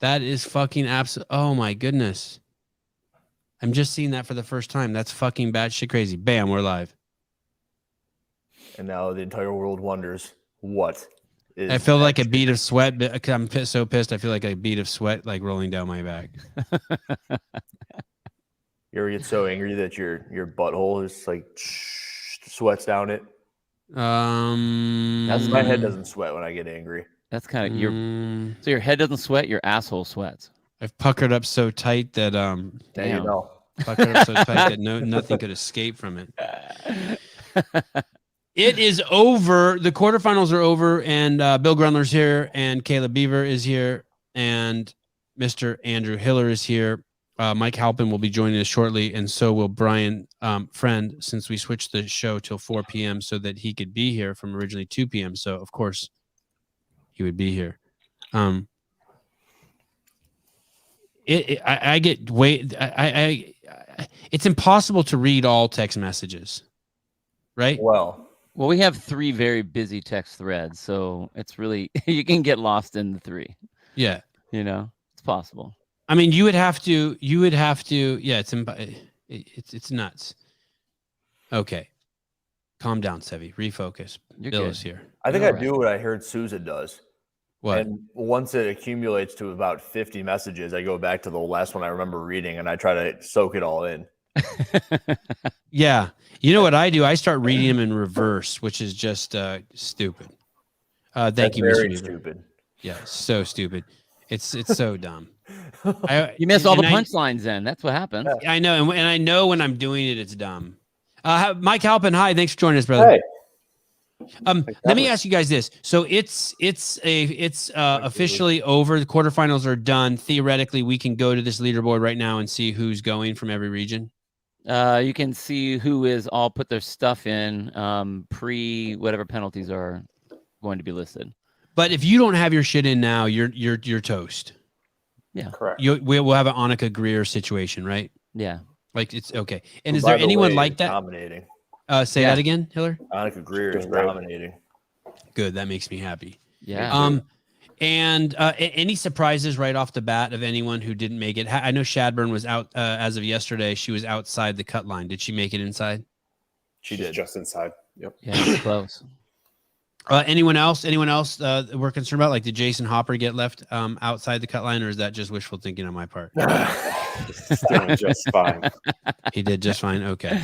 That is fucking absolute. Oh my goodness. I'm just seeing that for the first time. That's fucking batshit crazy. Bam, we're live. And now the entire world wonders what is. I feel like a bead of sweat. I'm so pissed. I feel like a bead of sweat like rolling down my back. You ever get so angry that your butthole is like sweats down it? That's My head doesn't sweat when I get angry. That's kind of so your head doesn't sweat, your asshole sweats. I've puckered up so tight that Now you know. Puckered up so tight that nothing could escape from it. It is over. The quarterfinals are over, and Bill Grunler's here, and Caleb Beaver is here, and Mr. Andrew Hiller is here. Mike Halpin will be joining us shortly, and so will Brian Friend, since we switched the show till 4 p.m. so that he could be here from originally 2 p.m. So, of course, he would be here. It's impossible to read all text messages, right? Well, we have 3 very busy text threads, so it's really you can get lost in the 3. Yeah, it's possible. I mean, you would have to. Yeah, it's nuts. Okay, calm down, Sevi. Refocus. Bill is here. I think I do what I heard Susan does. What? And once it accumulates to about 50 messages, I go back to the last one I remember reading, and I try to soak it all in. Yeah. You know what I do? I start reading them in reverse, which is just stupid. Thank you, Very Mr. stupid. Yeah, so stupid. It's so dumb. You miss all the punchlines then. That's what happens. I know, and I know when I'm doing it, it's dumb. Mike Halpin, hi. Thanks for joining us, brother. Hey. Let me ask you guys this. So it's officially over. The quarterfinals are done. Theoretically, we can go to this leaderboard right now and see who's going from every region. You can see who is all put their stuff in pre whatever penalties are going to be listed. But if you don't have your shit in now, you're toast. Yeah, correct. We'll have an Annika Greer situation, right? Yeah, like it's okay. And is there anyone like that? Dominating. Say that again, Hiller. Annika Greer is dominating. Good, that makes me happy. Yeah. And any surprises right off the bat of anyone who didn't make it? I know Shadburn was out as of yesterday. She was outside the cut line. Did she make it inside? She did. Just inside. Yep. Yeah, close. Anyone else we're concerned about? Like, did Jason Hopper get left outside the cut line, or is that just wishful thinking on my part? He's doing just fine. He did just fine. Okay.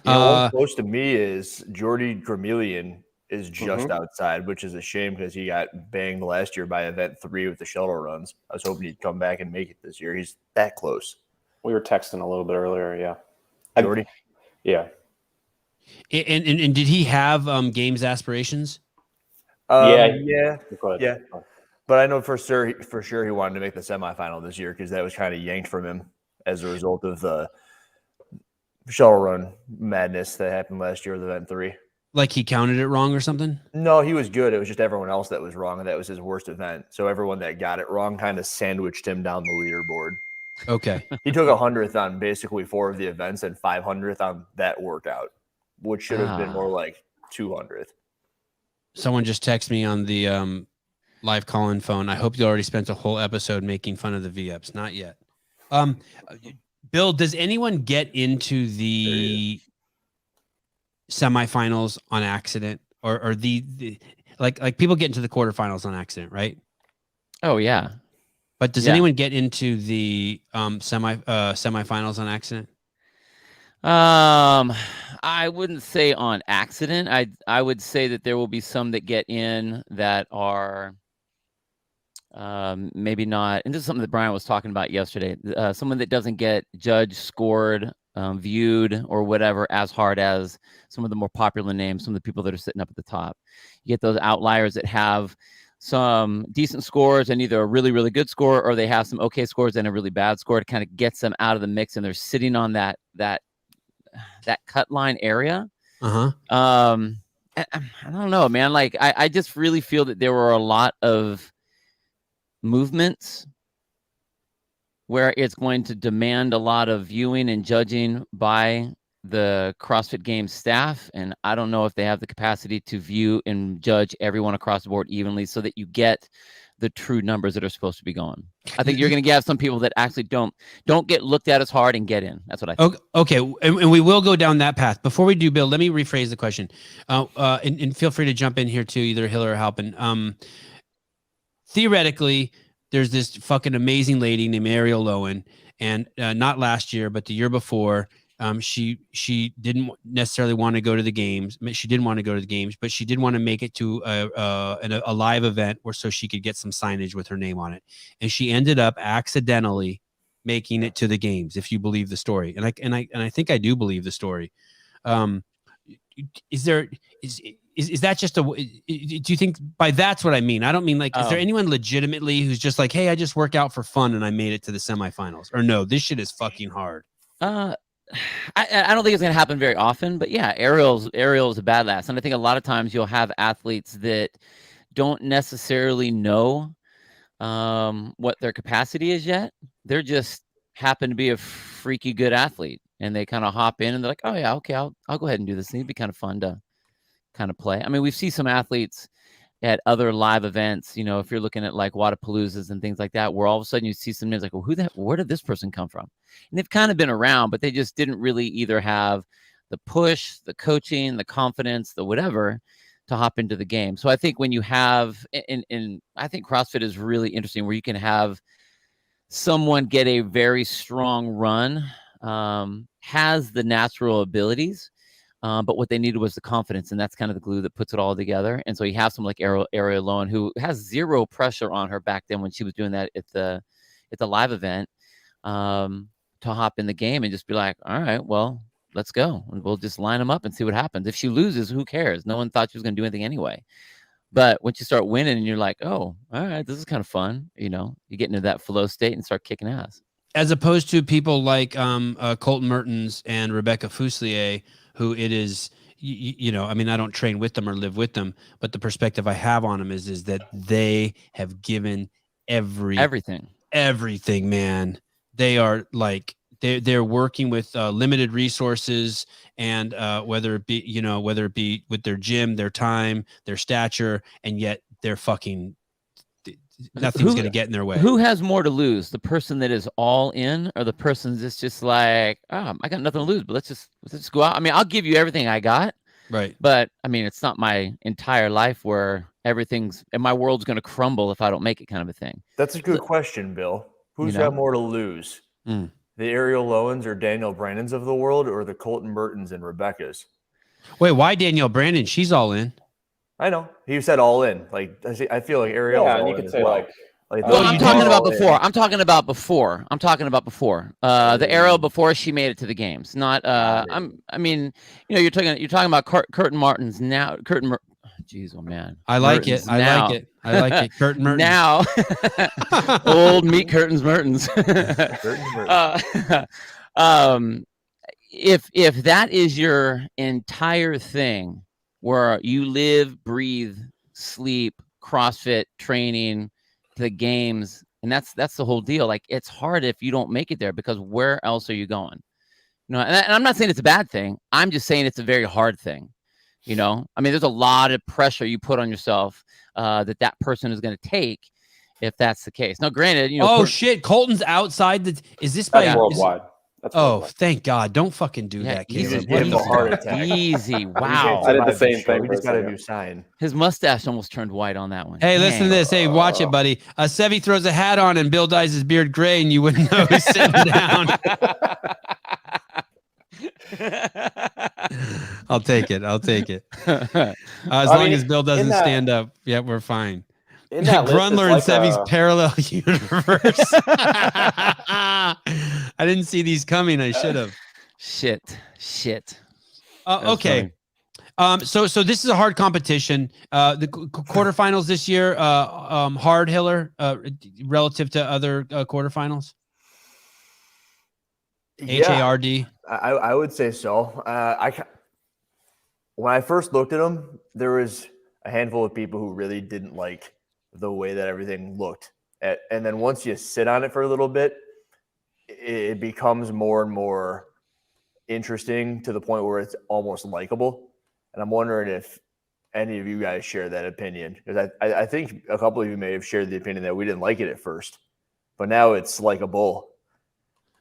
What's close to me is Jordy Gramillion is just outside, which is a shame because he got banged last year by event 3 with the shuttle runs. I was hoping he'd come back and make it this year. He's that close. We were texting a little bit earlier. Yeah. Jordy? Yeah. And did he have games aspirations? Yeah. But I know for sure he wanted to make the semifinal this year because that was kind of yanked from him as a result of the shuttle run madness that happened last year with event 3. Like he counted it wrong or something? No, he was good. It was just everyone else that was wrong, and that was his worst event. So everyone that got it wrong kind of sandwiched him down the leaderboard. Okay. He took 100th on basically 4 of the events and 500th on that workout, which should have been more like 200th. Someone just texted me on the live call-in phone. I hope you already spent a whole episode making fun of the V-ups. Not yet. Bill, does anyone get into the semifinals on accident, or the like people get into the quarterfinals on accident, right? Oh yeah. But does anyone get into the semifinals on accident? I wouldn't say on accident. I would say that there will be some that get in that are maybe not. And this is something that Brian was talking about yesterday. Someone that doesn't get judged, scored, viewed, or whatever as hard as some of the more popular names, some of the people that are sitting up at the top. You get those outliers that have some decent scores and either a really, really good score, or they have some okay scores and a really bad score. It kind of gets them out of the mix, and they're sitting on that cut line area. I don't know, man. Like I just really feel that there were a lot of movements where it's going to demand a lot of viewing and judging by the CrossFit Games staff. And I don't know if they have the capacity to view and judge everyone across the board evenly so that you get the true numbers that are supposed to be going. I think you're going to have some people that actually don't get looked at as hard and get in. That's what I think. Okay, and we will go down that path. Before we do, Bill, let me rephrase the question, and feel free to jump in here too, either Hiller or Halpin. Theoretically, there's this fucking amazing lady named Ariel Lowen, and not last year, but the year before, she didn't necessarily want to go to the games. She didn't want to go to the games, but she did want to make it to a live event so she could get some signage with her name on it. And she ended up accidentally making it to the games, if you believe the story. And I think I do believe the story. Is that just do you think by that's what I mean? I don't mean like, is there anyone legitimately who's just like, hey, I just work out for fun and I made it to the semifinals? Or no, this shit is fucking hard. I don't think it's going to happen very often, but yeah, Ariel's a badass. And I think a lot of times you'll have athletes that don't necessarily know what their capacity is yet. They're just happen to be a freaky good athlete, and they kind of hop in and they're like, oh yeah, okay, I'll go ahead and do this. It'd be kind of fun to kind of play. I mean, we've seen some athletes at other live events, you know, if you're looking at like Whatapaluzzas and things like that, where all of a sudden you see some names like, well, where did this person come from? And they've kind of been around, but they just didn't really either have the push, the coaching, the confidence, the whatever to hop into the game. So I think when you have, and I think CrossFit is really interesting where you can have someone get a very strong run, has the natural abilities, but what they needed was the confidence, and that's kind of the glue that puts it all together. And so you have someone like Ariel Lowen, who has zero pressure on her back then when she was doing that at the live event, to hop in the game and just be like, all right, well, let's go. And we'll just line them up and see what happens. If she loses, who cares? No one thought she was going to do anything anyway. But once you start winning and you're like, oh, all right, this is kind of fun. You know, you get into that flow state and start kicking ass. As opposed to people like Colton Mertens and Rebecca Fuselier, who it is, you know, I mean, I don't train with them or live with them, but the perspective I have on them is that they have given everything, man. They are like, they're working with limited resources, and whether it be with their gym, their time, their stature, and yet they're fucking nothing's going to get in their way. Who has more to lose, the person that is all in, or the person that's just like, oh, I got nothing to lose, but let's just go out. I mean, I'll give you everything I got, right? But I mean, it's not my entire life where and my world's going to crumble if I don't make it, kind of a thing. That's a good question, Bill. Who's got more to lose? The Ariel Lowens or Danielle Brandons of the world, or the Colton Mertens and Rebecca's? Wait, why Danielle Brandon? She's all in. I know. He said all in. Like, I feel like Ariel. Yeah, and you could say well. I'm talking about before. I'm talking about before. The Ariel before she made it to the games. Not. I mean, you know, you're talking about Curtin Martins now. Jeez, oh man. I like it. I like it. Curtin Mertens. Now, old meat Curtains Mertens. If that is your entire thing, where you live, breathe, sleep, CrossFit training, to the games, and that's the whole deal. Like, it's hard if you don't make it there, because where else are you going? You know, and I'm not saying it's a bad thing. I'm just saying it's a very hard thing. You know, I mean, there's a lot of pressure you put on yourself that person is going to take if that's the case. Now, granted, you know. Shit, Colton's outside. Is this that's worldwide? That's worldwide. Thank God! Don't fucking do that, Caleb. Give him a heart attack. Easy. Wow. I did the same thing. We just got a new sign. His mustache almost turned white on that one. Hey, listen to this. Hey, watch it, buddy. Sevi throws a hat on and Bill dyes his beard gray, and you wouldn't know he's sitting down. I'll take it. As long as Bill doesn't stand up, yeah, we're fine. Grundler and Sevi's parallel universe. I didn't see these coming. I should have. Shit. Okay. So this is a hard competition. The quarterfinals this year, hard, Hiller, relative to other quarterfinals. H.A.R.D. I would say so. When I first looked at them, there was a handful of people who really didn't like the way that everything looked. And then once you sit on it for a little bit, it becomes more and more interesting to the point where it's almost likable. And I'm wondering if any of you guys share that opinion, because I think a couple of you may have shared the opinion that we didn't like it at first, but now it's like a bull.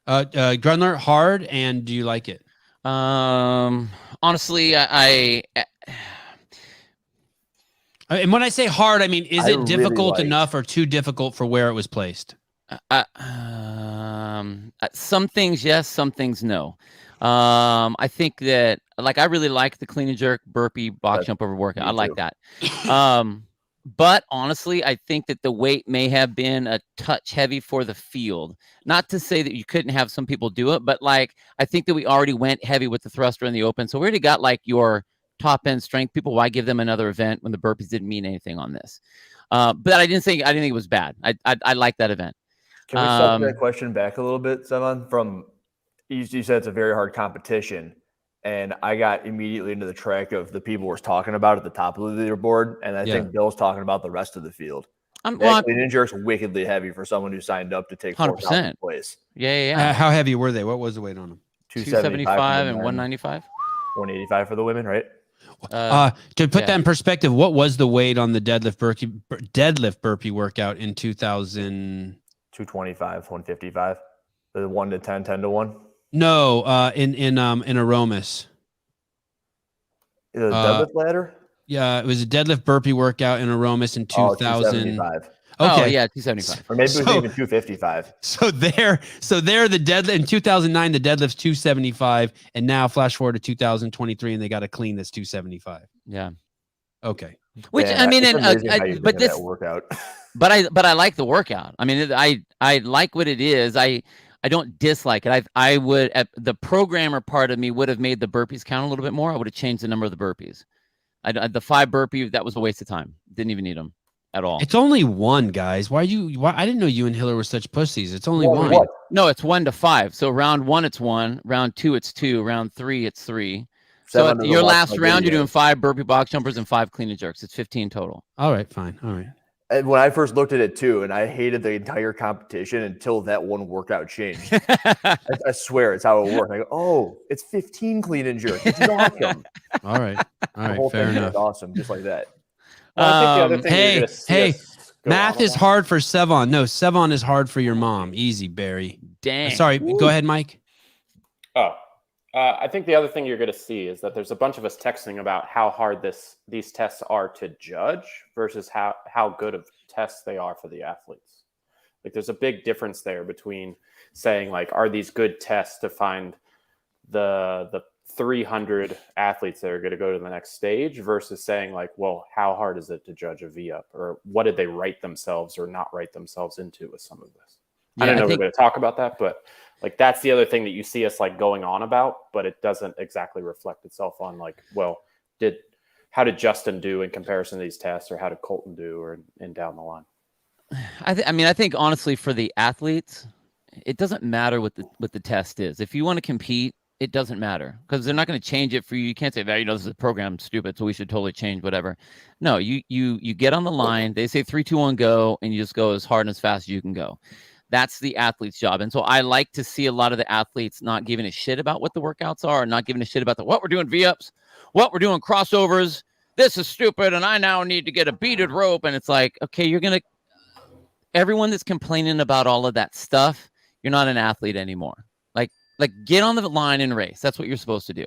Grundler, hard, and do you like it? Honestly, and when I say hard, I mean, is it really difficult liked- enough or too difficult for where it was placed? Some things yes, some things no. I think that I really like the clean and jerk burpee box jump over workout. I like that. But honestly, I think that the weight may have been a touch heavy for the field. Not to say that you couldn't have some people do it, but I think that we already went heavy with the thruster in the open. So we already got your top end strength people. Why give them another event when the burpees didn't mean anything on this? But I didn't think it was bad. I like that event. Can we step that question back a little bit, Sevan? From you said it's a very hard competition, and I got immediately into the track of the people we're talking about at the top of the leaderboard, and I think Bill's talking about the rest of the field. Clean and jerk's wickedly heavy for someone who signed up to take 4,000 place. Yeah. How heavy were they? What was the weight on them? 275 and 195. 185 for the women, right? To put that in perspective, what was the weight on the deadlift burpee workout in 2000? 225, 155. The 1 to 10, 10 to 1. No, in Aromas. The deadlift ladder? Yeah, it was a deadlift burpee workout in Aromas in 2000. Okay. Oh, yeah, 275. Or maybe it was even 255. So the deadlift in 2009, the deadlift's 275, and now flash forward to 2023, and they got a clean that's 275. Yeah. Okay. Which I mean, but this workout. But I like the workout. I mean, I like what it is. I don't dislike it. I would the programmer part of me would have made the burpees count a little bit more. I would have changed the number of the burpees. The 5 burpee, that was a waste of time. Didn't even need them at all. It's only 1, guys. Why? I didn't know you and Hiller were such pussies. It's only 1. What? No, it's 1 to 5. So round 1, it's 1. Round 2, it's 2. Round 3, it's 3. So your last round, you're doing 5 burpee box jumpers and 5 clean and jerks. It's 15 total. All right, fine. All right. And when I first looked at it too, and I hated the entire competition until that one workout changed. I swear it's how it worked. I go, oh, it's 15 clean and jerk. It's awesome. All right. Fair enough. Awesome, just like that. Well, I think the other thing hey, math is hard for Sevan. No, Sevan is hard for your mom. Easy, Barry. Dang. Sorry. Go ahead, Mike. I think the other thing you're going to see is that there's a bunch of us texting about how hard these tests are to judge versus how good of tests they are for the athletes. There's a big difference there between saying are these good tests to find the 300 athletes that are going to go to the next stage versus saying well, how hard is it to judge a V-up, or what did they write themselves or not write themselves into with some of this? Yeah, I don't know if we're going to talk about that, but that's the other thing that you see us going on about, but it doesn't exactly reflect itself on how did Justin do in comparison to these tests, or how did Colton do, and down the line. I think honestly for the athletes, it doesn't matter what the test is. If you want to compete, it doesn't matter because they're not going to change it for you. You can't say, this is a program stupid, so we should totally change whatever. No, you get on the line. They say 3, 2, 1, go, and you just go as hard and as fast as you can go. That's the athlete's job. And so I like to see a lot of the athletes not giving a shit about what the workouts are, not giving a shit about what we're doing V-ups, what we're doing crossovers. This is stupid, and I now need to get a beaded rope. And it's okay, everyone that's complaining about all of that stuff, you're not an athlete anymore. Get on the line and race. That's what you're supposed to do.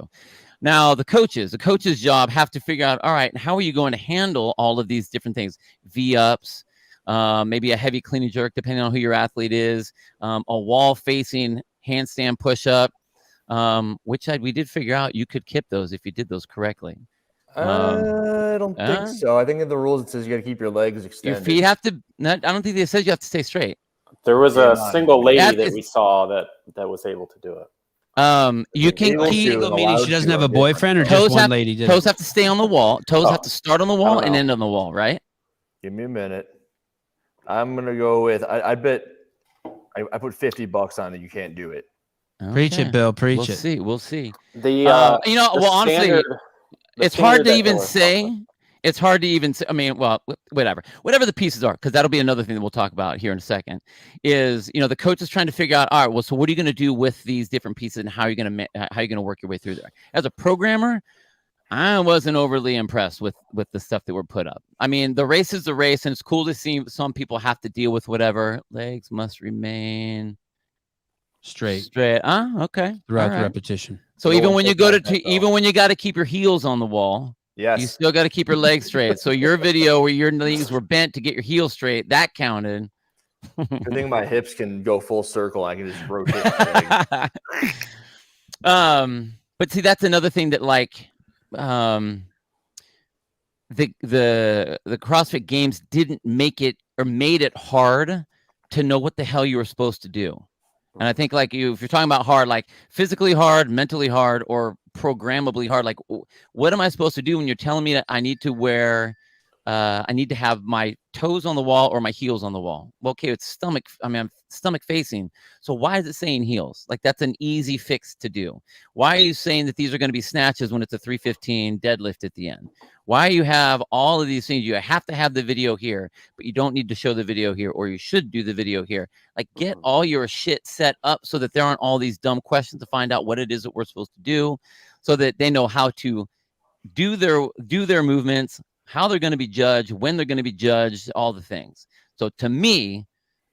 Now, the coach's job have to figure out, all right, how are you going to handle all of these different things? V-ups, maybe a heavy clean and jerk, depending on who your athlete is, a wall-facing handstand push-up, which we did figure out you could kip those if you did those correctly. I don't think so. I think in the rules it says you got to keep your legs extended. Your feet have to. I don't think it says you have to stay straight. There was a single lady that we saw that was able to do it. You can keep. Meaning she doesn't have a boyfriend, or just one lady did. Toes have to stay on the wall. Toes have to start on the wall and end on the wall, right? Give me a minute. I'm gonna go with. I bet. I put $50 on it. You can't do it. Okay. Preach it, Bill. Preach it. We'll see. Honestly, it's hard to even say. It's hard to even say. I mean, well, whatever the pieces are, because that'll be another thing that we'll talk about here in a second. Is the coach is trying to figure out, all right, well, so what are you going to do with these different pieces, and how are you going to work your way through there? As a programmer, I wasn't overly impressed with the stuff that were put up. I mean, the race is the race, and it's cool to see some people have to deal with whatever. Legs must remain straight. Okay. Throughout the repetition. So even when you go to even when you got to keep your heels on the wall, yes, you still got to keep your legs straight. So your video where your knees were bent to get your heels straight, that counted. Good thing my hips can go full circle. I can just rotate my legs. But see, that's another thing that like the CrossFit Games didn't make it or made it hard to know what the hell you were supposed to do. And I think like if you're talking about hard, like physically hard, mentally hard, or programmably hard, like what am I supposed to do when you're telling me that I need to wear, I need to have my toes on the wall or my heels on the wall? Well, okay, it's stomach. I mean, I'm stomach facing. So why is it saying heels? Like that's an easy fix to do. Why are you saying that these are going to be snatches when it's a 315 deadlift at the end? Why you have all of these things? You have to have the video here, but you don't need to show the video here, or you should do the video here. Like get all your shit set up so that there aren't all these dumb questions to find out what it is that we're supposed to do, so that they know how to do their movements, how they're going to be judged, when they're going to be judged, all the things. So to me,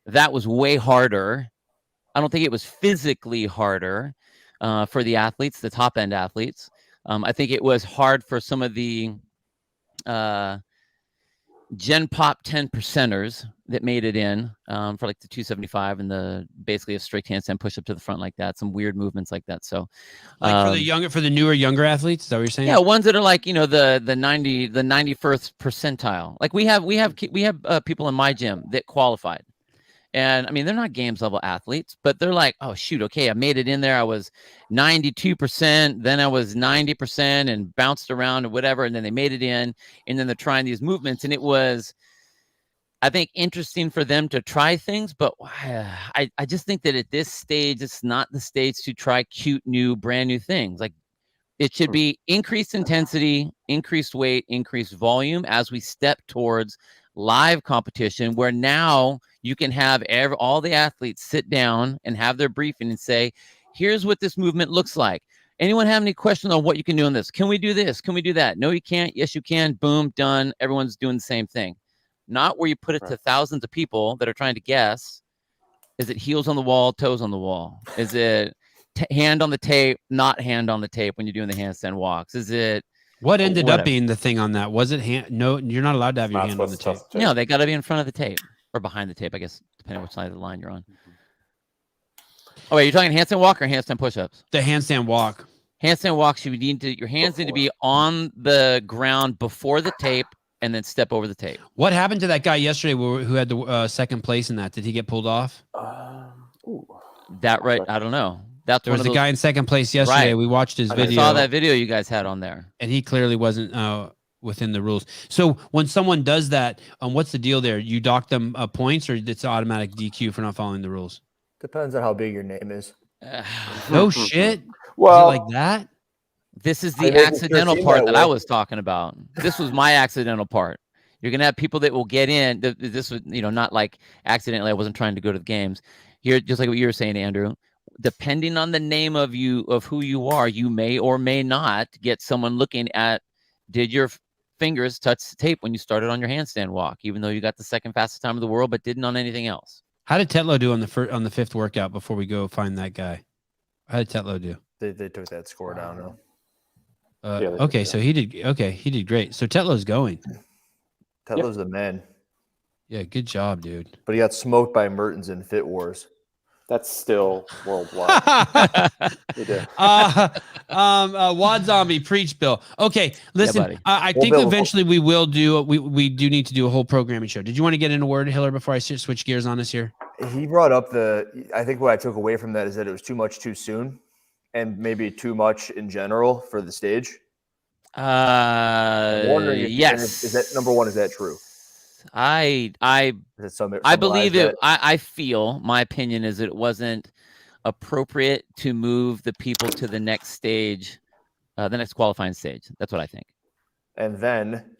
that was way harder. I don't think it was physically harder for the athletes, the top end athletes. I think it was hard for some of the Gen Pop 10%ers that made it in for like the 275 and the basically a straight handstand push up to the front like that, some weird movements like that. So like for the newer younger athletes, is that what you're saying? Yeah, ones that are like, you know, the 91st percentile. Like we have people in my gym that qualified. And I mean, they're not games level athletes, but they're like, oh shoot, okay, I made it in there. I was 92%, then I was 90% and bounced around or whatever, and then they made it in, and then they're trying these movements. And it was, I think, interesting for them to try things, but I just think that at this stage, it's not the stage to try cute, new, brand new things. Like it should be increased intensity, increased weight, increased volume as we step towards live competition, where now you can have all the athletes sit down and have their briefing and say, here's what this movement looks like. Anyone have any questions on what you can do on this? Can we do this? Can we do that? No, you can't. Yes, you can. Boom, done. Everyone's doing the same thing. Not where you put it to thousands of people that are trying to guess. Is it heels on the wall, toes on the wall? Is it hand on the tape, not hand on the tape when you're doing the handstand walks? Is it what ended up being the thing on that? Was it hand? No, you're not allowed to have your hand on the tape. No, they got to be in front of the tape or behind the tape, I guess, depending on which side of the line you're on. Oh, wait, you're talking handstand walk or handstand push-ups? The handstand walk. Handstand walks, your hands need to be on the ground before the tape and then step over the tape. What happened to that guy yesterday who had the second place in that? Did he get pulled off? That right? I don't know. There was a guy in second place yesterday. Right. We watched his video. I saw that video you guys had on there. And he clearly wasn't within the rules. So when someone does that, what's the deal there? You dock them points, or it's automatic DQ for not following the rules? Depends on how big your name is. No shit. Well, is it like that? This is the accidental part that I was talking about. This was my accidental part. You're gonna have people that will get in. This was, not like accidentally. I wasn't trying to go to the games. Here, just like what you were saying, Andrew. Depending on the name of who you are, you may or may not get someone looking at, did your fingers touch the tape when you started on your handstand walk, even though you got the second fastest time in the world, but didn't on anything else. How did Tetlow do on the fifth workout before we go find that guy? How did Tetlow do? They took that score down. No? Okay, so he did great. So Tetlow's going. Tetlow's the man. Yeah, good job, dude. But he got smoked by Mertens in Fit Wars. That's still worldwide. He did. Wad Zombie, preach, Bill. Okay, listen. I think eventually we will do. We do need to do a whole programming show. Did you want to get in a word, Hiller, before I switch gears on us here? He brought up I think what I took away from that is that it was too much too soon, and maybe too much in general for the stage. I'm wondering yes. Is that number one? Is that true? I believe it. I feel my opinion is that it wasn't appropriate to move the people to the next stage, the next qualifying stage. That's what I think. And then,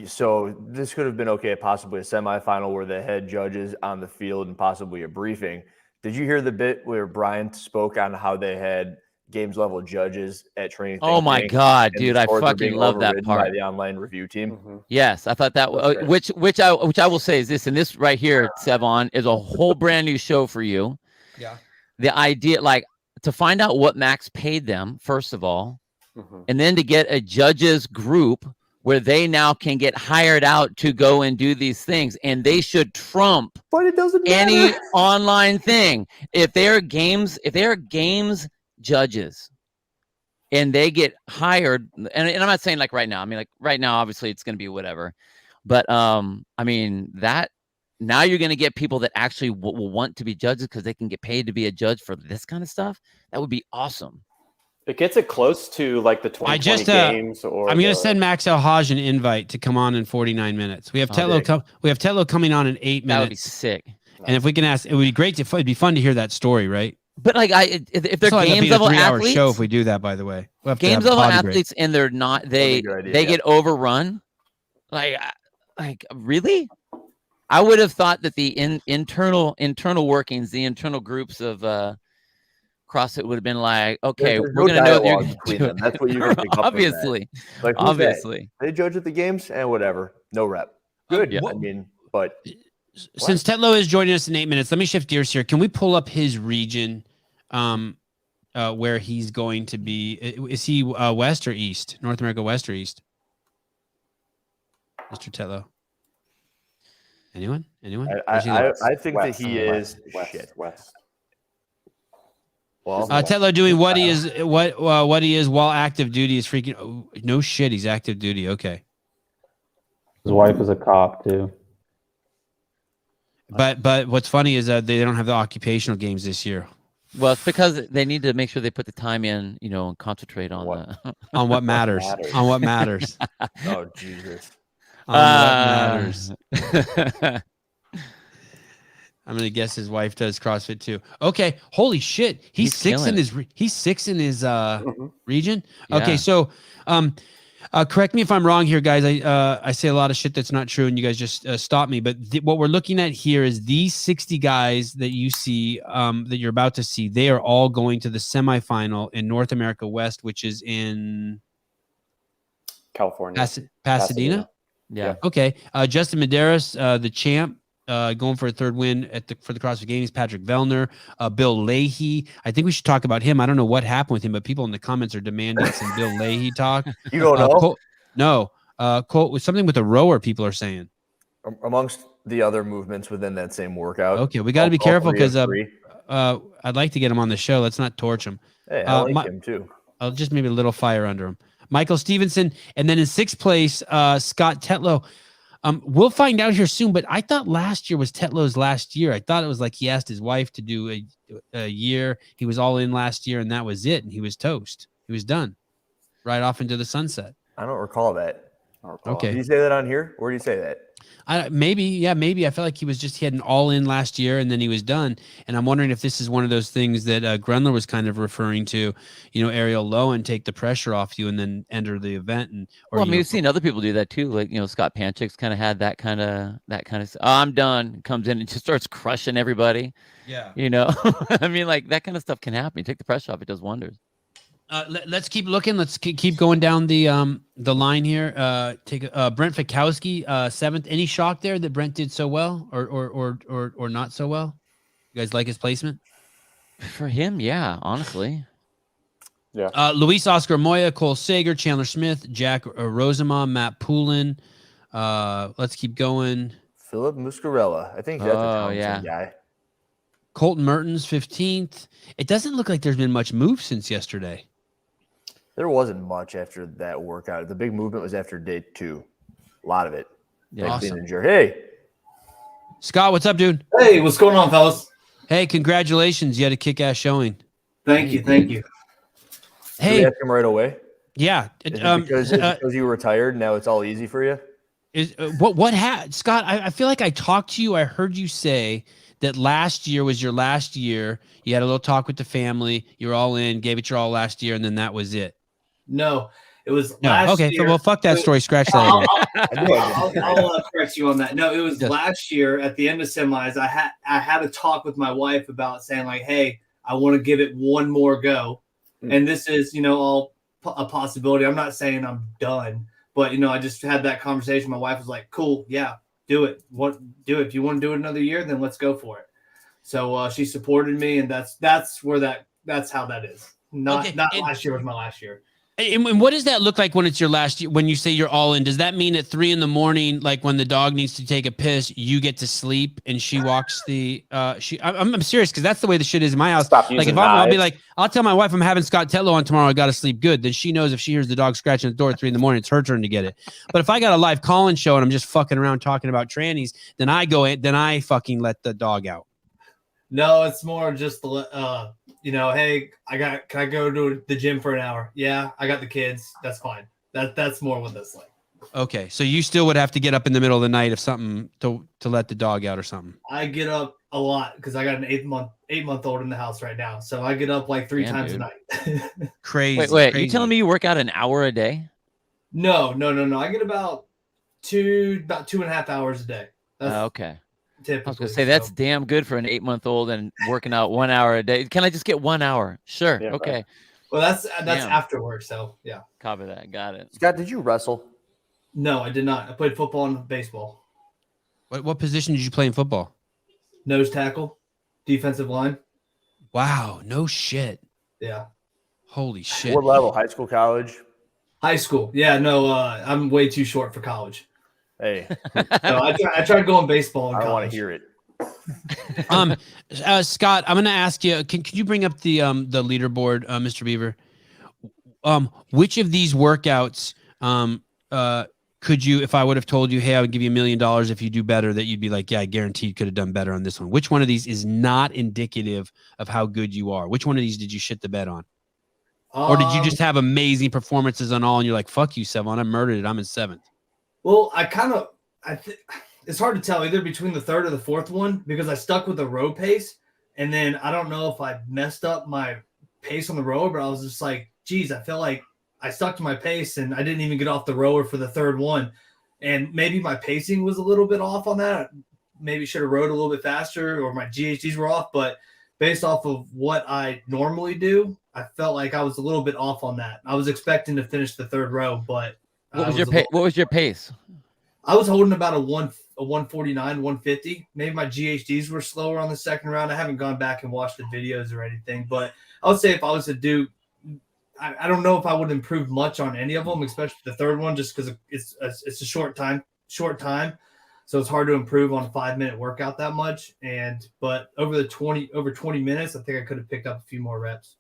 so this could have been okay, possibly a semifinal where the head judge is on the field and possibly a briefing. Did you hear the bit where Brian spoke on how they had games level judges at training. Oh my God, dude! I fucking love that part. By the online review team. Mm-hmm. Yes, I thought that which I will say is this, and this right here, Sevan, is a whole brand new show for you. Yeah. The idea, like, to find out what Max paid them, first of all, and then to get a judges group where they now can get hired out to go and do these things, and they should trump but it doesn't any matter. online thing. If they're games judges and they get hired, and I'm not saying like right now, I mean, like right now, obviously it's going to be whatever, but I mean, that now you're going to get people that actually will want to be judges because they can get paid to be a judge for this kind of stuff. That would be awesome. It gets it close to like the 2020 games. Or I'm going to send Max H.A.R.D an invite to come on in 49 minutes. We have Tetlow. We have Tetlow coming on in 8 minutes. That would be sick. And if we can ask, it would be great to. It'd be fun to hear that story, right? But like, if they're games level athletes, show if we do that. By the way, we'll games level athletes, and they're not, they get overrun. Like really? I would have thought that the internal workings, the internal groups of CrossFit would have been like, okay, we're going to know that you're between them. That's what you're going to pick up. Obviously. Like, obviously. They judge at the games and whatever. No rep. Good. I mean, but since Tetlow is joining us in 8 minutes, let me shift gears here. Can we pull up his region where he's going to be? Is he West or East? North America West or East? Mr. Tetlow. Anyone? I think West, that he is West. Well, Tetlow doing what he is while active duty is freaking. Oh, no shit, he's active duty. Okay. His wife is a cop too. But what's funny is that they don't have the occupational games this year. Well, it's because they need to make sure they put the time in, and concentrate on on what matters. On what matters. Oh Jesus. On what matters. I'm gonna guess his wife does CrossFit too. Okay, holy shit, he's six in his region. Yeah. Okay, so correct me if I'm wrong here, guys. I say a lot of shit that's not true, and you guys just stop me. But what we're looking at here is these 60 guys that you see, that you're about to see. They are all going to the semifinal in North America West, which is in California, Pasadena. Yeah. Okay. Justin Medeiros, the champ. Going for a third win for the CrossFit Games. Patrick Vellner, Bill Leahy. I think we should talk about him. I don't know what happened with him, but people in the comments are demanding some Bill Leahy talk. You don't know? Colt with something with a rower. People are saying amongst the other movements within that same workout. Okay, we got to be careful because I'd like to get him on the show. Let's not torch him. Hey, I like him too. I'll just maybe a little fire under him. Michael Stevenson, and then in 6th place, Scott Tetlow. We'll find out here soon, but I thought last year was Tetlow's last year. I thought it was like he asked his wife to do a year. He was all in last year, and that was it. And he was toast. He was done. Right off into the sunset. I don't recall that. Okay. Did you say that on here? Where do you say that? Maybe. I felt like he had an all in last year, and then he was done. And I'm wondering if this is one of those things that Grundler was kind of referring to, aerial low and take the pressure off you and then enter the event. We've seen other people do that too. Like, Scott Panchik's kind of had that kind of, oh, I'm done. Comes in and just starts crushing everybody. Yeah. I mean, like that kind of stuff can happen. You take the pressure off. It does wonders. Let's keep looking. Let's keep going down the line here. Take Brent Fikowski, 7th. Any shock there that Brent did so well, or not so well? You guys like his placement? For him, yeah. Honestly, yeah. Luis Oscar Moya, Cole Sager, Chandler Smith, Jack Rosema, Matt Poulin. Let's keep going. Philip Muscarella. I think that's a guy. Colton Mertens, 15th. It doesn't look like there's been much move since yesterday. There wasn't much after that workout. The big movement was after day 2. A lot of it. Yeah, awesome. Hey, Scott, what's up, dude? Hey, what's going on, fellas? Hey, congratulations. You had a kick-ass showing. Thank you. Hey, did we ask him right away? Yeah. Because you were retired, now it's all easy for you? Scott, I feel like I talked to you. I heard you say that last year was your last year. You had a little talk with the family. You were all in, gave it your all last year, and then that was it. No, it was last okay, year. Well, fuck that story. Scratch that. I'll correct you on that. No, it was last year at the end of semis. I had a talk with my wife about saying like, hey, I want to give it one more go. And this is, all a possibility. I'm not saying I'm done, but, I just had that conversation. My wife was like, cool. Yeah, do it. Do it. If you want to do it another year, then let's go for it. So she supported me, and that's how that is. Not last year was my last year. And what does that look like when it's your last year? When you say you're all in, does that mean at 3 a.m, like when the dog needs to take a piss, you get to sleep and she walks the? I'm serious because that's the way the shit is in my house. Like if I'll be like, I'll tell my wife I'm having Scott Tetlow on tomorrow. I got to sleep good. Then she knows if she hears the dog scratching the door at 3 a.m, it's her turn to get it. But if I got a live call-in show and I'm just fucking around talking about trannies, then I go in, then I fucking let the dog out. No, it's more just hey, can I go to the gym for an hour? Yeah, I got the kids. That's fine. That's more what that's like. Okay, so you still would have to get up in the middle of the night if something to let the dog out or something. I get up a lot because I got an 8-month-old in the house right now, so I get up like 3 times a night. Crazy. Wait, crazy. you telling me you work out an hour a day? No. I get about 2.5 hours a day. That's okay. Typically, I was gonna say that's damn good for an 8-month-old and working out 1 hour a day. Can I just get 1 hour? Sure. Yeah, okay. Right. Well, that's after work. So yeah. Copy that. Got it. Scott, did you wrestle? No, I did not. I played football and baseball. What position did you play in football? Nose tackle, defensive line. Wow, no shit. Yeah. Holy shit. What level? High school, college? High school. Yeah, no, I'm way too short for college. Hey. No, I tried going baseball in college. I want to hear it. Scott, I'm going to ask you, can you bring up the leaderboard, Mr. Beaver? Which of these workouts could you, if I would have told you, hey, I would give you $1 million if you do better, that you'd be like, yeah, I guarantee you could have done better on this one. Which one of these is not indicative of how good you are? Which one of these did you shit the bed on? Or did you just have amazing performances on all and you're like, fuck you, Sevan, I murdered it. I'm in 7th. Well, it's hard to tell either between the 3rd or the 4th one because I stuck with the row pace. And then I don't know if I messed up my pace on the rower, but I was just like, geez, I feel like I stuck to my pace and I didn't even get off the rower for the 3rd one. And maybe my pacing was a little bit off on that. Maybe should have rode a little bit faster or my GHDs were off. But based off of what I normally do, I felt like I was a little bit off on that. I was expecting to finish the 3rd row, but what was your pace? I was holding about a 149, 150. Maybe my GHDs were slower on the 2nd round. I haven't gone back and watched the videos or anything, but I would say if I was to do, I don't know if I would improve much on any of them, especially the 3rd one, just because it's a short time. So it's hard to improve on a 5-minute workout that much. But over 20 minutes, I think I could have picked up a few more reps.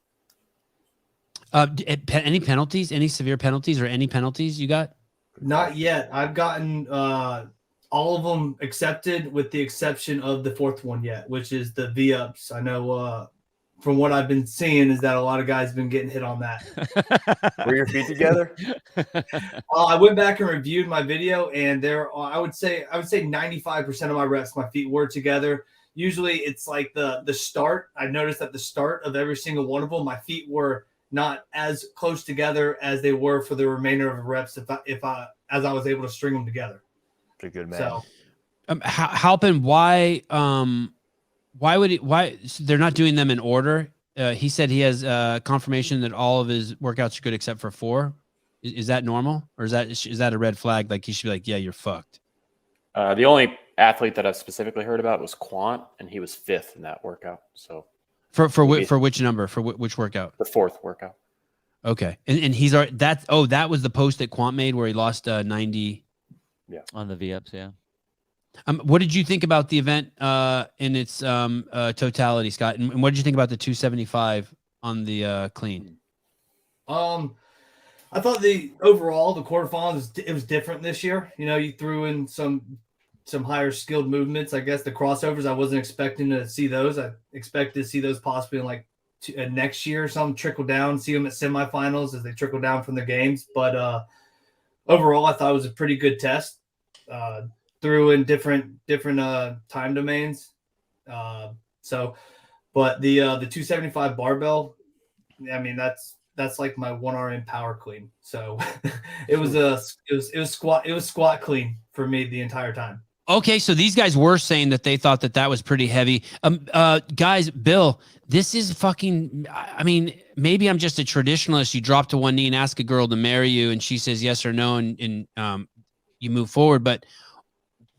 Any penalties? Any severe penalties or any penalties you got? Not yet. I've gotten all of them accepted with the exception of the 4th one yet, which is the V-ups. I know from what I've been seeing is that a lot of guys have been getting hit on that. Were your feet together? I went back and reviewed my video, and I would say 95% of my reps, my feet were together. Usually it's like the start. I noticed at the start of every single one of them, my feet were not as close together as they were for the remainder of the reps as I was able to string them together. Pretty good, man. So Halpin, why they're not doing them in order? He said he has confirmation that all of his workouts are good except for 4. Is that normal, or is that a red flag? Like he should be like, yeah, you're fucked. The only athlete that I've specifically heard about was Quant, and he was 5th in that workout. So for which number? For which workout? The 4th workout. Okay, and he's already that was the post that Quant made where he lost 90. Yeah, on the V-ups. Yeah. What did you think about the event in its totality, Scott? And what did you think about the 275 on the clean? I thought the quarterfinals, it was different this year. You threw in some higher skilled movements. I guess the crossovers, I wasn't expecting to see those. I expected to see those possibly in like next year or something, trickle down, see them at semifinals as they trickle down from the games. But overall, I thought it was a pretty good test. Threw in different time domains. But the 275 barbell, I mean, that's like my 1 RM power clean. So it was squat clean for me the entire time. Okay, so these guys were saying that they thought that was pretty heavy. Guys, Bill, this is fucking. I mean, maybe I'm just a traditionalist. You drop to one knee and ask a girl to marry you, and she says yes or no, and you move forward. But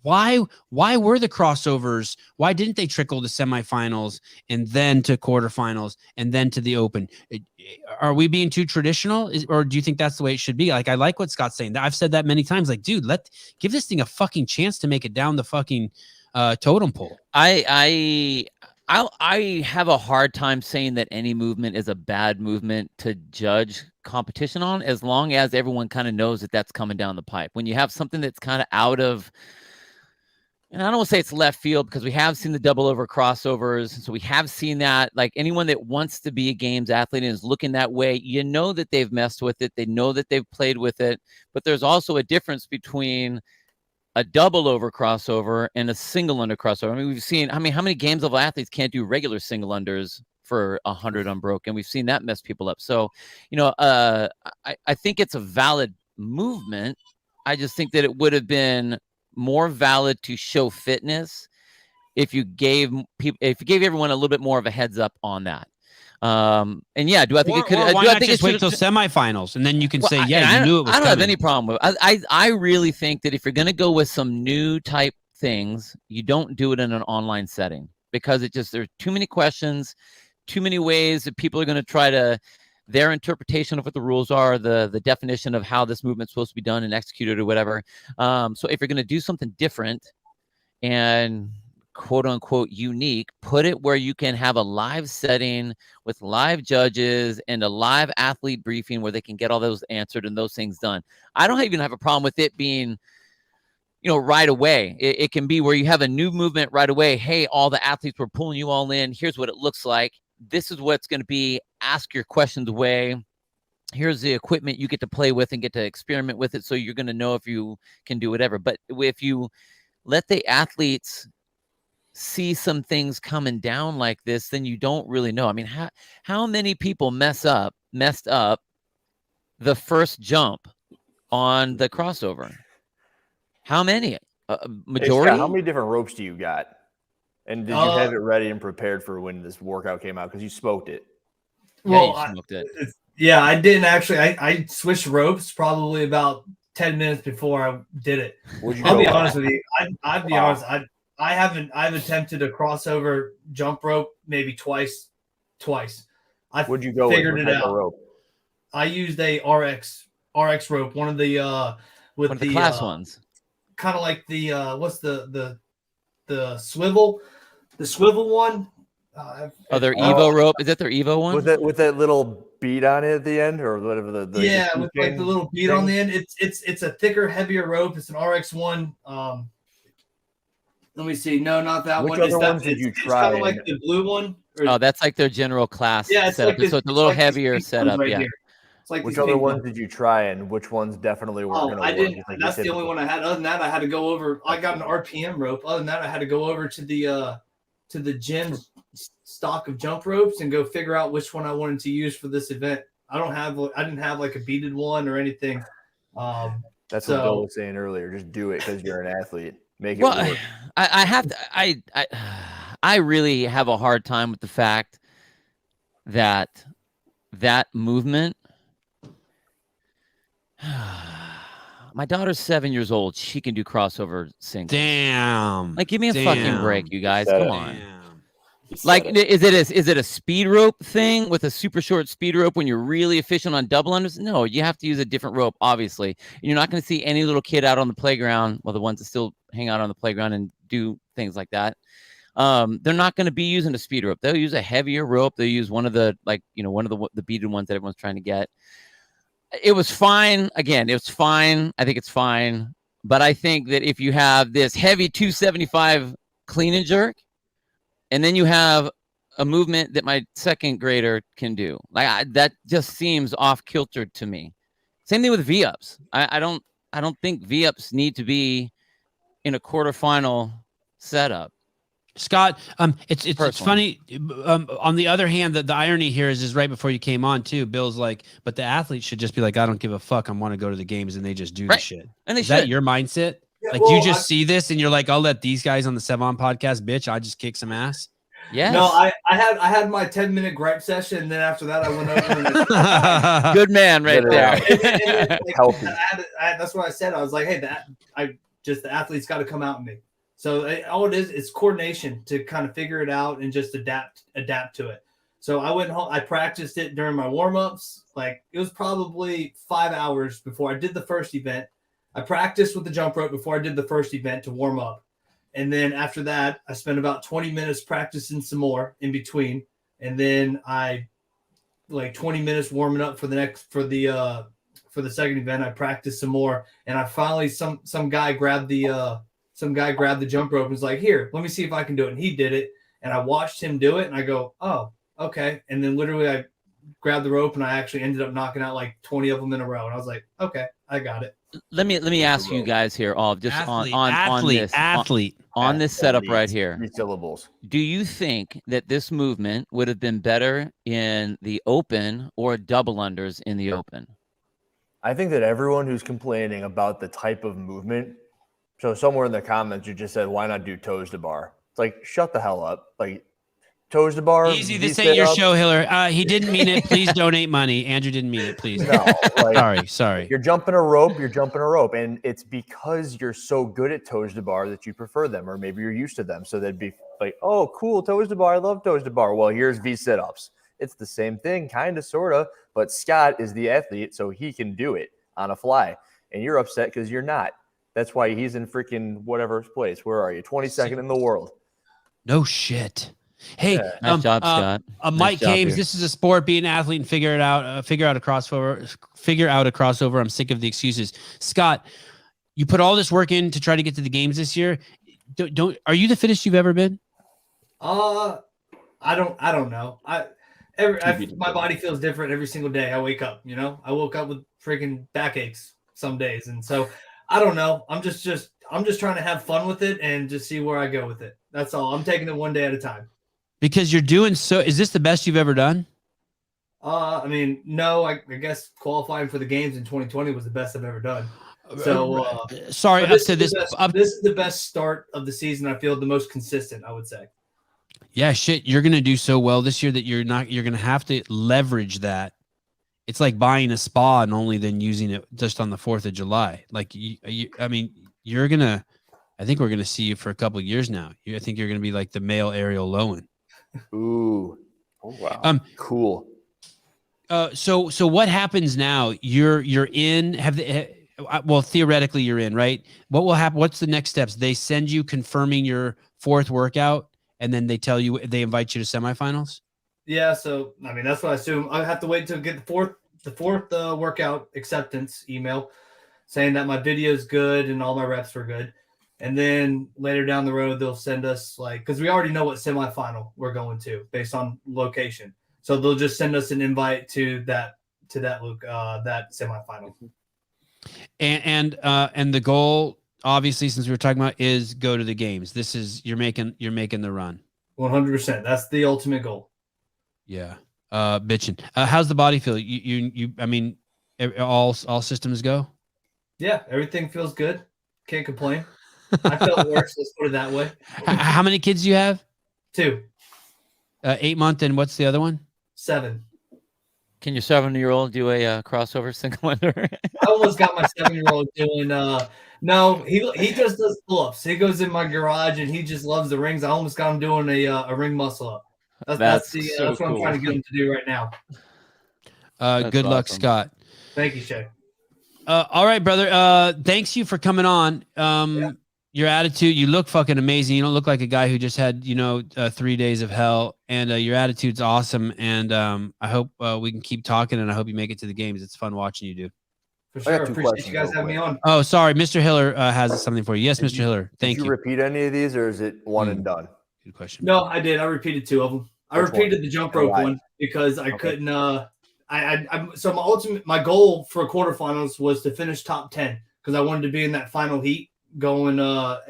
why were the crossovers? Why didn't they trickle to semifinals and then to quarterfinals and then to the Open? Are we being too traditional, or do you think that's the way it should be? Like, I like what Scott's saying. I've said that many times. Like, dude, give this thing a fucking chance to make it down the fucking totem pole. I have a hard time saying that any movement is a bad movement to judge competition on, as long as everyone kind of knows that that's coming down the pipe. When you have something that's kind of out of, and I don't want to say it's left field, because we have seen the double over crossovers. So we have seen that. Like, anyone that wants to be a games athlete and is looking that way, you know that they've messed with it. They know that they've played with it. But there's also a difference between a double over crossover and a single under crossover. I mean, we've seen, how many games level athletes can't do regular single unders for 100 unbroken? We've seen that mess people up. So, I think it's a valid movement. I just think that it would have been more valid to show fitness if you gave everyone a little bit more of a heads up on that. And yeah, do I think it could? Why not just wait till semifinals and then you can say, yeah, you knew it was I don't coming. have any problem with it. I really think that if you're going to go with some new type things, you don't do it in an online setting, because there's too many questions, too many ways that people are going to try to, their interpretation of what the rules are, the definition of how this movement's supposed to be done and executed or whatever. So if you're going to do something different and quote unquote unique, put it where you can have a live setting with live judges and a live athlete briefing where they can get all those answered and those things done. I don't even have a problem with it being, right away. It can be where you have a new movement right away. Hey, all the athletes, were pulling you all in. Here's what it looks like. This is what's going to be. Ask your questions away. Here's the equipment you get to play with and get to experiment with it. So you're going to know if you can do whatever. But if you let the athletes see some things coming down like this, then you don't really know. I mean, how many people messed up the first jump on the crossover? How many? Majority? Hey, Scott, how many different ropes do you got? And did you have it ready and prepared for when this workout came out? Because you smoked it. Well, yeah, you smoked it. Yeah, I didn't actually. I switched ropes probably about 10 minutes before I did it. I'll be honest with you. I'd be honest. I've attempted a crossover jump rope maybe twice. Would you go figured with? It out. Rope? I used a RX rope, one of the with one of the class ones. Kind of like the what's the swivel one. Their Evo rope. Is that their Evo one? With that little bead on it at the end, or whatever with like the little bead on the end. It's a thicker, heavier rope. It's an RX one. Let me see. No, not that one. Which other ones did you try? It's kind of like the blue one. That's like their general class setup. Like so it's a little heavier setup. Right yeah. Here. It's like which other ones did you try, and which ones definitely weren't going to work? I didn't. That's the only one I had. Other than that, I had to go over. I got an RPM rope. Other than that, I had to go over to the gym stock of jump ropes and go figure out which one I wanted to use for this event. I didn't have like a beaded one or anything. That's what Bill was saying earlier. Just do it because you're an athlete. Make it work. I have to. I really have a hard time with the fact that movement. My daughter's 7 years old. She can do crossover singles. Damn. Like, give me a fucking break, you guys. Come on. Damn. Like, is it a speed rope thing with a super short speed rope when you're really efficient on double unders? No, you have to use a different rope, obviously. And you're not going to see any little kid out on the playground, well, the ones that still hang out on the playground and do things like that. They're not going to be using a speed rope. They'll use a heavier rope. They'll use one of the beaded ones that everyone's trying to get. It was fine. Again, it was fine. I think it's fine. But I think that if you have this heavy 275 clean and jerk, and then you have a movement that my second grader can do, that just seems off kilter to me. Same thing with V-ups. I don't think V-ups need to be in a quarterfinal setup. Scott, it's funny. On the other hand, the irony here is right before you came on too. Bill's like, but the athletes should just be like, I don't give a fuck. I want to go to the games, and they just do the shit. And they is that your mindset? Like you just see this and you're like, I'll let these guys on the Sevan podcast, bitch. I just kick some ass. Yes. No, I had my 10-minute gripe session, and then after that, I went over. And good man, right there. Healthy. That's what I said. I was like, hey, the athlete's got to come out in me. So all it is, it's coordination to kind of figure it out and just adapt to it. So I went home. I practiced it during my warm-ups. Like it was probably 5 hours before I did the first event. I practiced with the jump rope before I did the first event to warm up. And then after that, I spent about 20 minutes practicing some more in between. And then I 20 minutes warming up for the second event. I practiced some more. And I finally, some guy grabbed the jump rope and was like, here, let me see if I can do it. And he did it. And I watched him do it. And I go, oh, okay. And then literally I grabbed the rope and I actually ended up knocking out like 20 of them in a row. And I was like, okay, I got it. Let me ask you guys here all just athlete, on this setup right here. 3 syllables. Do you think that this movement would have been better in the open or double unders in the open? I think that everyone who's complaining about the type of movement, so somewhere in the comments you just said, why not do toes to bar? It's like, shut the hell up. Like toes to bar. Easy, this ain't your show, Hiller. He didn't mean it. Please donate money. Andrew didn't mean it. Please. No, like, sorry. You're jumping a rope. And it's because you're so good at toes to bar that you prefer them, or maybe you're used to them. So they'd be like, oh, cool, toes to bar. I love toes to bar. Well, here's V sit-ups. It's the same thing, kind of, sort of. But Scott is the athlete, so he can do it on a fly. And you're upset because you're not. That's why he's in freaking whatever place. Where are you? 22nd in the world. No shit. Hey, nice job, Scott. Mike Caves, this is a sport. Be an athlete and figure it out. Figure out a crossover. I'm sick of the excuses. Scott, you put all this work in to try to get to the games this year. Are you the fittest you've ever been? I don't know. My body feels different every single day. I wake up. I woke up with freaking backaches some days, and so I don't know. I'm just trying to have fun with it and just see where I go with it. That's all. I'm taking it one day at a time. Because you're doing so. Is this the best you've ever done? I mean, no. I guess qualifying for the games in 2020 was the best I've ever done. So sorry. This is the best start of the season. I feel the most consistent, I would say. Yeah, shit. You're gonna do so well this year that you're gonna have to leverage that. It's like buying a spa and only then using it just on the 4th of July. Like you're gonna. I think we're gonna see you for a couple of years now. I think you're gonna be like the male Ariel Lowen. Ooh. Oh, wow. Cool. So what happens now? You're in. Theoretically you're in, right? What will happen? What's the next steps? They send you confirming your 4th workout, and then they invite you to semifinals. Yeah. So I mean, that's what I assume. I have to wait to get the fourth workout acceptance email saying that my video is good and all my reps were good. And then later down the road, they'll send us because we already know what semifinal we're going to based on location. So they'll just send us an invite to that semifinal. And the goal, obviously, since we were talking about, is go to the games. This is you're making the run. 100%. That's the ultimate goal. Yeah. Bitching. How's the body feel? I mean, all systems go. Yeah, everything feels good. Can't complain. I felt worse. Let's put it that way. How many kids do you have? 2. 8-month, and what's the other one? 7. Can your 7-year-old do a crossover single under? I almost got my 7-year-old doing. No, he just does pull-ups. He goes in my garage and he just loves the rings. I almost got him doing a ring muscle up. That's what I'm trying to get him to do right now. Good luck, Scott. Thank you, Shay. All right, brother. Thanks you for coming on. Your attitude, you look fucking amazing. You don't look like a guy who just had, 3 days of hell, and your attitude's awesome. And I hope we can keep talking, and I hope you make it to the games. It's fun watching you do. For sure. Appreciate you guys having me on. Oh, sorry. Mr. Hiller has something for you. Yes, Mr. Hiller. Thank you. Did you repeat any of these, or is it one and done? Good question. No, I did. I repeated 2 of them. I repeated the jump rope one because I couldn't. So my goal for quarterfinals was to finish top 10 because I wanted to be in that final heat going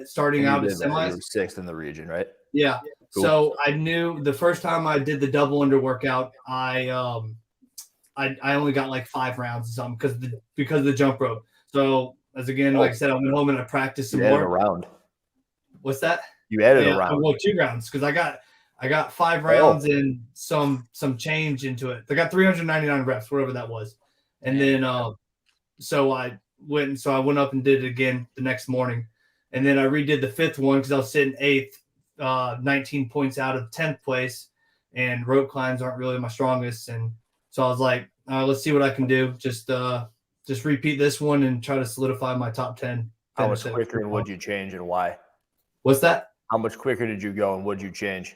starting out as semis. You were 6th in the region, right? Yeah. Cool. So I knew the first time I did the double under workout, I only got like 5 rounds or something because of the jump rope. So as again, like I said, I went home and I practiced some You added a more. round. What's that? You added a Yeah, round. well, 2 rounds because I got 5 rounds and some change into it. I got 399 reps, whatever that was, and then so I went up and did it again the next morning, and then I redid the 5th one because I was sitting 8th, 19 points out of 10th place, and rope climbs aren't really my strongest, and so I was like, let's see what I can do. Just repeat this one and try to solidify my top 10. How much quicker and would you change and why? What's that? How much quicker did you go and would you change?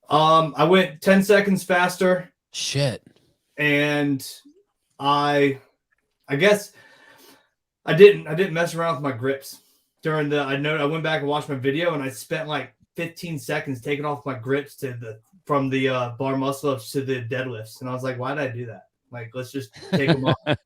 I went 10 seconds faster. Shit. And I guess I didn't mess around with my grips during I went back and watched my video and I spent like 15 seconds taking off my grips from the bar muscle ups to the deadlifts. And I was like, why did I do that? Like, let's just take them off. Like,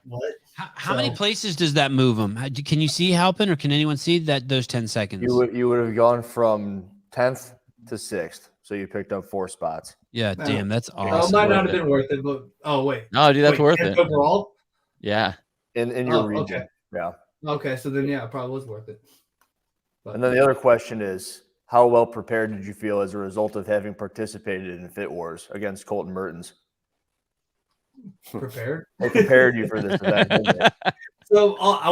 what? How many places does that move them? Can you see Halpin, or can anyone see those 10 seconds? You would have gone from 10th to 6th, so you picked up 4 spots. Yeah, damn, that's awesome. It might not have been worth it, but wait. No, dude, that's worth it overall. Yeah, in your region. Okay. Yeah. Okay, so then it probably was worth it. But, and then the other question is, how well prepared did you feel as a result of having participated in Fit Wars against Colton Mertens? Prepared? They prepared you for this event, didn't they? So I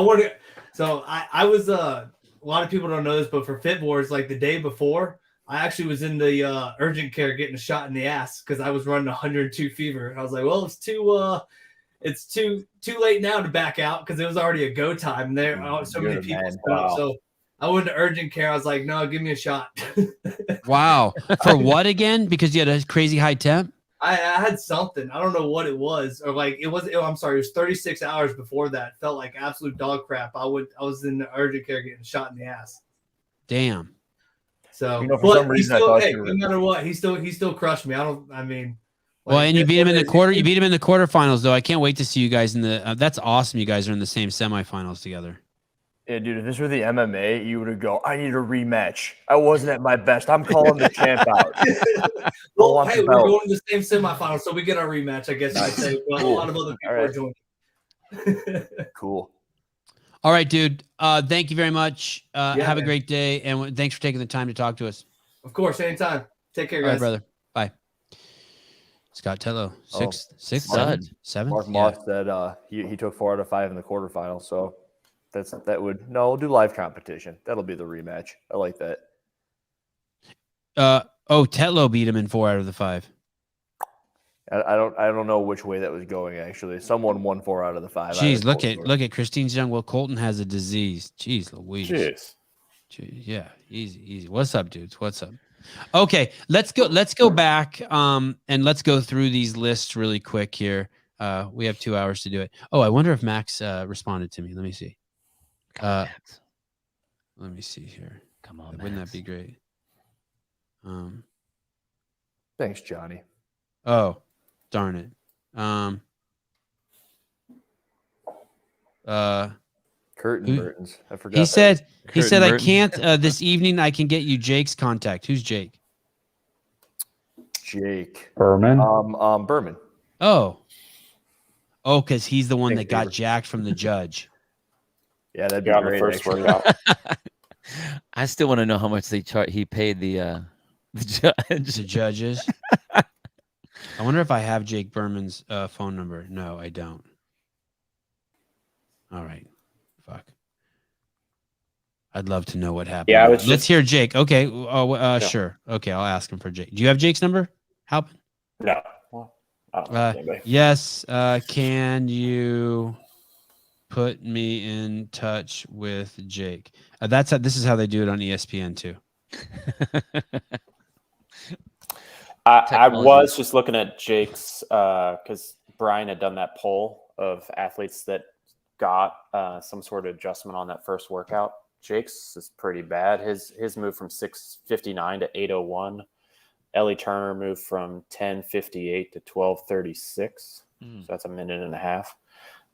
was a lot of people don't know this, but for Fit Wars, like the day before, I actually was in the urgent care getting a shot in the ass because I was running 102 fever. And I was like, well, it's too late now to back out because it was already a go time. And there are so many people. Wow. So I went to urgent care. I was like, no, give me a shot. Wow. For what again? Because you had a crazy high temp? I had something. I don't know what it was, or like it was. I'm sorry, it was 36 hours before that. Felt like absolute dog crap. I was in the urgent care getting shot in the ass. Damn. So, for some reason, no matter what, he still crushed me. Well, and you beat him in the quarter. You beat him in the quarterfinals, though. I can't wait to see you guys in the. That's awesome. You guys are in the same semifinals together. Yeah, dude. If this were the MMA, you would go, I need a rematch. I wasn't at my best. I'm calling the champ out. Well, hey, we're going to the same semifinals, so we get our rematch. I guess you could say. But Cool. A lot of other people are joining. Cool. All right, dude. Thank you very much. Have a man. great day, and thanks for taking the time to talk to us. Of course, anytime. Take care, All guys. right, brother. Bye. Scott Tetlow, sixth, seventh. Mark Moss said he took 4 out of 5 in the quarterfinals, so we'll do live competition. That'll be the rematch. I like that. Tetlow beat him in 4 out of the 5. I don't know which way that was going actually. Someone won 4 out of the 5. Jeez, look at Christine's young. Well, Colton has a disease. Jeez Louise. Jeez. Yeah, easy. What's up, dudes? What's up? Okay, let's go back and let's go through these lists really quick here. We have 2 hours to do it. Oh, I wonder if Max responded to me. Let me see. Let me see here. Come on, wouldn't Max. that be great? Thanks, Johnny. Oh, darn it. Curtin Burtons. I forgot. He said I Burton. can't this evening. I can get you Jake's contact. Who's Jake? Jake Berman. Berman. Oh, because he's the one that got jacked from the judge. Yeah, that'd be Yeah, on the great. first Actually. workout. I still want to know how much he paid the judge. The judges. I wonder if I have Jake Berman's phone number. No, I don't. All right. Fuck. I'd love to know what happened. Yeah, let's hear Jake. Okay. Sure. Okay, I'll ask him for Jake. Do you have Jake's number? Halpin? No. Well, I don't know anybody. Yes. Can you put me in touch with Jake? This is how they do it on ESPN too. I was just looking at Jake's because Brian had done that poll of athletes that got some sort of adjustment on that first workout. Jake's is pretty bad. His moved from 6:59 to 8:01. Ellie Turner moved from 10:58 to 12:36. So that's a minute and a half.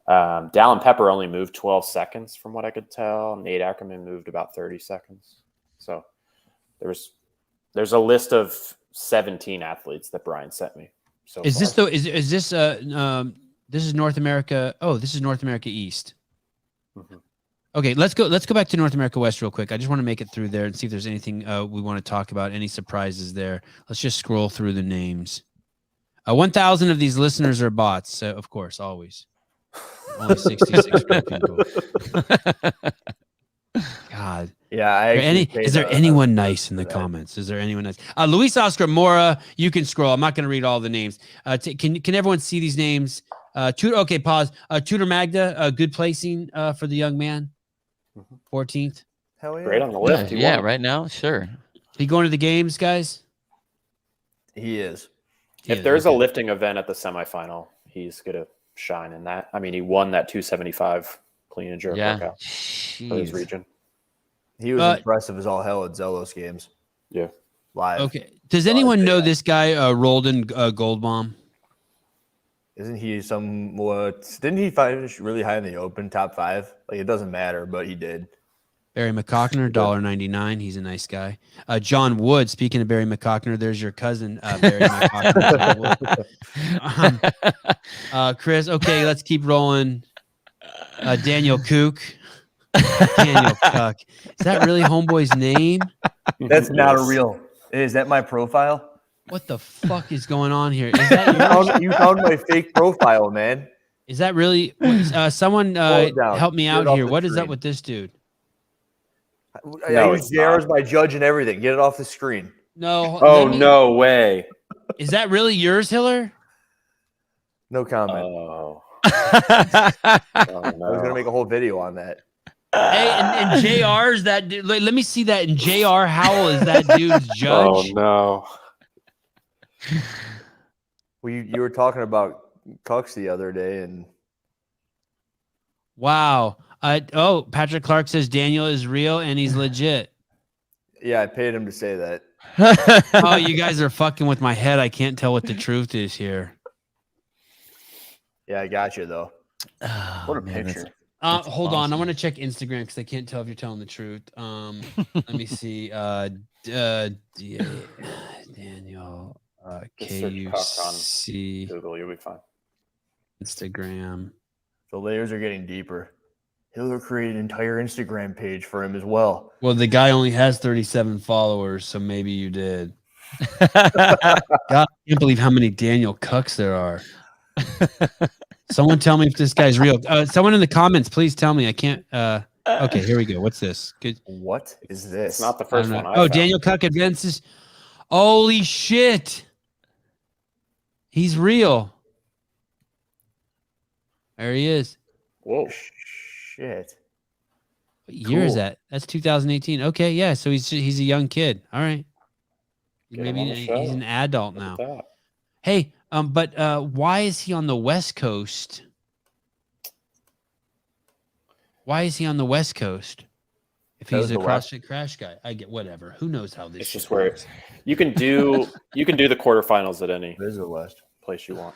Dallin Pepper only moved 12 seconds from what I could tell. Nate Ackerman moved about 30 seconds. So there's a list of 17 athletes that Brian sent me. So Is this is this this is North America? Oh, this is North America East. Mm-hmm. Okay, let's go back to North America West real quick. I just want to make it through there and see if there's anything we want to talk about, any surprises there. Let's just scroll through the names. 1,000 of these listeners are bots, of course, always. Only 66 real people. God. Yeah, Is there anyone nice in the comments? Is there anyone nice? Luis Oscar Mora, you can scroll. I'm not going to read all the names. Can everyone see these names? Okay, pause. Tudor Magda, good placing for the young man. 14th. Hell yeah. Great on the lift. Yeah, right now, sure. He going to the games, guys? He is. If there's a lifting event at the semifinal, he's going to shine in that. I mean, he won that 275 clean and jerk workout for his region. He was impressive as all hell at Zelos games. Yeah. Live. Okay. Does anyone know this guy, Roldan Goldbaum? Isn't he somewhat? Didn't he finish really high in the Open, top 5? Like, it doesn't matter, but he did. Barry McCockner, $1.99. He's a nice guy. John Wood. Speaking of Barry McCockner, there's your cousin, Barry McCockner. Chris. Okay, let's keep rolling. Daniel Kook. Daniel Cook. Is that really homeboy's name? That's not a real. Is that my profile? What the fuck is going on here? Is that you found my fake profile, man. Is that really? Someone help me out here. What is up with this dude? I use JR as my judge and everything. Get it off the screen. No. Oh, no way. Is that really yours, Hiller? No comment. Oh. I was going to make a whole video on that. Hey, and JR's that dude. Let me see that. And JR Howell is that dude's judge. Oh, no. Well, you were talking about Cucks the other day, and wow. Patrick Clark says Daniel is real and he's legit. Yeah, I paid him to say that. Oh, you guys are fucking with my head. I can't tell what the truth is here. Yeah, I got you though. What a picture. Hold on. I want to check Instagram because I can't tell if you're telling the truth. Let me see. Daniel. KUC. Google, you'll be fine. Instagram. The layers are getting deeper. Hiller created an entire Instagram page for him as well. Well, the guy only has 37 followers, so maybe you did. God, I can't believe how many Daniel Cucks there are. Someone tell me if this guy's real. Someone in the comments, please tell me. I can't. Okay, here we go. What's this? Good. What is this? It's not the first one. Daniel Cuck advances. Holy shit. He's real. There he is. Whoa. Shit. What year is that? That's 2018. Okay, yeah. So he's a young kid. All right. Maybe he's an adult now. Hey, but why is he on the West Coast? Why is he on the West Coast? If he's a CrossFit Crash guy, I get whatever. Who knows how this? It's just where you can do the quarterfinals at any West place you want.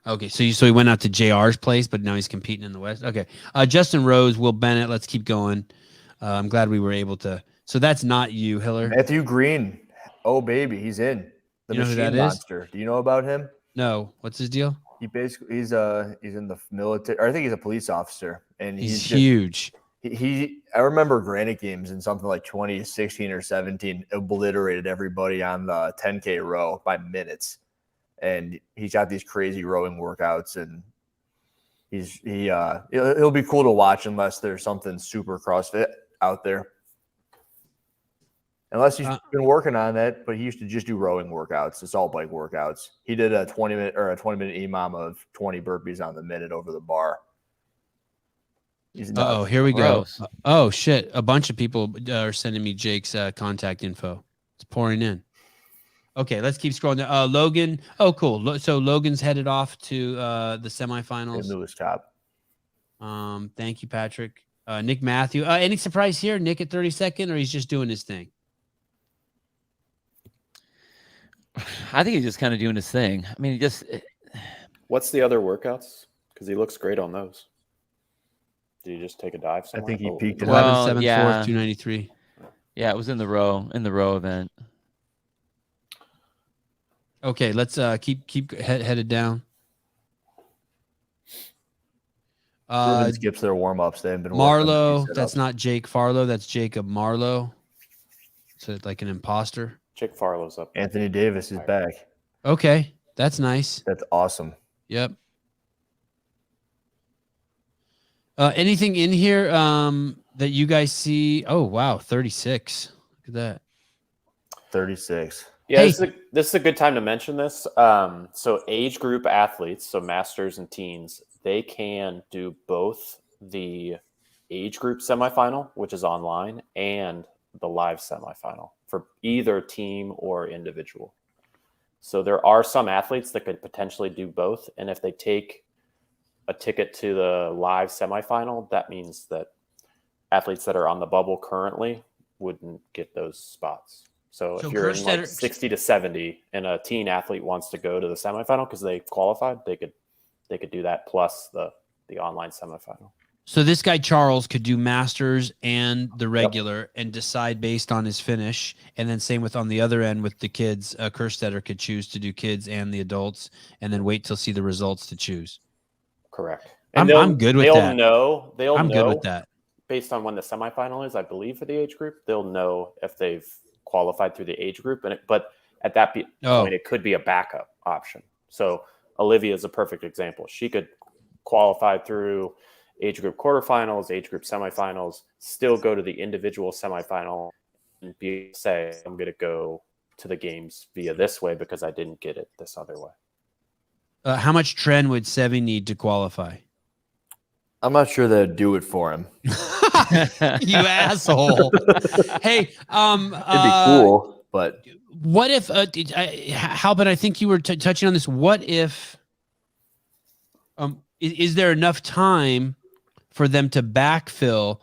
Okay, so he went out to JR's place, but now he's competing in the West. Okay, Justin Rose, Will Bennett. Let's keep going. I'm glad we were able to. So that's not you, Hiller. Matthew Green. Oh baby, he's in the Machine Monster. Do you know about him? No. What's his deal? He's in the military. Or I think he's a police officer, and he's huge. I remember Granite Games in something like 2016 or 17 obliterated everybody on the 10K row by minutes. And he's got these crazy rowing workouts, and he'll be cool to watch unless there's something super CrossFit out there. Unless he's been working on that, but he used to just do rowing workouts. It's all bike workouts. He did a 20-minute EMOM of 20 burpees on the minute over the bar. Oh, here we go. Oh shit! A bunch of people are sending me Jake's contact info. It's pouring in. Okay, let's keep scrolling down. Logan. Oh, cool. So Logan's headed off to the semifinals. Newest top. Thank you, Patrick. Nick Matthew. Any surprise here? Nick at 32nd, or he's just doing his thing? I think he's just kind of doing his thing. I mean, What's the other workouts? Because he looks great on those. Did he just take a dive somewhere? I think he peaked at 11, 7, 4, 293. Yeah, it was in the row event. Okay, let's keep headed down. Sevan skips their warm-ups. They haven't been working on Marlowe. the That's not Jake Farlow. That's Jacob Marlowe. So like an imposter. Jake Farlow's up. Anthony Davis is back. Okay, that's nice. That's awesome. Yep. Anything in here that you guys see? Oh wow, 36. Look at that. 36. Yeah, Hey. this is a good time to mention this. So age group athletes, so masters and teens, they can do both the age group semifinal, which is online, and the live semifinal for either team or individual. So there are some athletes that could potentially do both. And if they take a ticket to the live semifinal, that means that athletes that are on the bubble currently wouldn't get those spots. So if you're in like 60 to 70 and a teen athlete wants to go to the semifinal because they qualified, they could do that plus the online semifinal. So this guy Charles could do masters and the regular and decide based on his finish. And then same with on the other end with the kids. Kerstetter could choose to do kids and the adults, and then wait till see the results to choose. Correct. I'm good with that. I'm good with that. Based on when the semifinal is, I believe, for the age group, they'll know if they've qualified through the age group. But at that point, it could be a backup option. So Olivia is a perfect example. She could qualify through age group quarterfinals, age group semifinals, still go to the individual semifinal and say, I'm going to go to the games via this way because I didn't get it this other way. How much trend would Sevi need to qualify? I'm not sure they'd do it for him. You asshole. Hey, it'd be cool, but what if Halpin, I think you were touching on this. What if is there enough time for them to backfill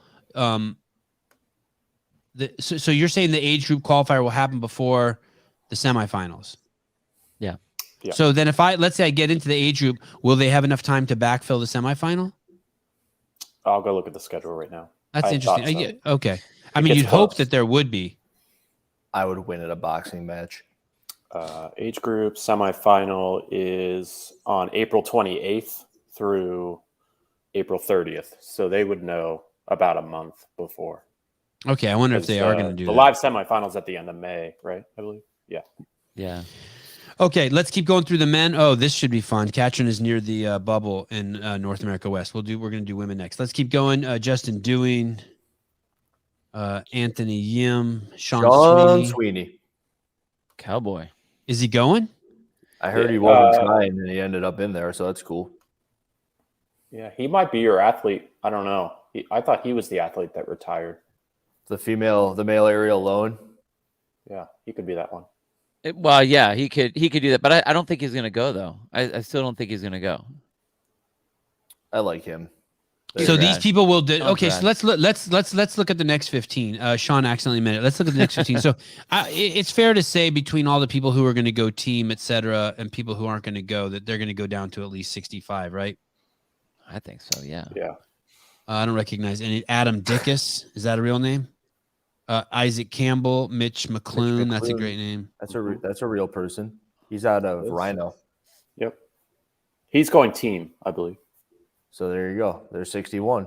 so you're saying the age group qualifier will happen before the semifinals? Yeah. So then let's say I get into the age group, will they have enough time to backfill the semifinal? I'll go look at the schedule right now. That's interesting. So. Okay. I mean, you'd hope that there would be. I would win at a boxing match. Age group semifinal is on April 28th through April 30th. So they would know about a month before. Okay. I wonder if they are going to do the live semifinals at the end of May, right? I believe. Yeah. Yeah. Okay, let's keep going through the men. Oh, this should be fun. Katrin is near the bubble in North America West. We're going to do women next. Let's keep going. Justin Dewing, Anthony Yim, Sean Sweeney. Cowboy. Is he going? I heard he wasn't trying and he ended up in there, so that's cool. Yeah, he might be your athlete. I don't know. I thought he was the athlete that retired. The male aerial alone. Yeah, he could be that one. Well, yeah, he could do that, but I don't think he's going to go though. I still don't think he's going to go. I like him. So these people will do. Okay, so let's look at the next 15. Sean accidentally made it. Let's look at the next 15. So it's fair to say between all the people who are going to go team, etc., and people who aren't going to go, that they're going to go down to at least 65, right? I think so. Yeah. Yeah. I don't recognize any. Adam Dickus, is that a real name? Isaac Campbell, Mitch McClune. That's a great name. That's a real person. He's out of Rhino. Yep. He's going team, I believe. So there you go. There's 61.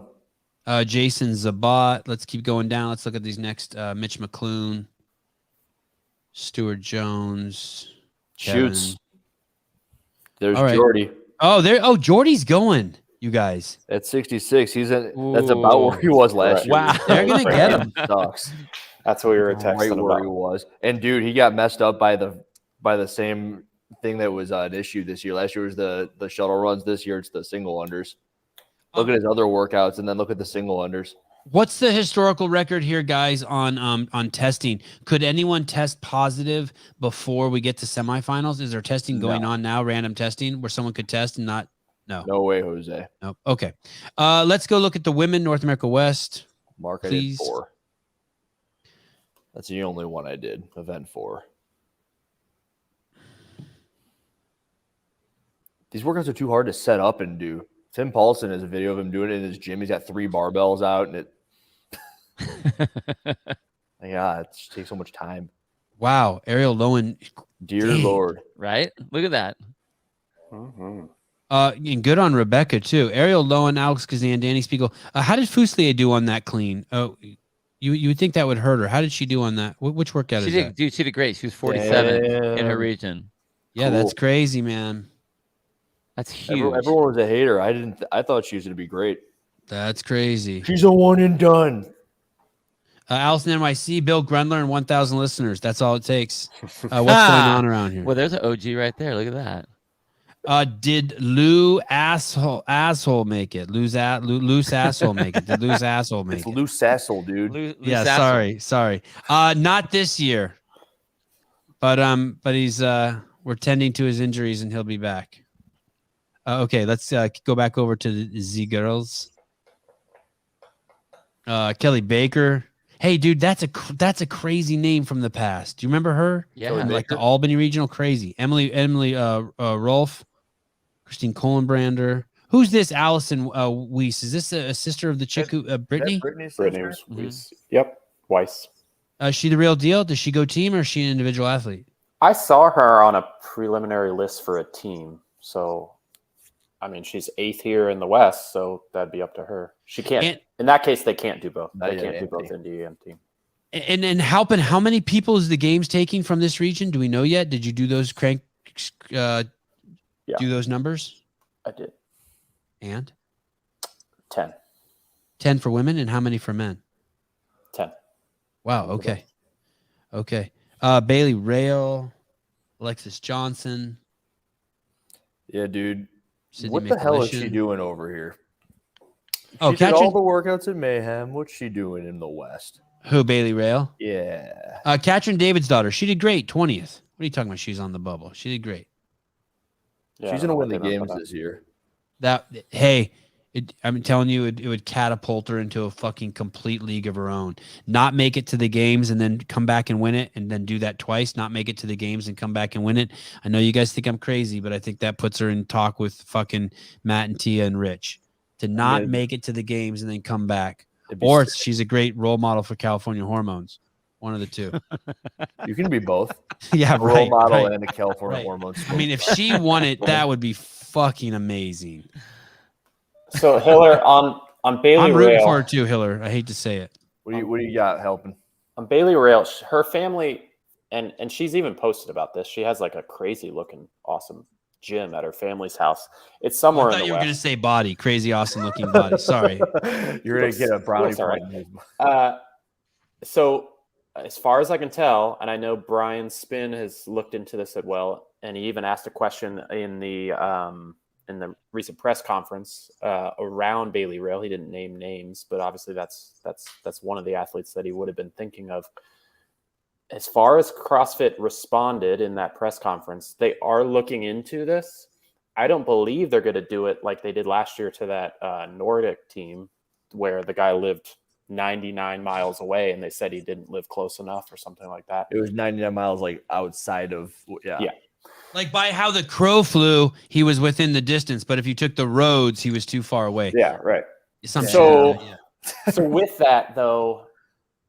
Jason Zabat. Let's keep going down. Let's look at these next. Mitch McClune, Stuart Jones. Shoots. Kevin. There's Jordy. Oh, Jordy's going. You guys. At 66, that's about where he was last year. Wow, they're gonna get him. Sucks. That's what we were texting right where about. he was. And dude, he got messed up by the same thing that was an issue this year. Last year was the shuttle runs. This year it's the single unders. Look at his other workouts and then look at the single unders. What's the historical record here, guys, on testing? Could anyone test positive before we get to semifinals? Is there testing going on now, random testing, where someone could test and not? No way, Jose. No. Okay. Let's go look at the women, North America West. Mark, please. I did 4. That's the only one I did, event 4. These workouts are too hard to set up and do. Tim Paulson has a video of him doing it in his gym. He's got 3 barbells out, and it takes so much time. Wow, Ariel Lowen. Dear Lord. Right? Look at that. Mm-hmm. And good on Rebecca too. Ariel Lowen, Alex Kazan, Danny Spiegel. How did Fuslier do on that clean? Oh, you would think that would hurt her. How did she do on that? Which workout is that? Dude, she did great. She was 47th in her region. Yeah, Cool. that's crazy, man. That's huge. Everyone was a hater. I thought she was going to be great. That's crazy. She's a one and done. Allison NYC, Bill Grundler, and 1,000 listeners. That's all it takes. What's going on around here? Well, there's an OG right there. Look at that. Did Lou asshole make it? Loose asshole make it? Did loose asshole make It's it? loose asshole, dude. Loose Yeah, asshole. sorry. Not this year. But he's we're tending to his injuries and he'll be back. Okay, let's go back over to the Z girls. Kelly Baker. Hey, dude, that's a crazy name from the past. Do you remember her? Yeah. Like the Albany Regional, crazy. Emily Rolfe, Christine Kohlenbrander. Who's this? Allison Weiss. Is this a sister of the chick who Brittany? Brittany's Brittany sister? was, Yep, Weiss. Is she the real deal? Does she go team or is she an individual athlete? I saw her on a preliminary list for a team. So, I mean, she's 8th here in the West, so that'd be up to her. She can't. In that case, they can't do both. They can't do both Indy and team. And how many people is the games taking from this region? Do we know yet? Did you do those do those numbers? I did. And 10. 10 for women, and how many for men? 10. Wow. Okay. Bailey Rail, Alexis Johnson. Yeah, dude. Sydney What the hell is she McCullishan. doing over here? Oh, She did Katrin- all the workouts in Mayhem. What's she doing in the West? Who? Bailey Rail. Yeah. Katrin David's daughter. She did great. 20th. What are you talking about? She's on the bubble. She did great. Yeah, She's I going to don't win the know what they meant games by this year. I'm telling you, it would catapult her into a fucking complete league of her own. Not make it to the games and then come back and win it, and then do that twice. Not make it to the games and come back and win it. I know you guys think I'm crazy, but I think that puts her in talk with fucking Matt and Tia and Rich to not make it to the games and then come back. Or she's a great role model for California hormones. One of the two. You can be both. Yeah, A role model right. and a California Right. hormone. I mean, if she won it, that would be fucking amazing. So Hiller on Bailey I'm rooting Rail. for her too, Hiller. I hate to say it. What do you got helping? On Bailey Rail, her family, and she's even posted about this. She has like a crazy looking, awesome gym at her family's house. It's somewhere I thought in the you were West. going to say body, crazy, awesome looking body. Sorry. You're going to get a brownie looks all point. So as far as I can tell, and I know Brian Spin has looked into this as well, and he even asked a question in the recent press conference around Bailey Rail. He didn't name names, but obviously that's one of the athletes that he would have been thinking of. As far as CrossFit responded in that press conference, they are looking into this. I don't believe they're going to do it like they did last year to that Nordic team where the guy lived 99 miles away and they said he didn't live close enough or something like that. It was 99 miles like outside of, yeah. Like by how the crow flew, he was within the distance, but if you took the roads, he was too far away. Yeah, right. Some shit So, like that, yeah. so with that though,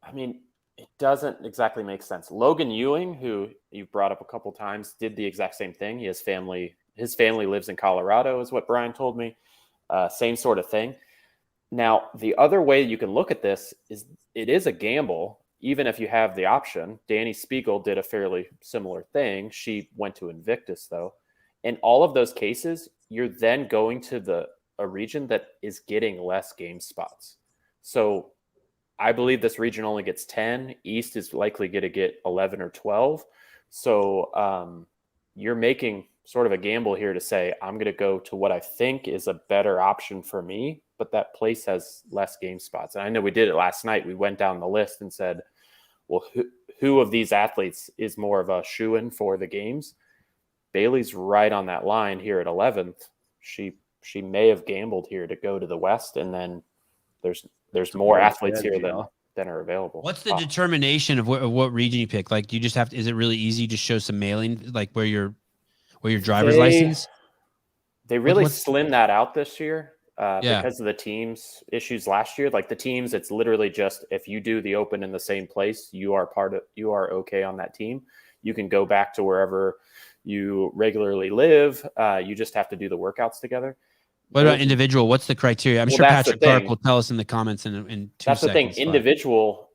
I mean, it doesn't exactly make sense. Logan Ewing, who you've brought up a couple times, did the exact same thing. His family lives in Colorado, is what Brian told me. Same sort of thing. Now, the other way you can look at this is it is a gamble, even if you have the option. Danny Spiegel did a fairly similar thing. She went to Invictus, though. In all of those cases, you're then going to a region that is getting less game spots. So I believe this region only gets 10. East is likely going to get 11 or 12. So you're making sort of a gamble here to say, I'm going to go to what I think is a better option for me, but that place has less game spots. And I know we did it last night. We went down the list and said, well, who of these athletes is more of a shoo-in for the games? Bailey's right on that line here at 11th. She may have gambled here to go to the West, and then there's more athletes here than are available. What's the determination of what region you pick? Like, do you just have to? Is it really easy? Just show some mailing, like where your driver's license. They really slimmed that out this year because of the teams issues last year. Like the teams, it's literally just if you do the open in the same place, you are okay on that team. You can go back to wherever you regularly live. You just have to do the workouts together. What about individual? What's the criteria? I'm sure that's Patrick Clark will tell us in the comments in 2 seconds. That's the thing. Individual,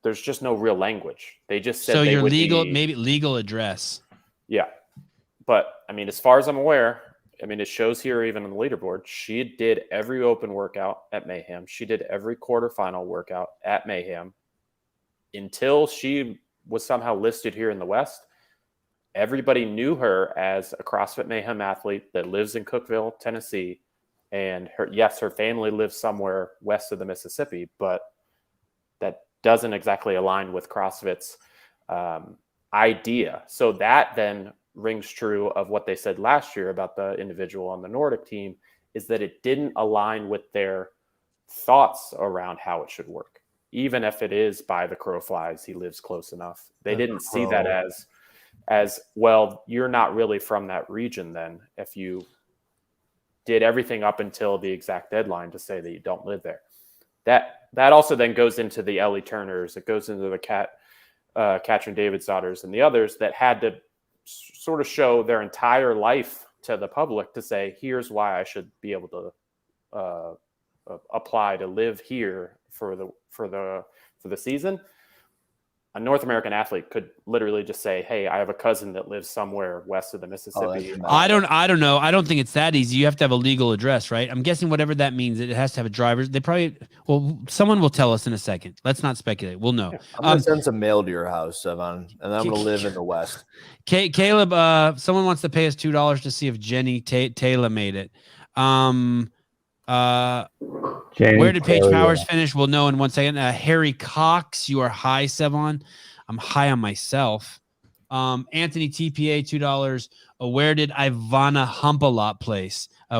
there's just no real language. They just said so they your would legal, be, maybe legal address. Yeah. But I mean, as far as I'm aware, I mean, it shows here even on the leaderboard, she did every open workout at Mayhem. She did every quarterfinal workout at Mayhem until she was somehow listed here in the West. Everybody knew her as a CrossFit Mayhem athlete that lives in Cookeville, Tennessee. And her family lives somewhere west of the Mississippi, but that doesn't exactly align with CrossFit's idea. So that then rings true of what they said last year about the individual on the Nordic team, is that it didn't align with their thoughts around how it should work. Even if it is by the crow flies, he lives close enough. They didn't see that as well, you're not really from that region then if you did everything up until the exact deadline to say that you don't live there. That also then goes into the Ellie Turners. It goes into the Katrin Davidsdaughters and the others that had to sort of show their entire life to the public to say, here's why I should be able to apply to live here for the season. A North American athlete could literally just say, hey, I have a cousin that lives somewhere west of the Mississippi. I don't know. I don't think it's that easy. You have to have a legal address, right? I'm guessing whatever that means, it has to have a driver's. Someone will tell us in a second. Let's not speculate. We'll know. I'm going to send some mail to your house, Sevan, and I'm going to live in the West. Caleb, someone wants to pay us $2 to see if Jenny Taylor made it. Where did Paige Powers finish? We'll know in 1 second. Harry Cox, you are high, Sevan. I'm high on myself. Anthony TPA, $2. Where did Ivana Humpalot place? I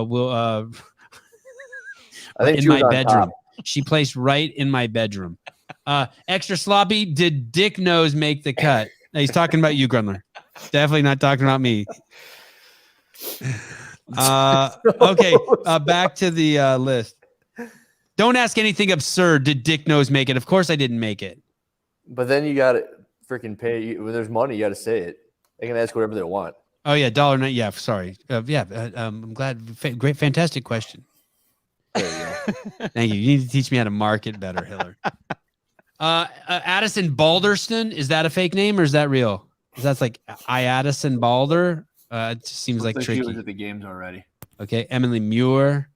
think in my bedroom. She placed right in my bedroom. Extra sloppy. Did Dick Nose make the cut? Now, he's talking about you, Grundler. Definitely not talking about me. Okay, back to the list. Don't ask anything absurd. Did Dick Nose make it? Of course I didn't make it. But then you got to freaking pay. When there's money, you got to say it. They can ask whatever they want. Oh yeah, $1.09. Yeah, sorry. I'm glad. Great, fantastic question. There you go. Thank you. You need to teach me how to market better, Hiller. Addison Balderston, is that a fake name or is that real? Because that's like Addison Balder. It just seems like tricky. She was at the games already. Okay, Emily Muir.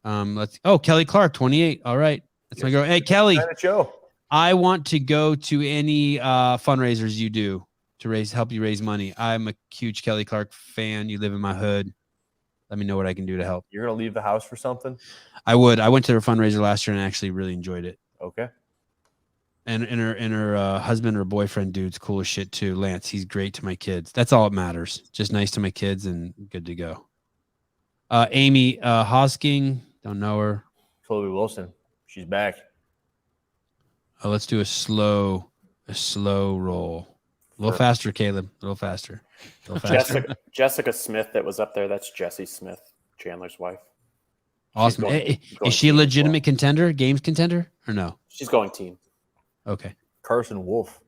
Kelly Clark, 28. All right, that's my girl. Hey, Kelly. I want to go to any fundraisers you do to help you raise money. I'm a huge Kelly Clark fan. You live in my hood. Let me know what I can do to help. You're gonna leave the house for something? I would. I went to her fundraiser last year and actually really enjoyed it. Okay. And her husband or boyfriend, dude's cool as shit too. Lance, he's great to my kids. That's all that matters. Just nice to my kids and good to go. Amy Hosking, don't know her. Chloe Wilson, she's back. Let's do a slow roll. A little faster, Caleb. A little faster. Jessica Smith that was up there. That's Jessie Smith, Chandler's wife. Awesome. Is she a legitimate contender, games contender, or no? She's going team. Okay. Carson Wolf.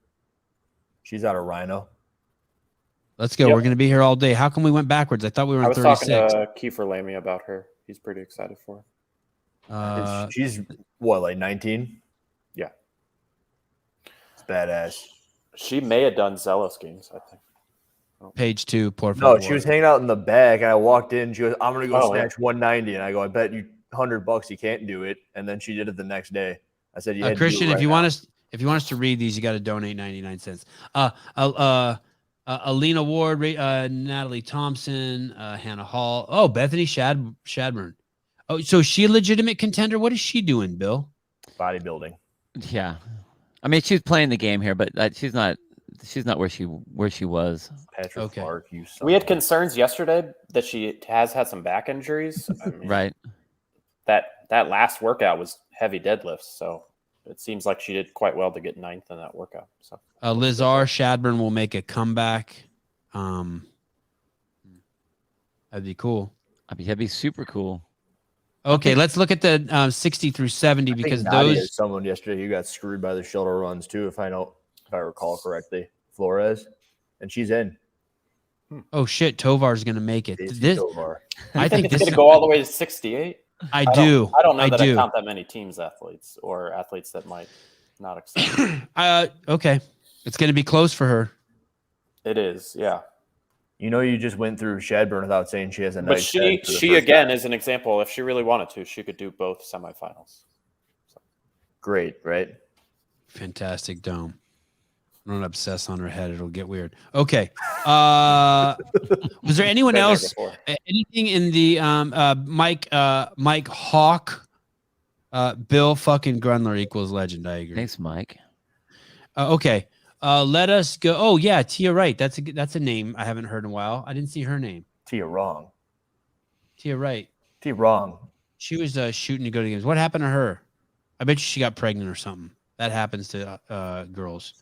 She's out of Rhino. Let's go. Yep. We're going to be here all day. How come we went backwards? I thought we were in 36. I was talking to Kiefer Lamy about her. He's pretty excited for her. She's what, like 19? Yeah. It's badass. She may have done Zealous games, I think. Page 2, poor. No, she was hanging out in the back, and I walked in. She goes, "I'm going to go snatch 190," and I go, "I bet you $100 you can't do it." And then she did it the next day. I said, "Yeah, Christian, if you want us to read these, you got to donate 99 cents." Alina Ward, Natalie Thompson, Hannah Hall. Oh, Bethany Shadburn. Oh, so is she a legitimate contender? What is she doing, Bill? Bodybuilding. Yeah, I mean she's playing the game here, but she's not where she was. Patrick Clark, we had concerns yesterday that she has had some back injuries. I mean, right. That last workout was heavy deadlifts, so it seems like she did quite well to get 9th in that workout. So Lizar Shadburn will make a comeback. That'd be cool. That'd be super cool. Okay, let's look at the 60 through 70 because those. Someone yesterday who got screwed by the shuttle runs too, if I recall correctly, Flores, and she's in. Oh shit, Tovar's gonna make it. Tovar. I think it's this going is to go all the way to 68. I do. I don't know that I do. count that many teams athletes or athletes that might not accept. Okay, it's gonna be close for her. It is, yeah. You know, you just went through Shadburn without saying she has a But nice. she again is an example. If she really wanted to, she could do both semifinals. So. Great, right? Fantastic dome. Don't obsess on her head; it'll get weird. Okay. Was there anyone else? Anything in the Mike Hawk? Bill fucking Grunler equals legend. I agree. Thanks, Mike. Okay. Let us go. Oh yeah, Tia Wright. That's a name I haven't heard in a while. I didn't see her name. Tia wrong. Tia Wright. Tia wrong. She was shooting to go to games. What happened to her? I bet you she got pregnant or something. That happens to girls.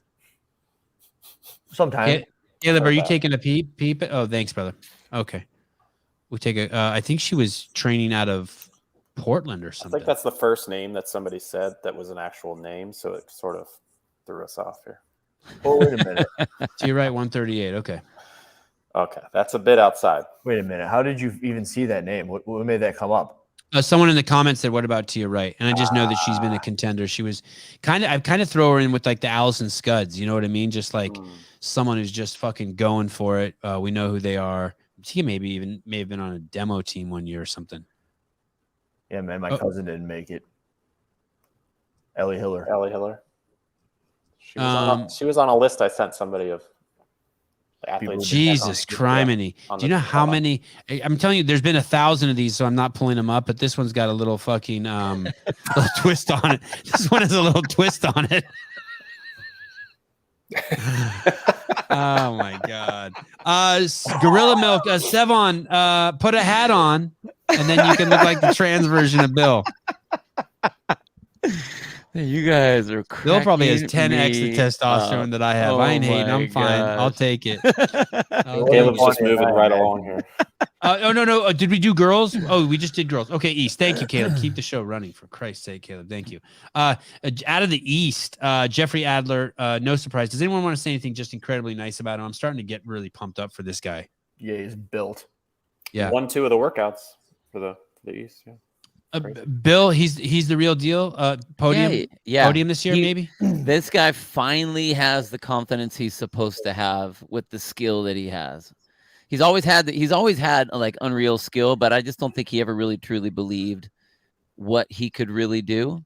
Sometimes. Caleb, are you taking a peep? Oh, thanks, brother. Okay. We'll take a. I think she was training out of Portland or something. I think that's the first name that somebody said that was an actual name, so it sort of threw us off here. Oh, wait a minute. So you're right, 138. Okay. Okay, that's a bit outside. Wait a minute. How did you even see that name? What made that come up? Someone in the comments said, "What about Tia Wright?" And I just know that she's been a contender. She was I kind of throw her in with like the Allison Scuds. You know what I mean? Just like someone who's just fucking going for it. We know who they are. She may have been on a demo team one year or something. Yeah, man. My cousin didn't make it. Ellie Hiller. She was on a list I sent somebody of athletes. Jesus criminy. Do you know how many? I'm telling you, there's been 1,000 of these, so I'm not pulling them up, but this one's got a little fucking little twist on it. This one has a little twist on it. Oh my God. Gorilla Milk, Sevan, put a hat on, and then you can look like the trans version of Bill. You guys are Bill probably has 10x the testosterone that I have. I ain't hating. I'm fine. I'll take it. Caleb's just moving right along here. Oh, no. Did we do girls? Oh, we just did girls. Okay, East. Thank you, Caleb. Keep the show running, for Christ's sake, Caleb. Thank you. Out of the East, Jeffrey Adler, no surprise. Does anyone want to say anything just incredibly nice about him? I'm starting to get really pumped up for this guy. Yeah, he's built. Yeah. 1-2 of the workouts for the East. Yeah. Bill, he's the real deal. Podium this year, maybe. This guy finally has the confidence he's supposed to have with the skill that he has. He's always had like unreal skill, but I just don't think he ever really truly believed what he could really do.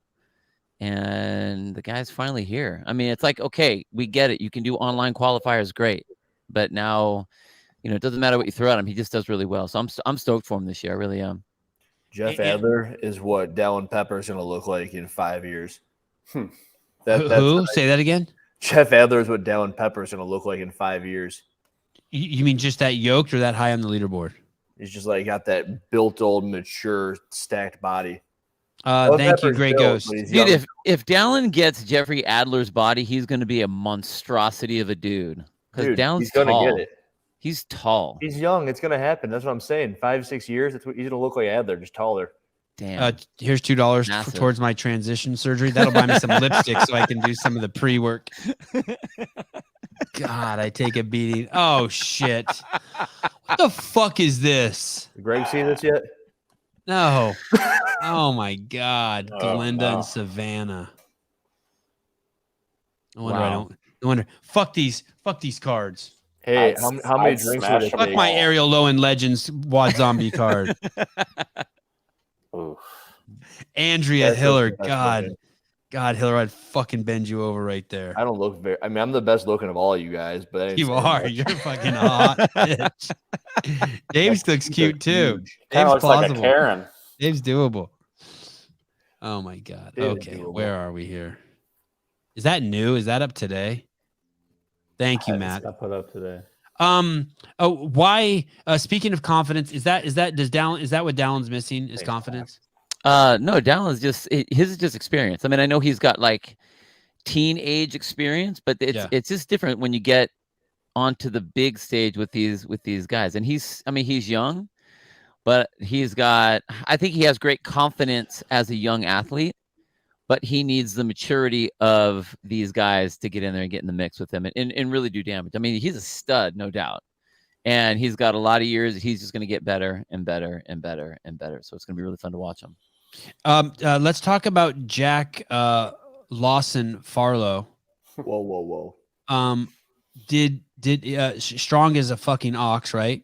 And the guy's finally here. I mean, it's like, okay, we get it. You can do online qualifiers, great, but now, it doesn't matter what you throw at him. He just does really well. So I'm stoked for him this year. I really am. Jeff Adler is what Dallin Pepper is going to look like in 5 years. Who? Say that again? Jeff Adler is what Dallin Pepper is going to look like in 5 years. You mean just that yoked or that high on the leaderboard? He's just like got that built, old, mature, stacked body. Thank you, Great Ghost. Dude, if Dallin gets Jeffrey Adler's body, he's going to be a monstrosity of a dude. Because Dallin's going to get it. He's tall. He's young. It's going to happen. That's what I'm saying. 5-6 years, that's what he's going to look like Adler, just taller. Damn. Here's $2 towards my transition surgery. That'll buy me some lipstick so I can do some of the pre-work. God, I take a beating. Oh, shit. What the fuck is this? Did Greg see this yet? No. Oh, my God. Glenda and Savannah. No wonder. Fuck these cards. Hey, how many drinks would it take? Fuck my Ariel Lowen Legends Wad Zombie card. Oof. Andrea Hiller. God, Hiller, I'd fucking bend you over right there. I don't look I'm the best looking of all you guys, but you are. You're fucking hot, bitch. Dave's looks cute too. Dave's looks like a Karen. Dave's doable. Oh my God. Okay, where are we here? Is that new? Is that up today? Thank you, Matt. I put up today. Why? Speaking of confidence, is that what Dallin's missing? Is confidence? No, Dallin's his is just experience. I mean, I know he's got like teenage experience, but it's just different when you get onto the big stage with these guys. And he's young, but I think he has great confidence as a young athlete. But he needs the maturity of these guys to get in there and get in the mix with them and really do damage. I mean, he's a stud, no doubt. And he's got a lot of years. He's just going to get better and better and better and better. So it's going to be really fun to watch him. Let's talk about Jack Lawson Farlow. Whoa. Did Strong is a fucking ox, right?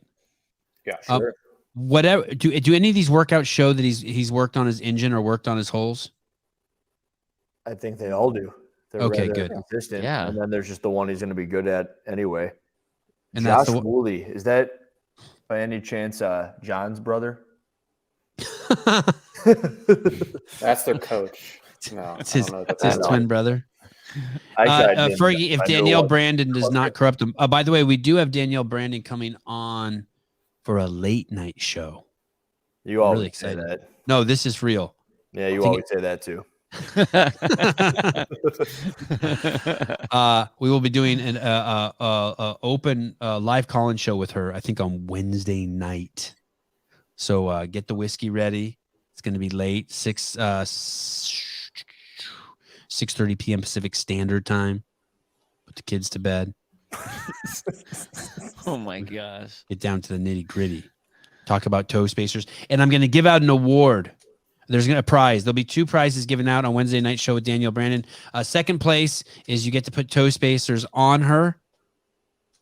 Yeah, sure. Whatever. Do any of these workouts show that he's worked on his engine or worked on his holes? I think they all do. They're okay, rather good. consistent. Yeah. And then there's just the one he's going to be good at anyway. And Josh that's Woolley, is that by any chance John's brother? That's their coach. No, It's I his, don't know it's his twin brother. Fergie, if Danielle Brandon does not corrupt him. By the way, we do have Danielle Brandon coming on for a late night show. You always really say that. No, this is real. Yeah, you always say that too. We will be doing an open live call-in show with her, I think on Wednesday night. So get the whiskey ready. It's going to be late, 6:30 p.m. Pacific Standard Time. Put the kids to bed. Oh my gosh. Get down to the nitty-gritty. Talk about toe spacers. And I'm going to give out an award. There's a prize. There'll be 2 prizes given out on Wednesday night show with Danielle Brandon. Second place is you get to put toe spacers on her.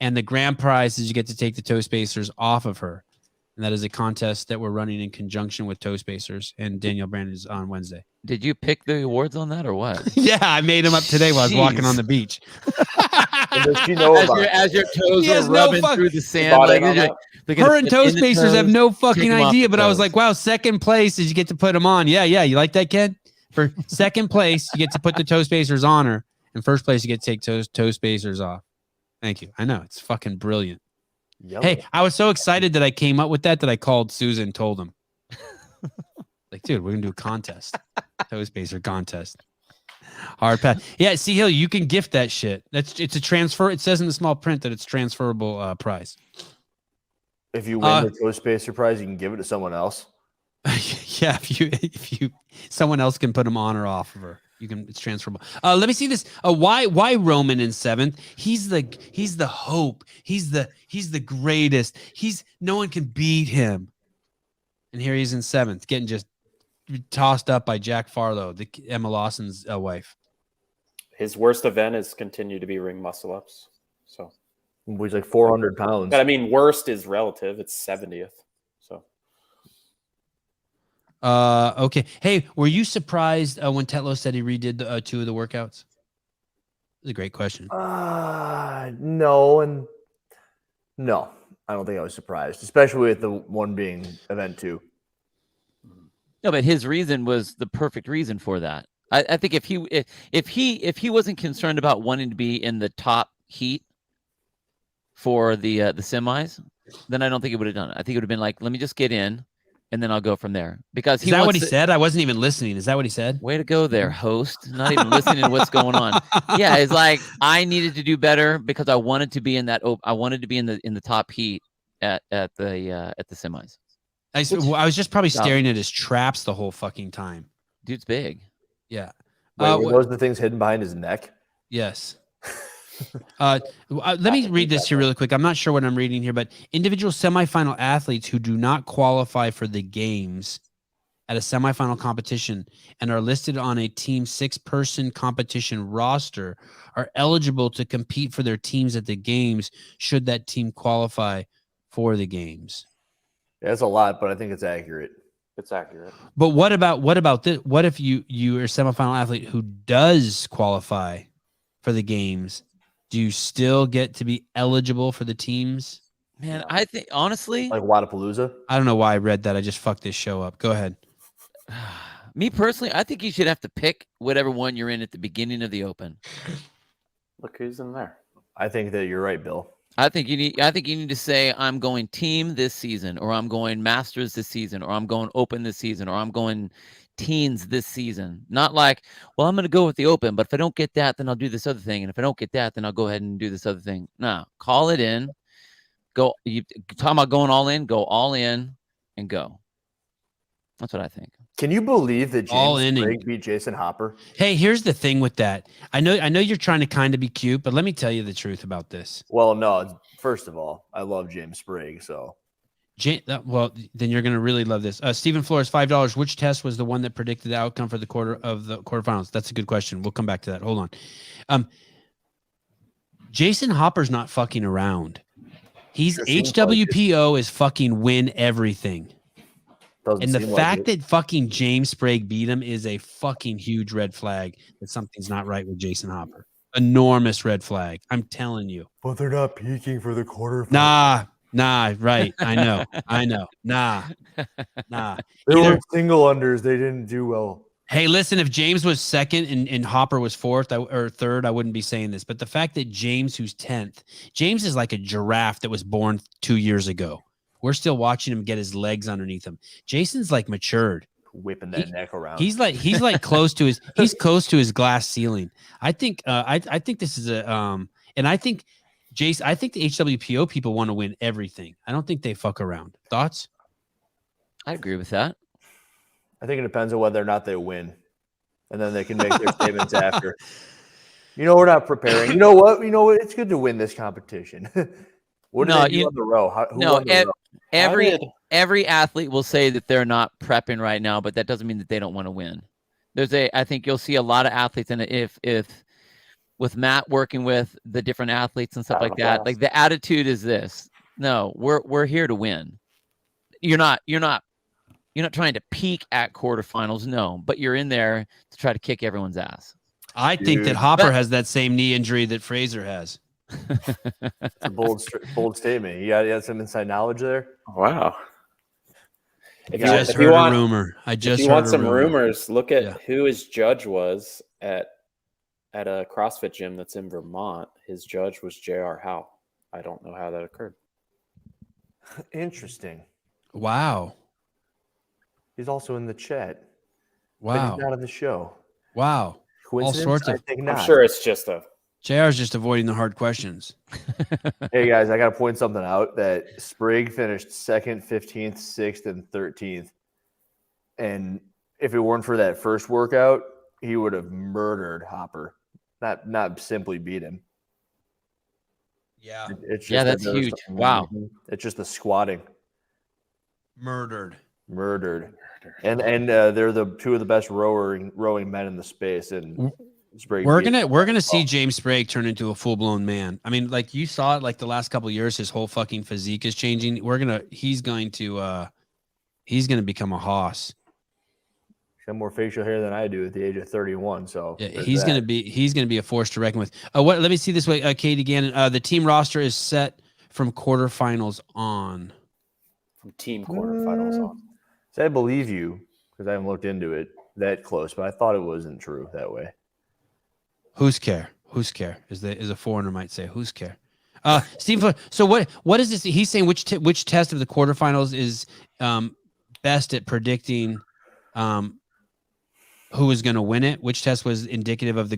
And the grand prize is you get to take the toe spacers off of her. And that is a contest that we're running in conjunction with toe spacers. And Danielle Brandon is on Wednesday. Did you pick the awards on that or what? Yeah, I made them up today while I was walking on the beach. Does she know as your toes are rubbing through the sand. Her and toe spacers have no fucking idea, but I was like, wow, second place is you get to put them on. Yeah. You like that, kid? For second place, you get to put the toe spacers on her. And first place, you get to take toe spacers off. Thank you. I know. It's fucking brilliant. Yellow. Hey, I was so excited that I came up with that I called Susan and told him. Like, dude, we're going to do a contest. Toe spacer contest. Hard pass. Yeah, see, Hill, you can gift that shit. It's a transfer. It says in the small print that it's transferable prize. If you win the toe spacer prize, you can give it to someone else. Yeah, if you someone else can put them on or off of her. It's transferable. Let me see this. Why Roman in 7th? He's the hope. He's the greatest. No one can beat him. And here he's in 7th, getting just tossed up by Jack Farlow, the Emma Lawson's wife. His worst event is continue to be ring muscle ups. So he's like 400 pounds. But I mean, worst is relative. It's 70th. So. Okay. Hey, were you surprised when Tetlow said he redid the 2 of the workouts? It's a great question. No, and no. I don't think I was surprised, especially with the one being event 2. No, but his reason was the perfect reason for that. I think if he wasn't concerned about wanting to be in the top heat for the semis, then I don't think he would have done it. I think it would have been like, let me just get in, and then I'll go from there. Because is that what he said? I wasn't even listening. Is that what he said? Way to go there, host. Not even listening to what's going on. Yeah, it's like I needed to do better because I wanted to be in that. I wanted to be in the top heat at the semis. I was just probably staring at his traps the whole fucking time. Dude's big. Yeah. Were those the things hidden behind his neck? Yes. Let me read this here really quick. I'm not sure what I'm reading here, but individual semifinal athletes who do not qualify for the games at a semifinal competition and are listed on a team 6-person competition roster are eligible to compete for their teams at the games should that team qualify for the games. Yeah, that's a lot, but I think it's accurate. It's accurate. But what about this? What if you are a semifinal athlete who does qualify for the games? Do you still get to be eligible for the teams? Man, I think honestly, like Wadapalooza. I don't know why I read that. I just fucked this show up. Go ahead. Me personally, I think you should have to pick whatever one you're in at the beginning of the Open. Look who's in there. I think that you're right, Bill. I think you need to say I'm going team this season, or I'm going Masters this season, or I'm going Open this season, or I'm going teens this season. Not like, well, I'm going to go with the Open, but if I don't get that, then I'll do this other thing, and if I don't get that, then I'll go ahead and do this other thing. No, call it in. Go. You talking about going all in? Go all in and go. That's what I think. Can you believe that All James inning. Sprague beat Jason Hopper? Hey, here's the thing with that. I know you're trying to kind of be cute, but let me tell you the truth about this. Well, no. First of all, I love James Sprague, so. Well, then you're going to really love this. Stephen Flores, $5. Which test was the one that predicted the outcome for the quarterfinals? That's a good question. We'll come back to that. Hold on. Jason Hopper's not fucking around. He's HWPO is fucking win everything. And the fact that fucking James Sprague beat him is a fucking huge red flag that something's not right with Jason Hopper. Enormous red flag. I'm telling you. But they're not peaking for the quarterfinals. Nah, right. I know. Nah. They were single unders. They didn't do well. Hey, listen, if James was second and Hopper was fourth or third, I wouldn't be saying this. But the fact that James, who's 10th, James is like a giraffe that was born 2 years ago. We're still watching him get his legs underneath him. Jason's like matured, whipping that neck around. He's like close to his glass ceiling. I think this is and I think Jason, I think the HWPO people want to win everything. I don't think they fuck around. Thoughts? I agree with that. I think it depends on whether or not they win, and then they can make their statements after. We're not preparing. You know what? It's good to win this competition. What did they do on the row? Every athlete will say that they're not prepping right now, but that doesn't mean that they don't want to win. I think you'll see a lot of athletes, and if with Matt working with the different athletes and stuff like that, like the attitude is this: no, we're here to win. You're not trying to peak at quarterfinals, no, but you're in there to try to kick everyone's ass. I think that Hopper has that same knee injury that Fraser has. It's a bold statement. You got some inside knowledge there. Wow. If you want a rumor, if you want some rumors, look at who his judge was at a CrossFit gym that's in Vermont. His judge was H.A.R.D. I don't know how that occurred. Interesting. Wow. He's also in the chat. Wow. But he's not on the show. Wow. All sorts of. I'm sure it's just JR's just avoiding the hard questions. Hey guys, I got to point something out that Sprague finished 2nd, 15th, 6th, and 13th. And if it weren't for that first workout, he would have murdered Hopper. Not simply beat him. Yeah. That's huge. Wow. It's just the squatting. Murdered. And they're the two of the best rowing men in the space. And Sprague we're gonna see James Sprague turn into a full-blown man. I mean, like you saw it like the last couple of years, his whole fucking physique is changing. He's going to become a hoss. He's got more facial hair than I do at the age of 31. So yeah, he's gonna be a force to reckon with. Let me see this way, Katie Gannon. The team roster is set from quarterfinals on. From team quarterfinals on. So I believe you because I haven't looked into it that close, but I thought it wasn't true that way. Who's care? Is a foreigner might say. Who's care? Steve. So what is this? He's saying which test of the quarterfinals is best at predicting who is going to win it? Which test was indicative of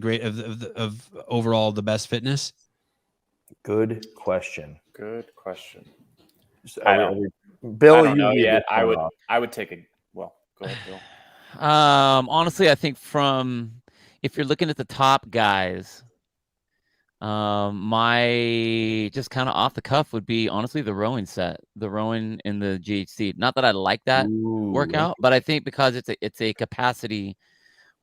of overall the best fitness? Good question. Bill, I don't know yet. I would take a go ahead, Bill. Honestly, I think if you're looking at the top guys, my just kind of off the cuff would be honestly the rowing in the GHC. Not that I like that workout, but I think because it's a capacity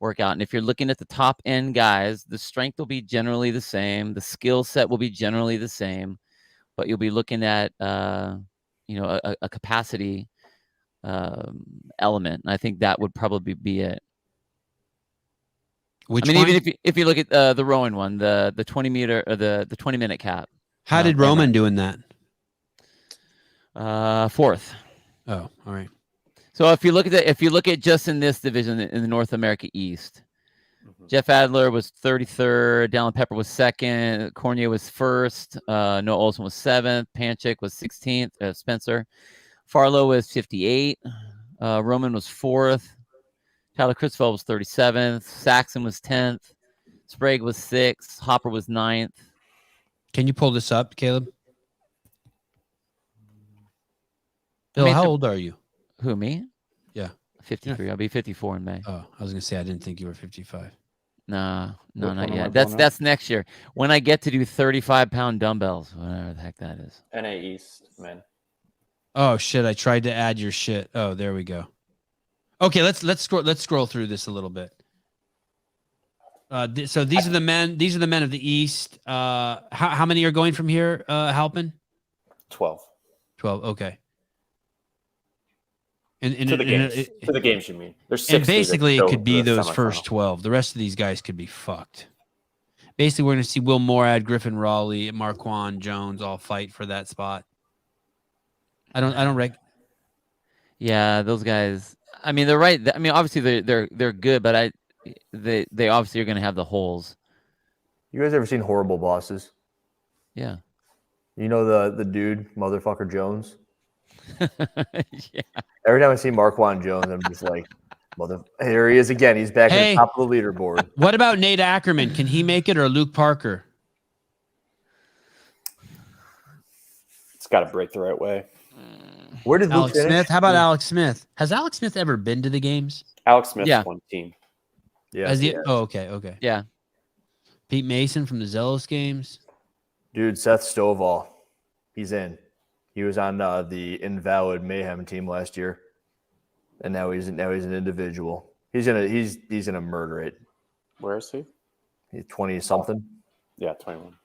workout, and if you're looking at the top end guys, the strength will be generally the same, the skill set will be generally the same, but you'll be looking at a capacity element, and I think that would probably be it. Even if you look at the rowing one, the 20 meter or the 20-minute cap. How did Roman do in that? 4th. Oh, all right. So if you look at just in this division in the North America East, Jeff Adler was 33rd, Dallin Pepper was 2nd, Cornier was 1st, Noah Olson was 7th, Panchik was 16th, Spencer Farlow was 58, Roman was 4th. Tyler Criswell was 37th. Saxon was 10th. Sprague was 6th. Hopper was 9th. Can you pull this up, Caleb? Bill, how old are you? Who, me? Yeah. 53. Yeah. I'll be 54 in May. Oh, I was gonna say I didn't think you were 55. No, Which one not am I yet. born That's next year when I get to do 35-pound dumbbells, whatever the heck that is. NA East, man. Oh shit! I tried to add your shit. Oh, there we go. Okay, let's scroll through this a little bit. So these are the men. These are the men of the East. How many are going from here? Halpin? 12. 12. Okay. And To the games. To the games, you mean? There's 60 and basically that it go could be to the those first semifinal. 12. The rest of these guys could be fucked. Basically, we're going to see Will Morad, Griffin Raleigh, Marquand Jones all fight for that spot. I don't rec. Yeah, those guys. I mean, they're right. I mean, obviously they're good, but they obviously are going to have the holes. You guys ever seen Horrible Bosses? Yeah. You know the dude, motherfucker Jones? Yeah. Every time I see Marquand Jones, I'm just like, here he is again. He's back at Hey. the top of the leaderboard. What about Nate Ackerman? Can he make it, or Luke Parker? It's got to break the right way. Where did Luke Alex finish? Smith? How about Alex Smith? Has Alex Smith ever been to the games? Alex Smith's Yeah. one team. Yeah, Has he? yeah. Oh, okay. Yeah. Pete Mason from the Zealous games. Dude, Seth Stovall. He's in. He was on the Invalid Mayhem team last year, and now he's an individual. He's gonna murder it. Where is he? He's 20 something. Yeah, 21.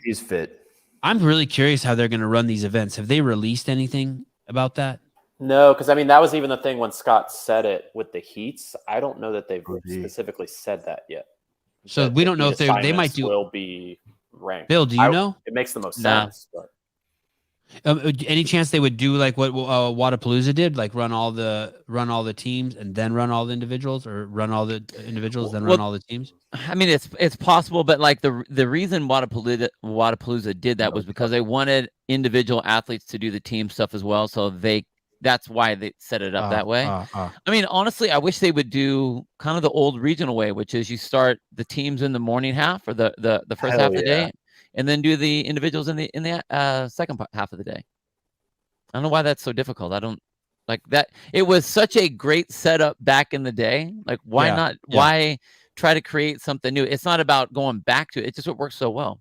He's fit. I'm really curious how they're going to run these events. Have they released anything about that? No, because I mean that was even the thing when Scott said it with the heats. I don't know that they've specifically said that yet. So That we don't the know heat if they might assignments do. will be ranked. Bill, do you know? It makes the most Nah. sense. But Any chance they would do like what Wadapalooza did, like run all the teams and then run all the individuals, or run all the individuals then run all the teams? I mean, it's possible, but like the reason Wadapalooza did that was because they wanted individual athletes to do the team stuff as well. So that's why they set it up that way. I mean, honestly, I wish they would do kind of the old regional way, which is you start the teams in the morning half or the first half of the day, and then do the individuals in the second half of the day. I don't know why that's so difficult. I don't like that. It was such a great setup back in the day. Like, why not? Yeah. Why try to create something new? It's not about going back to it. It's just what works so well.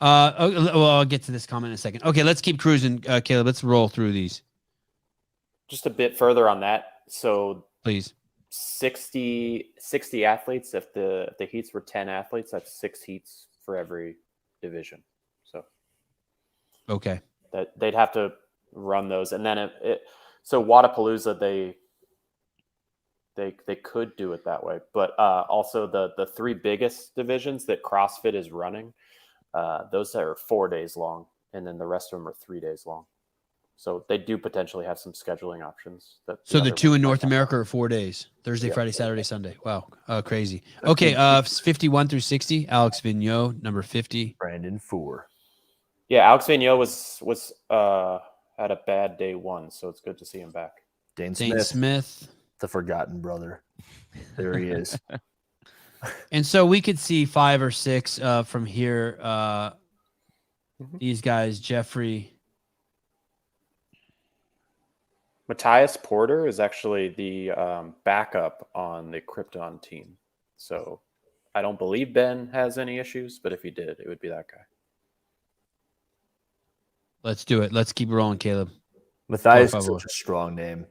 Well, I'll get to this comment in a second. Okay, let's keep cruising, Caleb. Let's roll through these, just a bit further on that. So please. 60 athletes. If the heats were 10 athletes, that's 6 heats for every division. So Okay. that they'd have to run those, and then so Wadapalooza they could do it that way, but also the 3 biggest divisions that CrossFit is running, those are 4 days long, and then the rest of them are 3 days long. So they do potentially have some scheduling options. So the 2 in North America are 4 days: Thursday, Friday, Saturday, Sunday. Wow, crazy. Okay, 51 through 60. Alex Vigneault, number 50. Brandon Four. Yeah, Alex Vigneault was had a bad day 1, so it's good to see him back. Dane Dane Smith, the forgotten brother. There he is. and so we could see 5 or 6 from here. These guys, Jeffrey. Matthias Porter is actually the backup on the Krypton team. So I don't believe Ben has any issues, but if he did, it would be that guy. Let's do it. Let's keep rolling, Caleb. Matthias is such a strong name.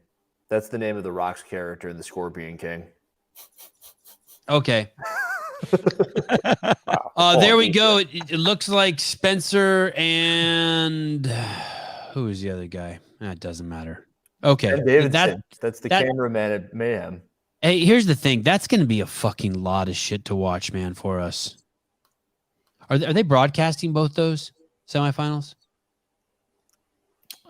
That's the name of the Rock's character in the Scorpion King. Okay. Wow. There we go. It looks like Spencer and who is the other guy? It doesn't matter. Okay. That's the cameraman at Mayhem. Hey, here's the thing. That's going to be a fucking lot of shit to watch, man, for us. Are they broadcasting both those semifinals?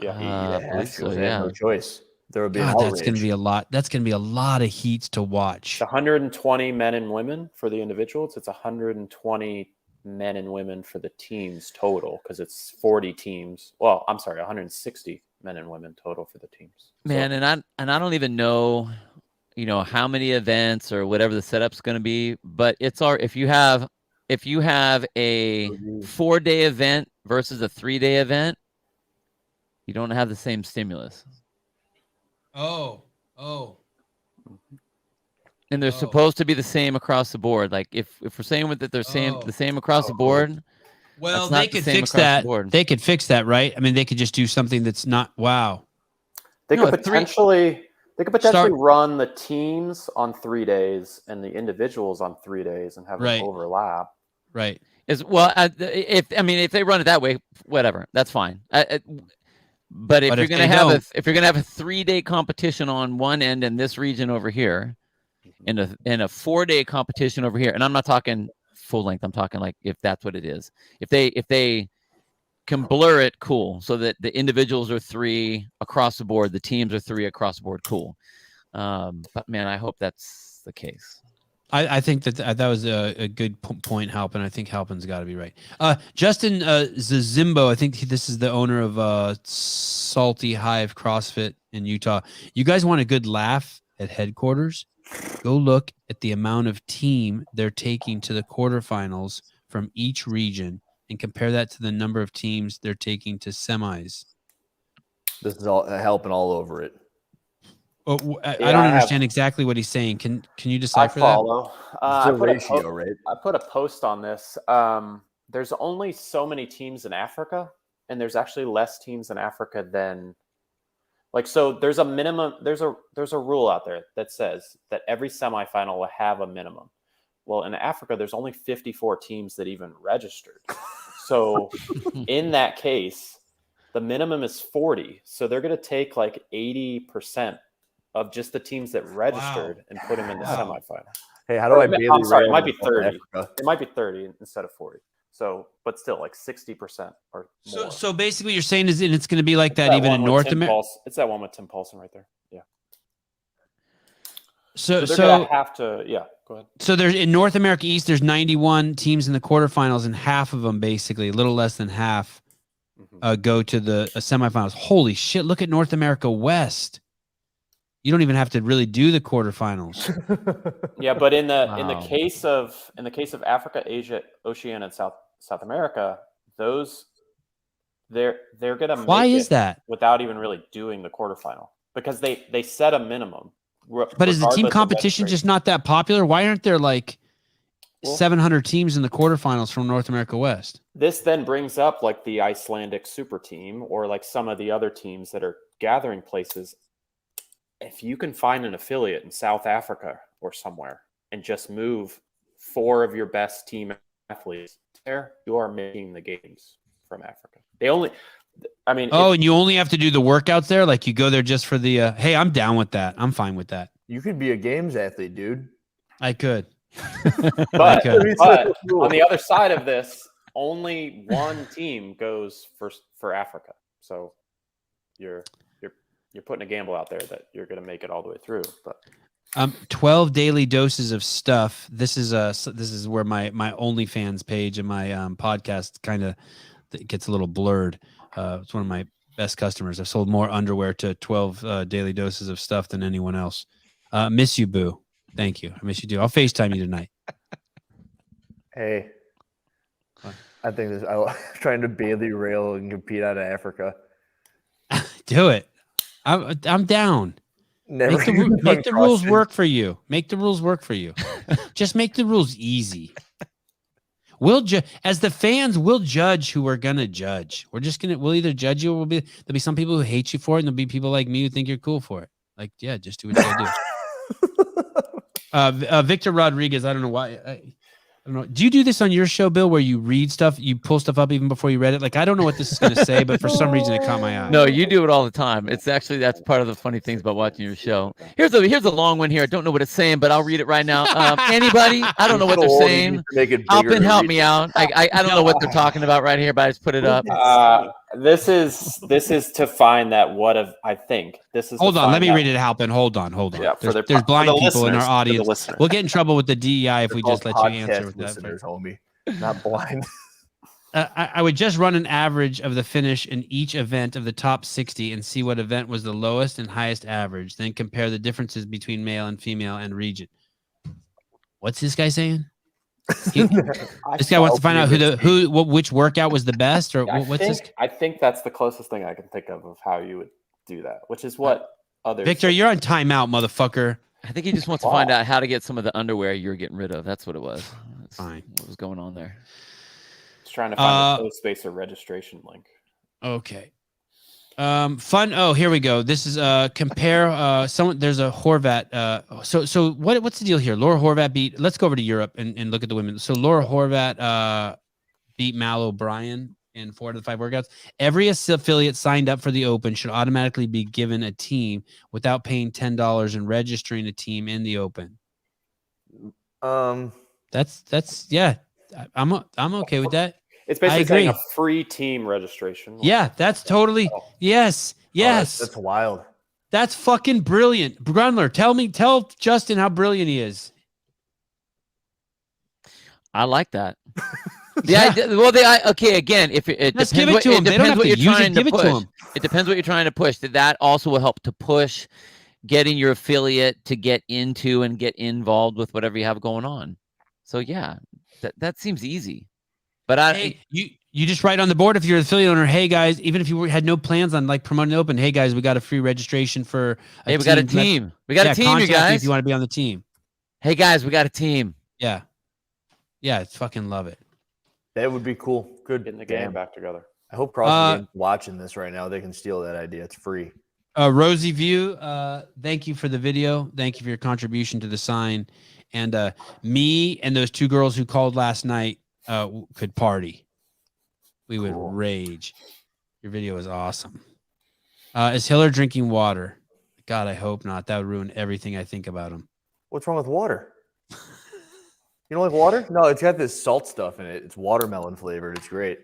Yeah. So, They have no choice. There will be an that's going to be a lot. That's going to be a lot of heats to watch. It's 120 men and women for the individuals. It's 120 men and women for the teams total, because it's 40 teams. Well, I'm sorry, 160 men and women total for the teams. Man, and I don't even know, how many events or whatever the setup's going to be, but if you have a 4-day event versus a 3-day event, you don't have the same stimulus. Oh. And they're supposed to be the same across the board. Like if we're saying that they're the same across the board, well, that's not they the could same fix across the that. board. They could fix that, right? I mean, they could just do something that's not. Wow. They No, could potentially run the teams on 3 days and the individuals on 3 days and have Right. them overlap. Right. If they run it that way, whatever, that's fine. But if But you're if gonna they have don't- if you're gonna have a 3-day competition on one end in this region over here, and a 4-day competition over here, and I'm not talking full length, I'm talking like if that's what it is. If they can blur it, cool, so that the individuals are 3 across the board, the teams are 3 across the board, cool. But man, I hope that's the case. I think that was a good point, Halpin. I think Halpin's got to be right. Justin Zazimbo, I think this is the owner of Salty Hive CrossFit in Utah. You guys want a good laugh at headquarters? Go look at the amount of team they're taking to the quarterfinals from each region and compare that to the number of teams they're taking to semis. This is all helping all over it. Oh, I don't understand exactly what he's saying. Can you decipher I follow. It's a ratio, right? I put a post on this. There's only so many teams in Africa, and there's actually less teams in Africa than so there's a minimum. There's a rule out there that says that every semifinal will have a minimum. Well, in Africa, there's only 54 teams that even registered. So in that case, the minimum is 40. So they're going to take like 80% of just the teams that registered and put them in the semifinal. Hey, how do I Bailey I'm sorry, it rail might be on 30. Africa? It might be 30 instead of 40. So, but still, like 60% or more. So basically, you're saying is it's going to be like It's that even one in with North Tim America. It's that one with Tim Paulson right there. Yeah. So they're gonna have to. Yeah. Go ahead. So there's in North America East, there's 91 teams in the quarterfinals, and half of them, basically a little less than half, go to the semifinals. Holy shit! Look at North America West. You don't even have to really do the quarterfinals. Yeah, but in the case of Africa, Asia, Oceania, and South America, those they're gonna make Why is that? without even really doing the quarterfinal because they set a minimum. But is the team competition just not that popular? Why aren't there like 700 teams in the quarterfinals from North America West? This then brings up like the Icelandic super team or like some of the other teams that are gathering places. If you can find an affiliate in South Africa or somewhere and just move 4 of your best team athletes there, you are making the games from Africa. And you only have to do the workouts there? Like you go there just for the, hey, I'm down with that. I'm fine with that. You could be a games athlete, dude. I could. But on the other side of this, only one team goes for Africa. So you're putting a gamble out there that you're going to make it all the way through. But 12 daily doses of stuff. This is where my OnlyFans page and my podcast kind of gets a little blurred. It's one of my best customers. I've sold more underwear to 12 daily doses of stuff than anyone else. Miss you, boo. Thank you. I miss you too. I'll FaceTime you tonight. Hey, I think I'm trying to Bailey rail and compete out of Africa. Do it. I'm down. Never make the rules work for you. Make the rules work for you. Just make the rules easy. As the fans, we'll judge who we're gonna judge. We'll either judge you or there'll be some people who hate you for it, and there'll be people like me who think you're cool for it. Like, yeah, just do what you gotta do. Victor Rodriguez, I don't know why. I don't know. Do you do this on your show, Bill, where you read stuff, you pull stuff up even before you read it? Like, I don't know what this is going to say, but for some reason it caught my eye. No, you do it all the time. That's part of the funny things about watching your show. Here's a long one here. I don't know what it's saying, but I'll read it right now. Anybody? I don't know what they're saying. Alpin, help me out. I don't know what they're talking about right here, but I just put it up. This is to find that I think this is. Hold on, let me read it, Halpin. Hold on. Yeah, there's blind people in our audience. We'll get in trouble with the DEI if we just let you answer with that. Homie, not blind. I would just run an average of the finish in each event of the top 60 and see what event was the lowest and highest average. Then compare the differences between male and female and region. What's this guy saying? This guy wants to find out which workout was the best, or what's this? I think that's the closest thing I can think of how you would do that, which is what others. Victor, you're on timeout, motherfucker. I think he just wants to find out how to get some of the underwear you're getting rid of. That's what it was. That's Fine. what was going on there. He's trying to find the Spacer registration link. Okay. Fun. Oh, here we go. This is compare someone. There's a Horvat. So what's the deal here? Laura Horvat beat. Let's go over to Europe and look at the women. So Laura Horvat beat Mal O'Brien in 4 out of the 5 workouts. Every affiliate signed up for the Open should automatically be given a team without paying $10 and registering a team in the Open. That's yeah. I'm okay with that. It's basically saying a free team registration. Yeah, that's totally yes. That's wild. That's fucking brilliant. Grundler, tell Justin how brilliant he is. I like that. Yeah. Okay. Again, if it Let's depends give it what, to him. It They don't depends have what to you're use trying it. to Give it push. to him. It depends what you're trying to push. That also will help to push getting your affiliate to get into and get involved with whatever you have going on. So yeah, that seems easy. But Hey, you just write on the board if you're an affiliate owner. Hey guys, even if you had no plans on like promoting the Open. Hey guys, we got a free registration for. We got a team. We got a team, you contact me guys. if you want to be on the team. Hey guys, we got a team. Yeah, fucking love it. That would be cool. Good. Getting the game back together. I hope CrossFit is watching this right now. They can steal that idea. It's free. Rosie View, thank you for the video. Thank you for your contribution to the sign. And me and those 2 girls who called last night could party. We would rage. Your video is awesome. Is Hiller drinking water? God, I hope not. That would ruin everything I think about him. What's wrong with water? You don't like water? No, it's got this salt stuff in it. It's watermelon flavored. It's great.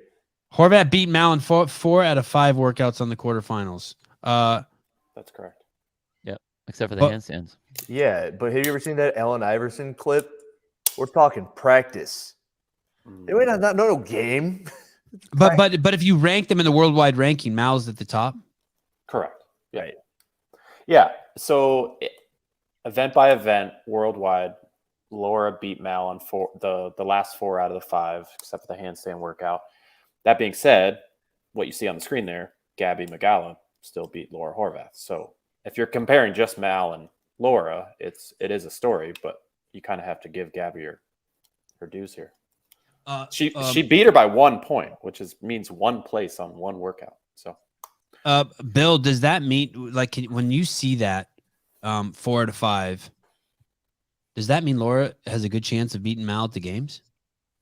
Horvat beat Mal in 4 out of 5 workouts on the quarterfinals. That's correct. Yep, except for the handstands. Yeah, but have you ever seen that Allen Iverson clip? We're talking practice. It might not no game. But if you rank them in the worldwide ranking, Mal's at the top. Correct. Yeah. Right. Yeah. So event by event, worldwide, Laura beat Mal on the last 4 out of the 5, except for the handstand workout. That being said, what you see on the screen there, Gabby Magala still beat Laura Horvath. So if you're comparing just Mal and Laura, it is a story, but you kind of have to give Gabby her dues here. She beat her by 1 point, which means 1 place on 1 workout. So, Bill, does that mean like when you see that 4 out of 5? Does that mean Laura has a good chance of beating Mal at the games?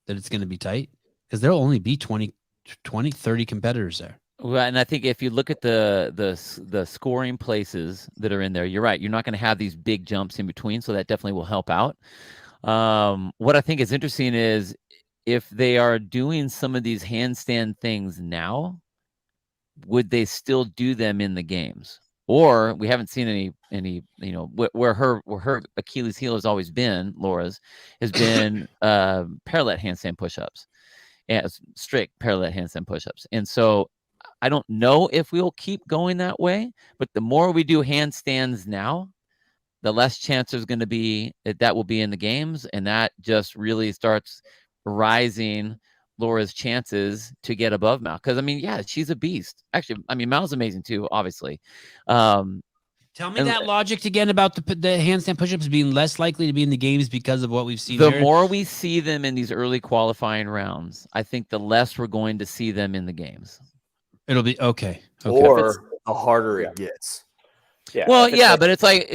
That it's going to be tight because there'll only be 20, 30 competitors there. Well, and I think if you look at the scoring places that are in there, you're right. You're not going to have these big jumps in between, so that definitely will help out. What I think is interesting is if they are doing some of these handstand things now, would they still do them in the games? Or we haven't seen any where her Achilles heel has always been, Laura's, has been parallel handstand push-ups. Yeah, strict parallel handstand push-ups. And so I don't know if we'll keep going that way, but the more we do handstands now, the less chance there's going to be that will be in the games. And that just really starts rising Laura's chances to get above Mal. Because, I mean, yeah, she's a beast. Actually, I mean, Mal's amazing too, obviously. Tell me that logic again about the handstand push-ups being less likely to be in the games because of what we've seen. The more we see them in these early qualifying rounds, I think the less we're going to see them in the games. It'll be okay. Or the harder it gets. Yeah. Well, yeah, but it's like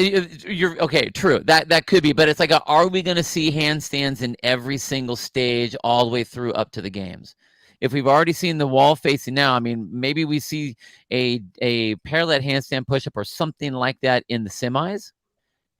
you're okay. True, that could be, but it's like, are we going to see handstands in every single stage all the way through up to the games? If we've already seen the wall facing now, I mean, maybe we see a parallel handstand push-up or something like that in the semis.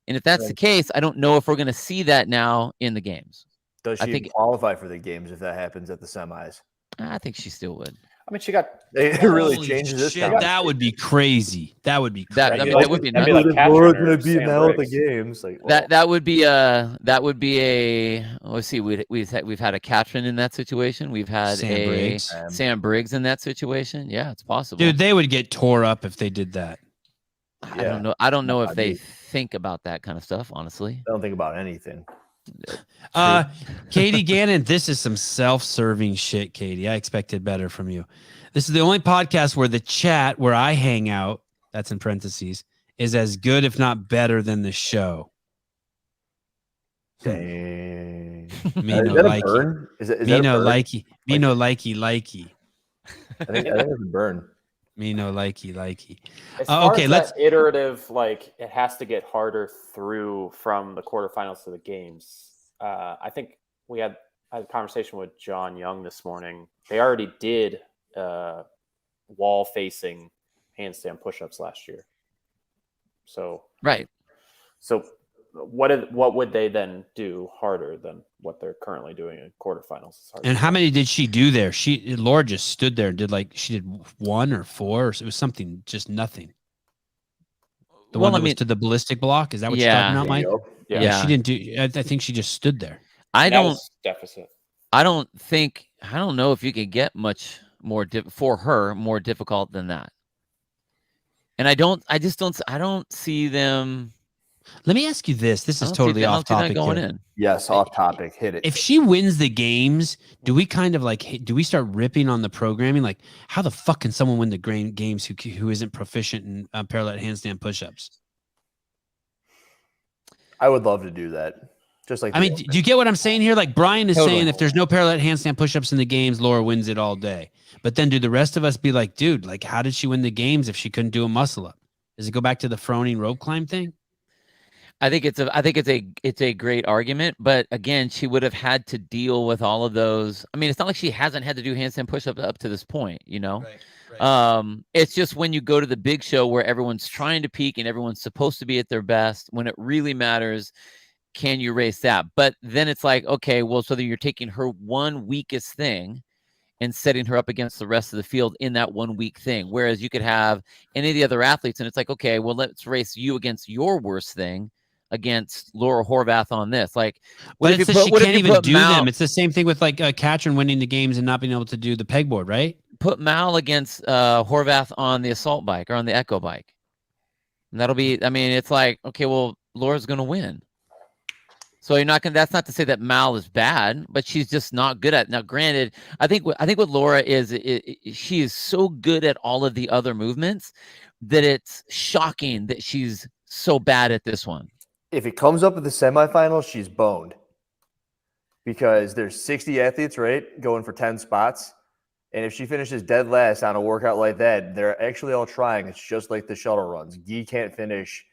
And if that's the case, I don't know if we're going to see that now in the games. Does she qualify for the games if that happens at the semis? I think she still would. I mean, she got. It really changes this. That would be crazy. That would be crazy. That would be nuts. Like Laura's going to beat Mel at the games. Like, that would be a. Let's see. We've had a Katrin in that situation. We've had Sam Briggs in that situation. Yeah, it's possible. Dude, they would get tore up if they did that. I don't know. I don't know if they think about that kind of stuff. Honestly, I don't think about anything. Katie Gannon, this is some self-serving shit, Katie. I expected better from you. This is the only podcast where the chat where I hang out, that's in parentheses, is as good, if not better, than the show. Dang. Me Is no that a likey. burn? Is that Me a no burn? likey. Me no likey. I think it's a burn. Me no likey. As far Okay, as let's. that iterative, like it has to get harder through from the quarterfinals to the games. I think I had a conversation with John Young this morning. They already did wall-facing handstand push-ups last year. So Right. So what would they then do harder than what they're currently doing in quarterfinals? And how many did she do there? Laura just stood there and did she did 1 or 4. Or it was something, just nothing. The one that was to the ballistic block. Is that what you're talking about, Mike? Yeah. She didn't do. I think she just stood there. I don't know if you could get much more for her more difficult than that. And I don't see them. Let me ask you this. This is totally off topic. Going in. Yes, off topic. Hit it. If she wins the games, do we kind of do we start ripping on the programming? Like, how the fuck can someone win the games who isn't proficient in parallel handstand push-ups? I would love to do that. Just like, I mean, do you get what I'm saying here? Like Brian is saying, if there's no parallel handstand push-ups in the games, Laura wins it all day. But then do the rest of us be like, dude, like, how did she win the games if she couldn't do a muscle up? Does it go back to the Froning rope climb thing? I think it's a great argument, but again, she would have had to deal with all of those. I mean, it's not like she hasn't had to do handstand push-ups up to this point, you know. Right. It's just when you go to the big show where everyone's trying to peak and everyone's supposed to be at their best, when it really matters, can you race that? But then it's like, okay, well, so then you're taking her one weakest thing and setting her up against the rest of the field in that one weak thing. Whereas you could have any of the other athletes, and it's like, okay, well, let's race you against your worst thing against Laura Horvath on this. Like, but it's she can't even do them. It's the same thing with like Katrin winning the games and not being able to do the pegboard, right? Put Mal against Horvath on the assault bike or on the echo bike. And that'll be, I mean, it's like, okay, well, Laura's going to win. So you're not going to, that's not to say that Mal is bad, but she's just not good at it. Now, granted, I think what Laura is she is so good at all of the other movements that it's shocking that she's so bad at this one. If it comes up at the semifinals, she's boned because there's 60 athletes, right, going for 10 spots. And if she finishes dead last on a workout like that, they're actually all trying. It's just like the shuttle runs. Guy can't finish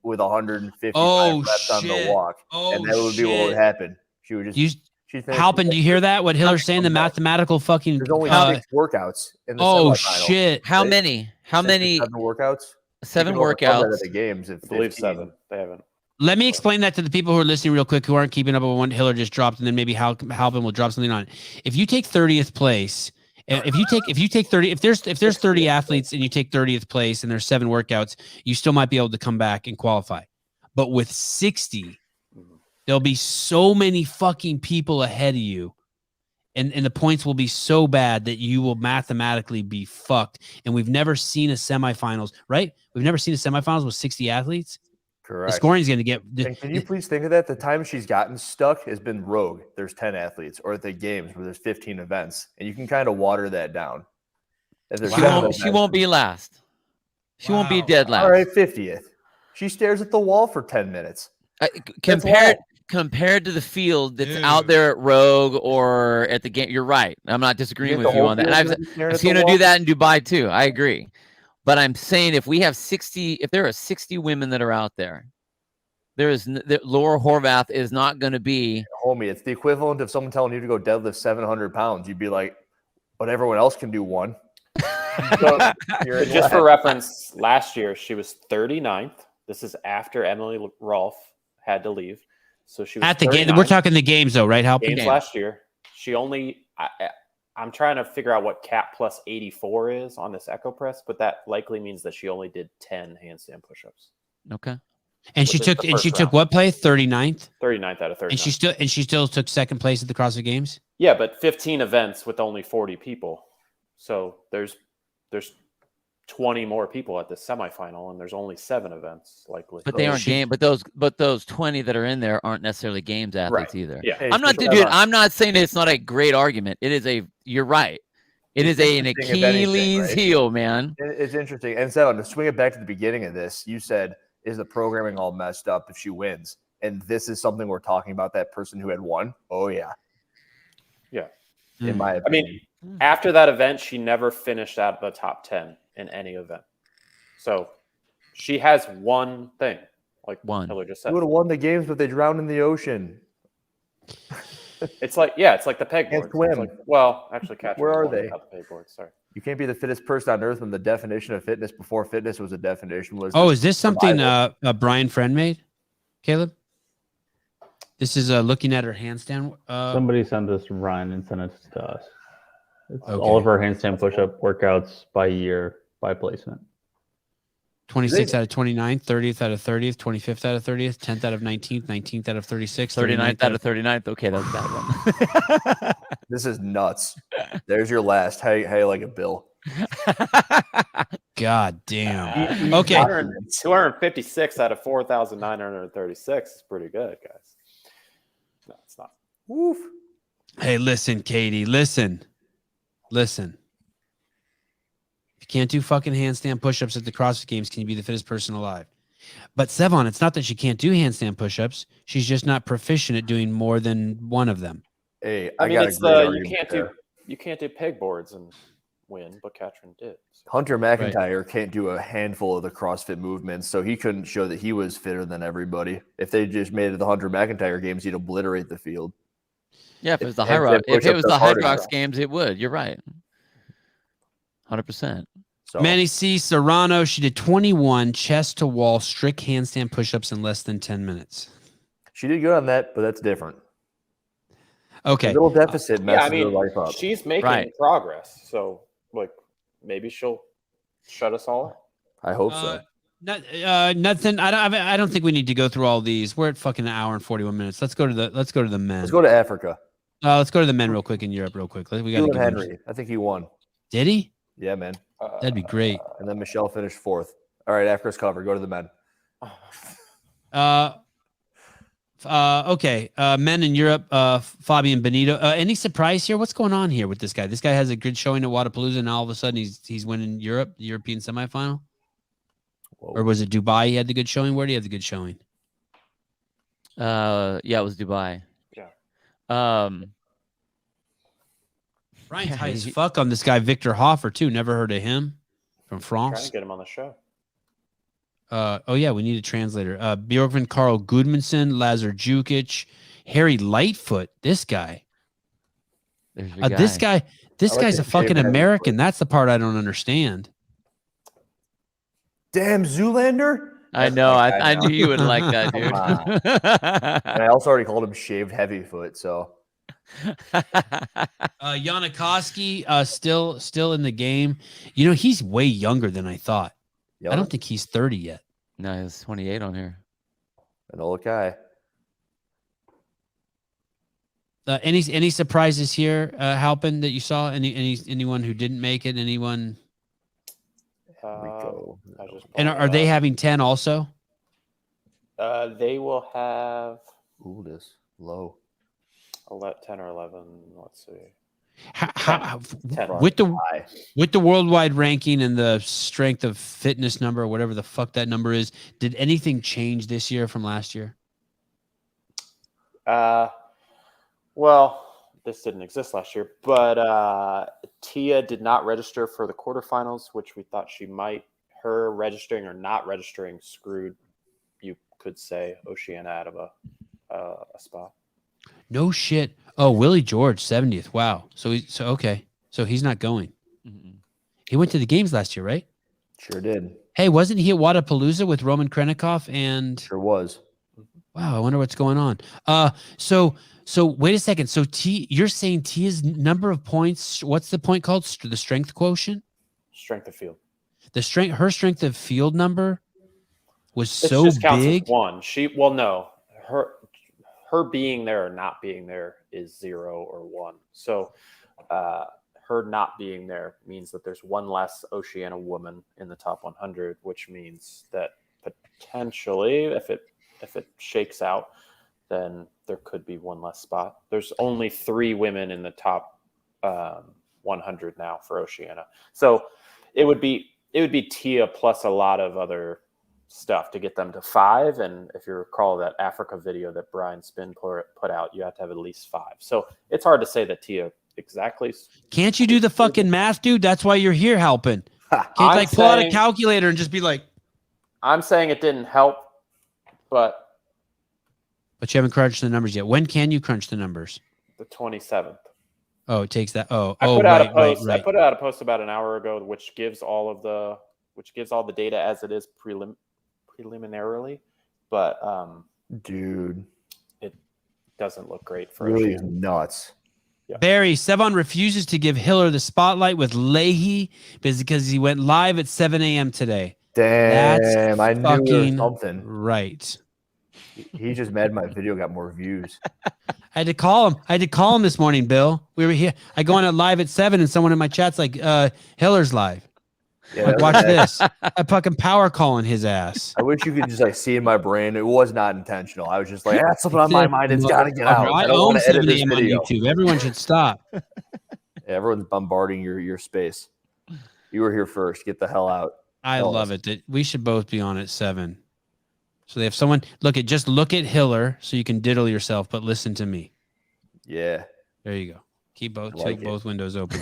with 150 reps on the walk. And that would be what would happen. She would just Halpin, do you hear that? What Hiller's saying? The mathematical fucking. There's only 6 workouts in the semifinal. Shit. How many? 7 workouts? 7 workouts. At the games. I believe 7. They haven't. Let me explain that to the people who are listening real quick, who aren't keeping up with what Hiller just dropped, and then maybe Halpin will drop something on it. If you take 30th place, if you take 30, if there's 30 athletes and you take 30th place and there's 7 workouts, you still might be able to come back and qualify. But with 60, there'll be so many fucking people ahead of you, and the points will be so bad that you will mathematically be fucked. And we've never seen a semifinals, right? We've never seen a semifinals with 60 athletes. Correct. The scoring is going to get. And can you please think of that? The time she's gotten stuck has been rogue. There's 10 athletes, or at the games where there's 15 events, and you can kind of water that down. She won't be last. She won't be dead last. All right, 50th. She stares at the wall for 10 minutes. Compared to the field that's out there at Rogue or at the game, you're right. I'm not disagreeing with you on that. And I've seen her do that in Dubai too. I agree. But I'm saying if there are 60 women that are out there, Laura Horvath is not going to be. Homie, it's the equivalent of someone telling you to go deadlift 700 pounds. You'd be like, but everyone else can do one. So, just for reference, last year she was 39th. This is after Emily Rolfe had to leave. So she was at the game. We're talking the games though, right? Games last year. She only. I'm trying to figure out what cap plus 84 is on this echo press, but that likely means that she only did 10 handstand push-ups. Okay. And she took what place? 39th? 39th out of 39. And she still took second place at the CrossFit Games? Yeah, but 15 events with only 40 people. So there's 20 more people at the semifinal, and there's only 7 events likely. But they aren't game. But those 20 that are in there aren't necessarily games athletes either. Yeah, I'm not saying it's not a great argument. It is you're right. It is an Achilles heel, man. It's interesting. And so to swing it back to the beginning of this, you said, is the programming all messed up if she wins? And this is something we're talking about, that person who had won. Oh, yeah. Yeah. In my opinion. I mean, after that event, she never finished out of the top 10 in any event. So she has one thing, like Hiller just said. She would have won the games, but they drowned in the ocean. It's like the pegboards. Swim. Like, well, actually, where are they? The pegboards. Sorry. You can't be the fittest person on earth when the definition of fitness before fitness was a definition. Is this something Brian Friend made, Caleb? This is looking at her handstand. Somebody sent this to Ryan and sent it to us. It's all of our handstand push-up workouts by year, by placement. 26th out of 29, 30th out of 30th, 25th out of 30th, 10th out of 19th, 19th out of 36, 39th out of 39th. Okay, that's that one. This is nuts. There's your last. How you like it, Bill? God damn. Okay. 256 out of 4,936 is pretty good, guys. No, it's not. Woof. Hey, listen, Katie. Listen. If you can't do fucking handstand push-ups at the CrossFit Games, can you be the fittest person alive? But Sevan, it's not that she can't do handstand push-ups. She's just not proficient at doing more than one of them. Hey, I mean, it's you can't do pegboards and win, but Katrin did. So. Hunter McIntyre can't do a handful of the CrossFit movements, so he couldn't show that he was fitter than everybody. If they just made it the Hunter McIntyre Games, he'd obliterate the field. Yeah, if it was the Hydrox Games, it would. You're right. 100%. So. Manny C. Serrano, she did 21 chest to wall strict handstand push-ups in less than 10 minutes. She did good on that, but that's different. Okay. A little deficit messes her life up. She's making progress, so like maybe she'll shut us all up. I hope so. Nothing. I don't think we need to go through all these. We're at fucking an hour and 41 minutes. Let's go to the men. Let's go to Africa. Let's go to the men real quick in Europe real quick. We got Henry. I think he won. Did he? Yeah, man. That'd be great. And then Michelle finished fourth. All right, Africa's covered. Go to the men. Okay. Men in Europe, Fabian Benito. Any surprise here? What's going on here with this guy? This guy has a good showing at Wodapalooza, and all of a sudden he's winning the European semifinal. Whoa. Or was it Dubai? He had the good showing. Where did he have the good showing? Yeah, it was Dubai. Yeah. Ryan's high as fuck on this guy, Victor Hoffer, too. Never heard of him from France. Trying to get him on the show. We need a translator. Bjorkman Carl Gudmundsson, Lazar Jukic, Harry Lightfoot. This guy. This guy's a fucking American. That's the part I don't understand. Damn, Zoolander. I know. I knew you would like that, dude. And I also already called him shaved heavyfoot, so. Yanikoski, still in the game. You know, he's way younger than I thought. I don't think he's 30 yet. No, he's 28 on here. An old guy. Any surprises here, Halpin, that you saw? Anyone who didn't make it? Anyone? And are they having 10 also? They will have. Ooh, this low. 10 or 11. Let's see. With the worldwide ranking and the strength of fitness number, or whatever the fuck that number is, did anything change this year from last year? Well, this didn't exist last year, but Tia did not register for the quarterfinals, which we thought she might. Her registering or not registering screwed, you could say, Oceania out of a spot. No shit. Oh, Willie George, 70th. Wow. So he's not going. Mm-mm. He went to the games last year, right? Sure did. Hey, wasn't he at Wodapalooza with Roman Krennikov and? Sure was. Wow, I wonder what's going on. So wait a second. So you're saying Tia's number of points? What's the point called? The strength quotient? Strength of field. Her strength of field number was so just counts big. As one. Her being there or not being there is 0 or 1. So her not being there means that there's one less Oceania woman in the top 100, which means that potentially, if it shakes out, then there could be one less spot. There's only 3 women in the top 100 now for Oceania. So it would be Tia plus a lot of other stuff to get them to 5. And if you recall that Africa video that Brian Spin put out, you have to have at least 5. So it's hard to say that Tia exactly. Can't you do the fucking math, dude? That's why you're here helping. Can't you like pull out a calculator and just be like, I'm saying it didn't help, but you haven't crunched the numbers yet. When can you crunch the numbers? The 27th. Oh, it takes that. I put out a post. I put out a post about an hour ago, which gives all the data as it is preliminarily, but dude, it doesn't look great for really nuts. Yeah. Barry, Sevan refuses to give Hiller the spotlight with Leahy because he went live at 7 a.m. today. Damn, I knew there was something. Right. He just mad my video got more views. I had to call him this morning, Bill. We were here. I go on a live at 7 and someone in my chat's like, Hiller's live. Yeah, like, watch this. I fucking power calling his ass. I wish you could just like see in my brain. It was not intentional. I was just like, that's something on my mind. It's got to get out. I don't want to edit this video on YouTube. Everyone should stop. Yeah, everyone's bombarding your space. You were here first. Get the hell out. I love it. That we should both be on at 7. So they have someone look at Hiller so you can diddle yourself, but listen to me. Yeah. There you go. Keep both windows open.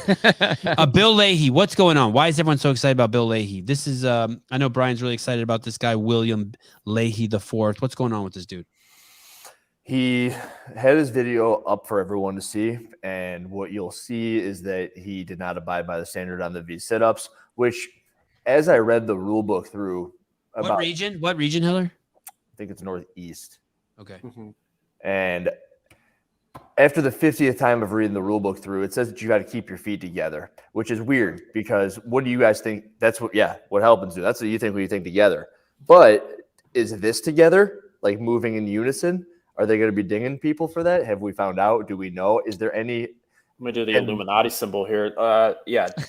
Bill Leahy, what's going on? Why is everyone so excited about Bill Leahy? This is I know Brian's really excited about this guy, William Leahy IV. What's going on with this dude? He had his video up for everyone to see, and what you'll see is that he did not abide by the standard on the V sit-ups, which, as I read the rule book through, What region, Hiller? I think it's Northeast. Okay. Mm-hmm. And after the 50th time of reading the rule book through, it says that you got to keep your feet together, which is weird because what do you guys think? That's what Helpins do. That's what you think when you think together. But is this together, like moving in unison? Are they going to be dinging people for that? Have we found out? Do we know? Is there any? Let me do the Illuminati symbol here.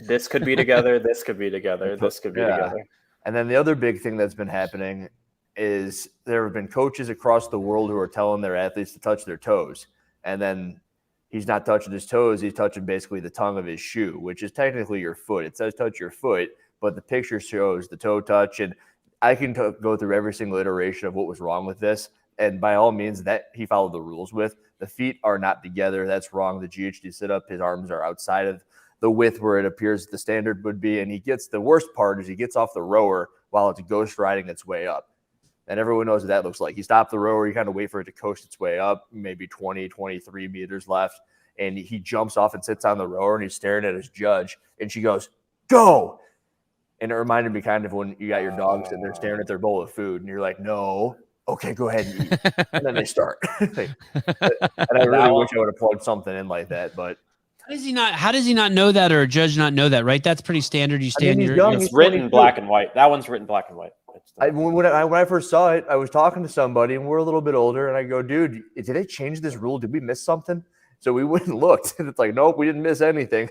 This could be together. This could be together. This could be together. And then the other big thing that's been happening is there have been coaches across the world who are telling their athletes to touch their toes. And then he's not touching his toes. He's touching basically the tongue of his shoe, which is technically your foot. It says touch your foot, but the picture shows the toe touch. And I can go through every single iteration of what was wrong with this. And by all means, that he followed the rules with. The feet are not together. That's wrong. The GHD sit-up, his arms are outside of the width where it appears the standard would be. And the worst part is he gets off the rower while it's ghost riding its way up. And everyone knows what that looks like. You stop the rower, you kind of wait for it to coast its way up, maybe 20, 23 meters left. And he jumps off and sits on the rower and he's staring at his judge. And she goes, go. And it reminded me kind of when you got your dogs and they're staring at their bowl of food and you're like, no, okay, go ahead and eat. And then they start. And I really wish I would have plugged something in like that, but how does he not know that, or a judge not know that, right? That's pretty standard. You stand it's written black and white. That one's written black and white. When I first saw it, I was talking to somebody and we're a little bit older and I go, dude, did they change this rule? Did we miss something? So we went and looked and it's like, nope, we didn't miss anything.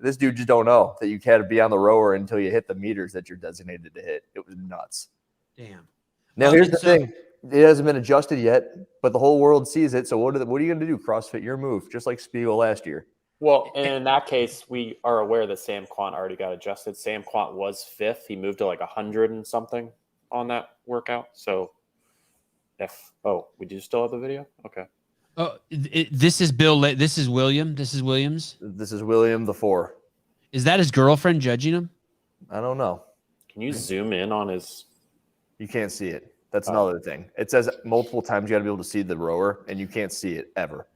This dude just don't know that you can't be on the rower until you hit the meters that you're designated to hit. It was nuts. Damn. Now here's the thing. It hasn't been adjusted yet, but the whole world sees it. So what are you going to do? CrossFit your move, just like Spiegel last year. Well, in that case, we are aware that Sam Quant already got adjusted. Sam Quant was 5th. He moved to like 100 and something on that workout. So we do still have the video? Okay. Oh, this is Bill. This is William. This is Williams. This is William IV. Is that his girlfriend judging him? I don't know. Can you zoom in on his? You can't see it. That's another thing. It says multiple times you got to be able to see the rower, and you can't see it ever.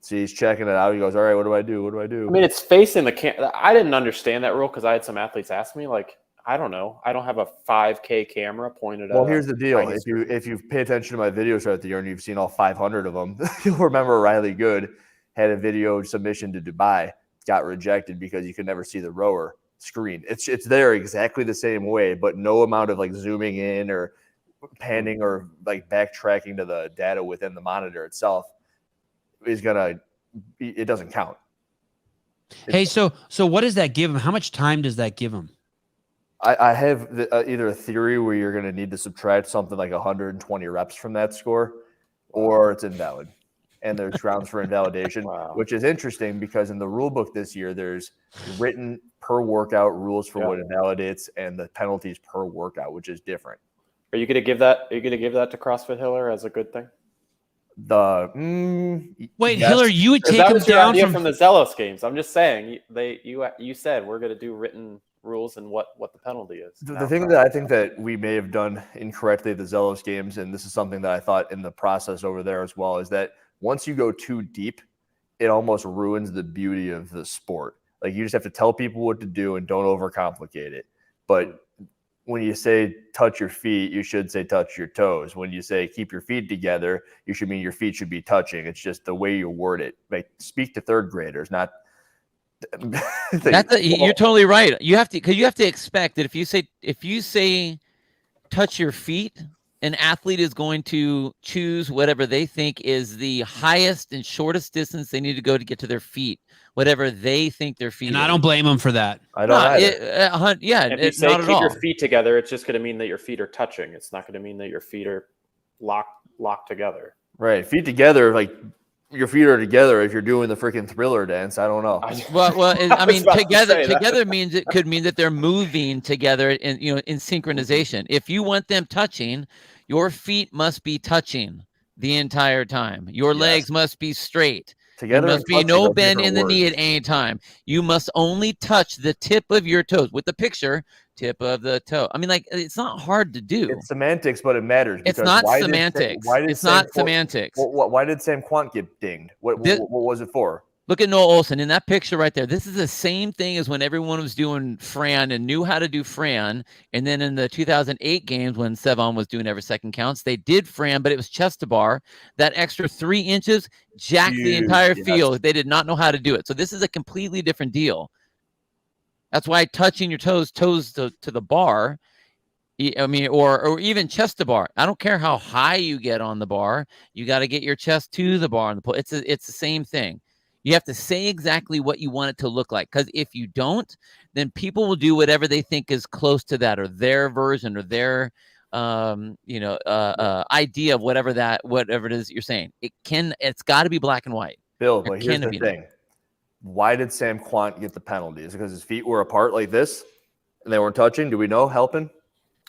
So he's checking it out. He goes, all right, what do I do? What do I do? I mean, it's facing the camera. I didn't understand that rule because I had some athletes ask me, like, I don't know. I don't have a 5K camera pointed at. Well, here's the deal. If you pay attention to my videos throughout the year and you've seen all 500 of them, you'll remember Riley Good had a video submission to Dubai, got rejected because you could never see the rower screen. It's there exactly the same way, but no amount of like zooming in or panning or like backtracking to the data within the monitor itself is it doesn't count. Hey, so what does that give him? How much time does that give him? I have either a theory where you're going to need to subtract something like 120 reps from that score, or it's invalid. and there's grounds for invalidation, which is interesting because in the rule book this year, there's written per workout rules for what invalidates and the penalties per workout, which is different. Are you going to give that? Are you going to give that to CrossFit Hiller as a good thing? Wait, yes. Hiller, you would take that him was your down idea from the Zelos games. I'm just saying you said we're going to do written rules and what the penalty is. The thing that I think that we may have done incorrectly at the Zelos games, and this is something that I thought in the process over there as well, is that once you go too deep, it almost ruins the beauty of the sport. Like you just have to tell people what to do and don't overcomplicate it. But when you say touch your feet, you should say touch your toes. When you say keep your feet together, you should mean your feet should be touching. It's just the way you word it. Like speak to third graders, not. You're totally right. You have to expect that if you say touch your feet, an athlete is going to choose whatever they think is the highest and shortest distance they need to go to get to their feet, whatever they think their feet. And is. I don't blame them for that. I don't. If you say keep your feet together, it's just going to mean that your feet are touching. It's not going to mean that your feet are locked together. Right, feet together, like. Your feet are together if you're doing the freaking Thriller dance. I don't know. Well, I mean, together means it could mean that they're moving together in synchronization. If you want them touching, your feet must be touching the entire time. Your legs must be straight. Together there must be no bend in the knee at any time. You must only touch the tip of your toes with the picture. Tip of the toe. I mean, like it's not hard to do. It's semantics, but it matters. It's not semantics. It's not semantics. Why did Sam Quant get dinged? What was it for? Look at Noah Olson in that picture right there. This is the same thing as when everyone was doing Fran and knew how to do Fran. And then in the 2008 games when Sevan was doing every second counts, they did Fran, but it was chest to bar. That extra 3 inches jacked the entire field. They did not know how to do it. So this is a completely different deal. That's why touching your toes to the bar, I mean, or even chest to bar. I don't care how high you get on the bar. You got to get your chest to the bar on the pull. It's the same thing. You have to say exactly what you want it to look like. Because if you don't, then people will do whatever they think is close to that or their version or their idea of whatever it is that you're saying. It's got to be black and white. Bill, but here's the thing. Why did Sam Quant get the penalty? Is it because his feet were apart like this and they weren't touching? Do we know helping?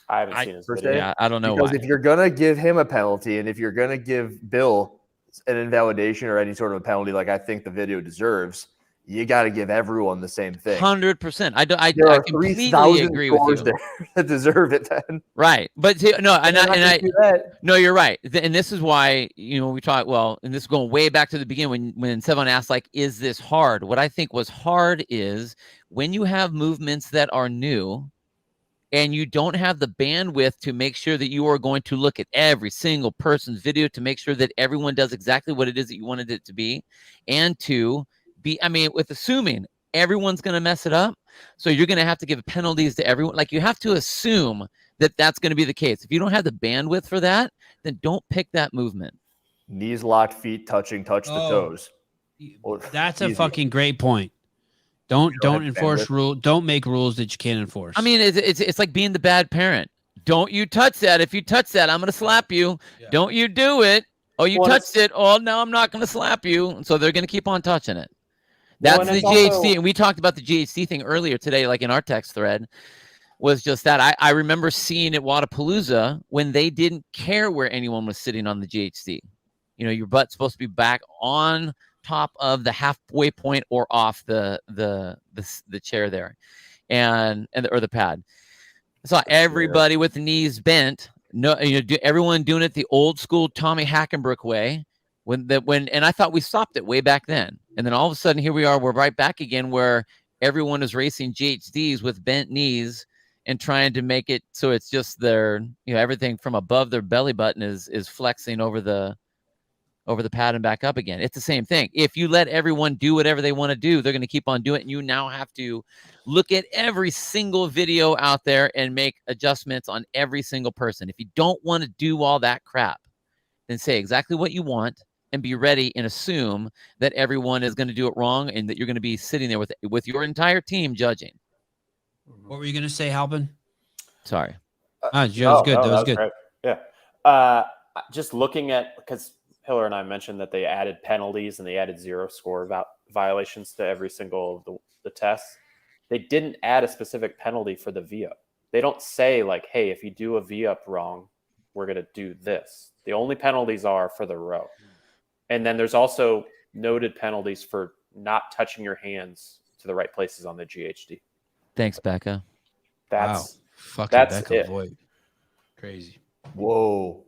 I haven't seen his video. Yeah, I don't know because why. If you're going to give him a penalty and if you're going to give Bill an invalidation or any sort of a penalty like I think the video deserves, you got to give everyone the same thing. 100%. I completely agree with you. There that deserve it then. Right. But no, you're right. And this is why, we talk, and this is going way back to the beginning when Sevan asked, like, is this hard? What I think was hard is when you have movements that are new and you don't have the bandwidth to make sure that you are going to look at every single person's video to make sure that everyone does exactly what it is that you wanted it to be, and to with assuming everyone's going to mess it up. So you're going to have to give penalties to everyone. Like you have to assume that that's going to be the case. If you don't have the bandwidth for that, then don't pick that movement. Knees locked, feet touching, touch the toes. That's a fucking great point. Don't enforce rules. Don't make rules that you can't enforce. I mean, it's like being the bad parent. Don't you touch that. If you touch that, I'm going to slap you. Yeah. Don't you do it. Oh, you touched it. Oh, now I'm not going to slap you. So they're going to keep on touching it. That's the GHC. And we talked about the GHC thing earlier today, like in our text thread, was just that. I remember seeing at Wodapalooza when they didn't care where anyone was sitting on the GHC. Your butt's supposed to be back on top of the halfway point or off the chair there or the pad. I saw everybody with the knees bent. No, everyone doing it the old school Tommy Hackenbrook way. And I thought we stopped it way back then. And then all of a sudden, here we are. We're right back again where everyone is racing GHDs with bent knees and trying to make it so it's just their, everything from above their belly button is flexing over the pad and back up again. It's the same thing. If you let everyone do whatever they want to do, they're going to keep on doing it. And you now have to look at every single video out there and make adjustments on every single person. If you don't want to do all that crap, then say exactly what you want and be ready and assume that everyone is going to do it wrong and that you're going to be sitting there with your entire team judging. What were you going to say, Halpin? Sorry. That was good. That was good. Great. Yeah. Just looking at, because Hiller and I mentioned that they added penalties and they added 0 score violations to every single of the tests. They didn't add a specific penalty for the V-up. They don't say like, hey, if you do a V-up wrong, we're going to do this. The only penalties are for the row. And then there's also noted penalties for not touching your hands to the right places on the GHD. Thanks, Becca. That's Becca it. Voigt. Crazy. Whoa.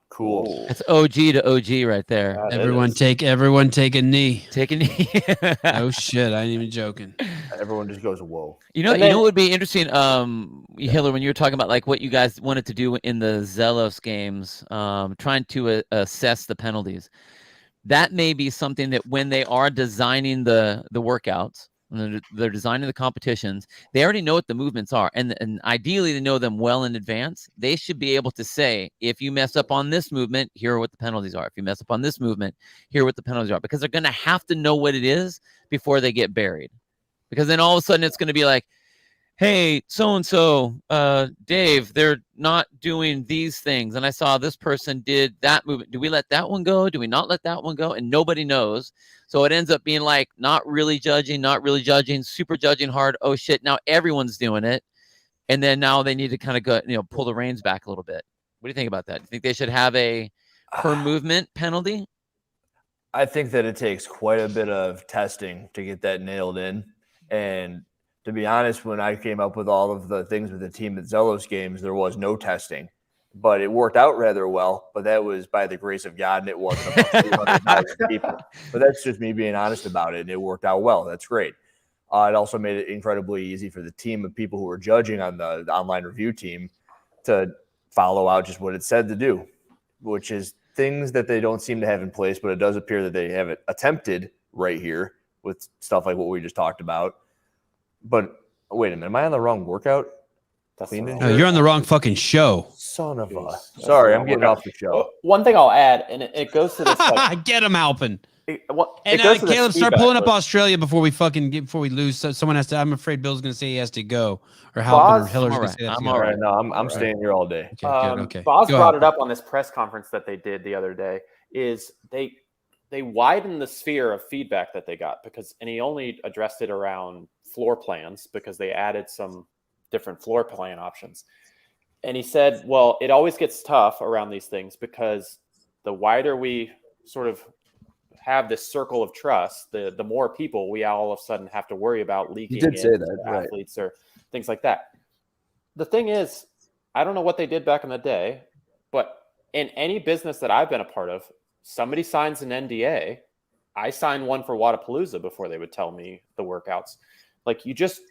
Cool. That's OG to OG right there. Everyone take a knee. Take a knee. Oh shit, I ain't even joking. Everyone just goes, whoa. You know what would be interesting, Hiller, when you were talking about like what you guys wanted to do in the Zelos games, trying to assess the penalties. That may be something that when they are designing the workouts, when they're designing the competitions, they already know what the movements are. And ideally, they know them well in advance. They should be able to say, if you mess up on this movement, here are what the penalties are. If you mess up on this movement, here are what the penalties are. Because they're going to have to know what it is before they get buried. Because then all of a sudden, it's going to be like, hey, so-and-so, Dave, they're not doing these things. And I saw this person did that movement. Do we let that one go? Do we not let that one go? And nobody knows. So it ends up being like not really judging, super judging hard. Oh, shit, now everyone's doing it. And then now they need to kind of go, pull the reins back a little bit. What do you think about that? Do you think they should have a per movement penalty? I think that it takes quite a bit of testing to get that nailed in. And to be honest, when I came up with all of the things with the team at Zelos games, there was no testing, but it worked out rather well. But that was by the grace of God, and it wasn't about 300,000 people. But that's just me being honest about it, and it worked out well. That's great. It also made it incredibly easy for the team of people who were judging on the online review team to follow out just what it said to do, which is things that they don't seem to have in place, but it does appear that they have it attempted right here with stuff like what we just talked about. But wait a minute, am I on the wrong workout? No, you're on the wrong fucking show. Son of a. Sorry, I'm getting off the show. One thing I'll add, and it goes to this. Like, get him, Alpin. Caleb, start pulling up Australia before we lose. So someone has to. I'm afraid Bill's going to say he has to go, or Halpin or Hiller's going to say I'm all right. No, I'm staying here all day. Okay. Boz brought it up on this press conference that they did the other day. Is they widened the sphere of feedback that they got and he only addressed it around floor plans because they added some different floor plan options. And he said, well, it always gets tough around these things because the wider we sort of have this circle of trust, the more people we all of a sudden have to worry about leaking athletes or things like that. The thing is, I don't know what they did back in the day, but in any business that I've been a part of, somebody signs an NDA. I signed one for Wadapalooza before they would tell me the workouts. Like, you just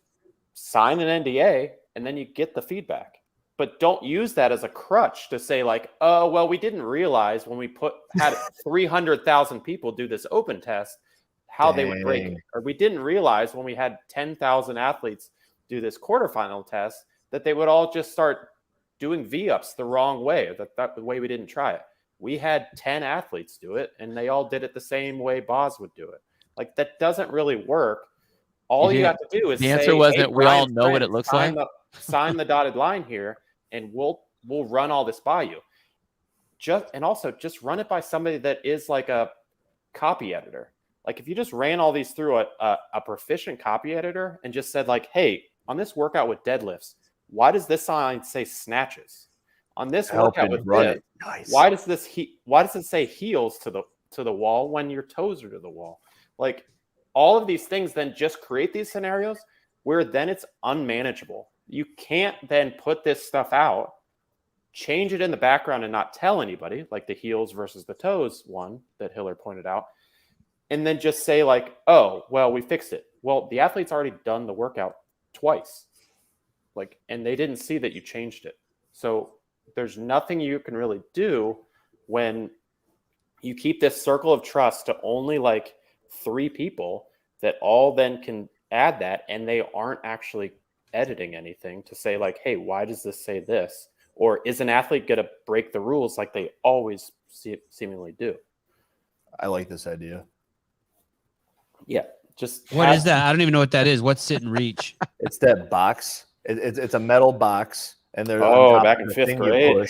sign an NDA and then you get the feedback. But don't use that as a crutch to say like, oh, well, we didn't realize when we had 300,000 people do this open test, how they would break it. Or we didn't realize when we had 10,000 athletes do this quarterfinal test that they would all just start doing V-ups the wrong way, that the way we didn't try it. We had 10 athletes do it, and they all did it the same way Boz would do it. Like, that doesn't really work. All you have to do is the answer wasn't, hey, we all know what it looks like. Sign the dotted line here, and we'll run all this by you. Just run it by somebody that is like a copy editor. Like, if you just ran all these through a proficient copy editor and just said like, hey, on this workout with deadlifts, why does this sign say snatches? On this workout with deadlifts, why does it say heels to the wall when your toes are to the wall? Like, all of these things then just create these scenarios where then it's unmanageable. You can't then put this stuff out, change it in the background and not tell anybody, like the heels versus the toes one that Hiller pointed out, and then just say like, oh, well, we fixed it. Well, the athlete's already done the workout twice, and they didn't see that you changed it. So there's nothing you can really do when you keep this circle of trust to only like 3 people that all then can add that, and they aren't actually editing anything to say like, hey, why does this say this? Or is an athlete going to break the rules like they always seemingly do? I like this idea. Yeah. What is that? I don't even know what that is. What's sit and reach? It's that box. It's a metal box, and there's back in 5th grade.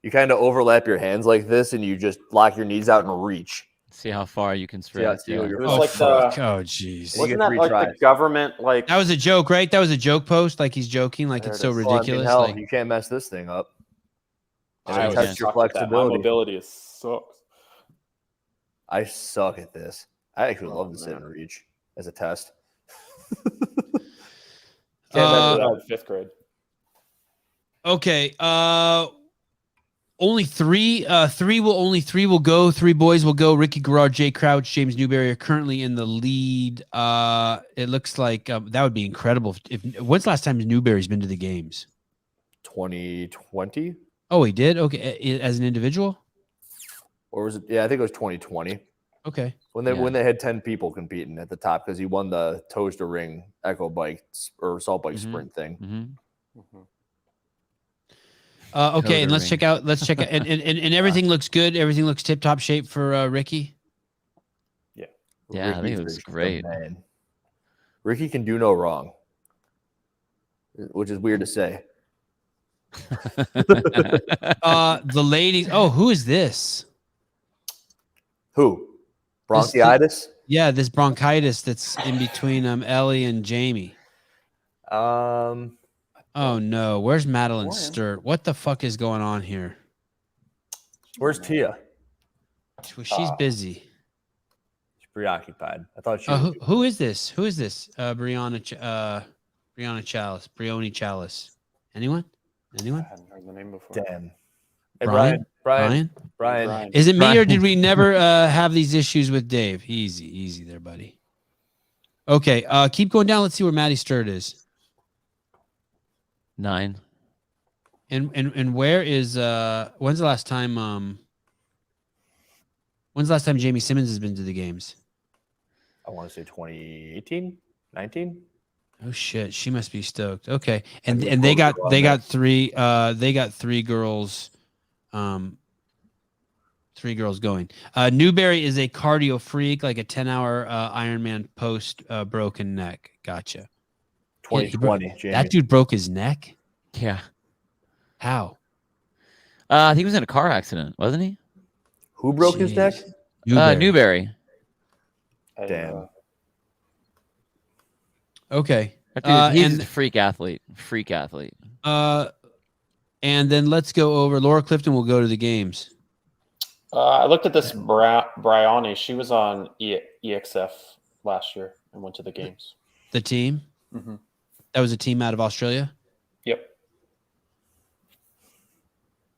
You kind of overlap your hands like this, and you just lock your knees out and reach. See how far you can stretch. See what Yeah. you're It was like Oh, jeez. You get wasn't that 3 like tries. the government like That was a joke, right? That was a joke post. Like he's joking. Like There it's it so is. Well, I mean, ridiculous. hell, like you can't mess this thing up. And I it was tests your shocked at that. My flexibility. mobility sucks. I suck at this. I actually Oh, love to sit man. and reach as a test. Can't Uh, remember that in 5th grade. Okay. Only three will go. 3 boys will go. Ricky Garrard, Jay Crouch, James Newberry are currently in the lead. It looks like that would be incredible. When's the last time Newberry's been to the games? 2020? Oh, he did. Okay, as an individual. Or was it? Yeah, I think it was 2020 Okay. when they had 10 people competing at the top because he won the toes to ring echo bike or salt bike sprint thing. Mm-hmm. Mhm. Okay, and Coder let's check out. And everything looks good. Everything looks tip top shape for Ricky. Yeah, I think it was the great. man. Ricky can do no wrong, which is weird to say. The ladies. Oh, who is this? Who? Bronchitis? Yeah, this bronchitis that's in between Ellie and Jamie. Oh no, where's Madeline Morning. Sturt? What the fuck is going on here? Where's Tia? She's busy. She's preoccupied. I thought she. Who is this? Who is this? Brianna Chalice. Brioni Chalice. Anyone? I hadn't heard the name before. Damn. Hey, Brian? Brian. Is it me Brian. or did we never have these issues with Dave? Easy there, buddy. Okay, keep going down. Let's see where Maddie Sturt is. 9. And where is when's the last time Jamie Simmons has been to the games? I want to say 2018, 19. Oh shit, she must be stoked. Okay. And That'd be and they cool got to go on they there. got 3 girls 3 girls going. Newberry is a cardio freak, like a 10-hour Ironman post broken neck. Gotcha. 2020. Jamie. That dude broke his neck? Yeah. How? I think he was in a car accident, wasn't he? Who broke his neck? Newberry. Newberry. Damn. Okay. That dude, he's and a freak athlete. Freak athlete. and then let's go over. Laura Clifton will go to the games. I looked at this Bryony. She was on EXF last year and went to the games. The team? Mm-hmm. That was a team out of Australia? Yep.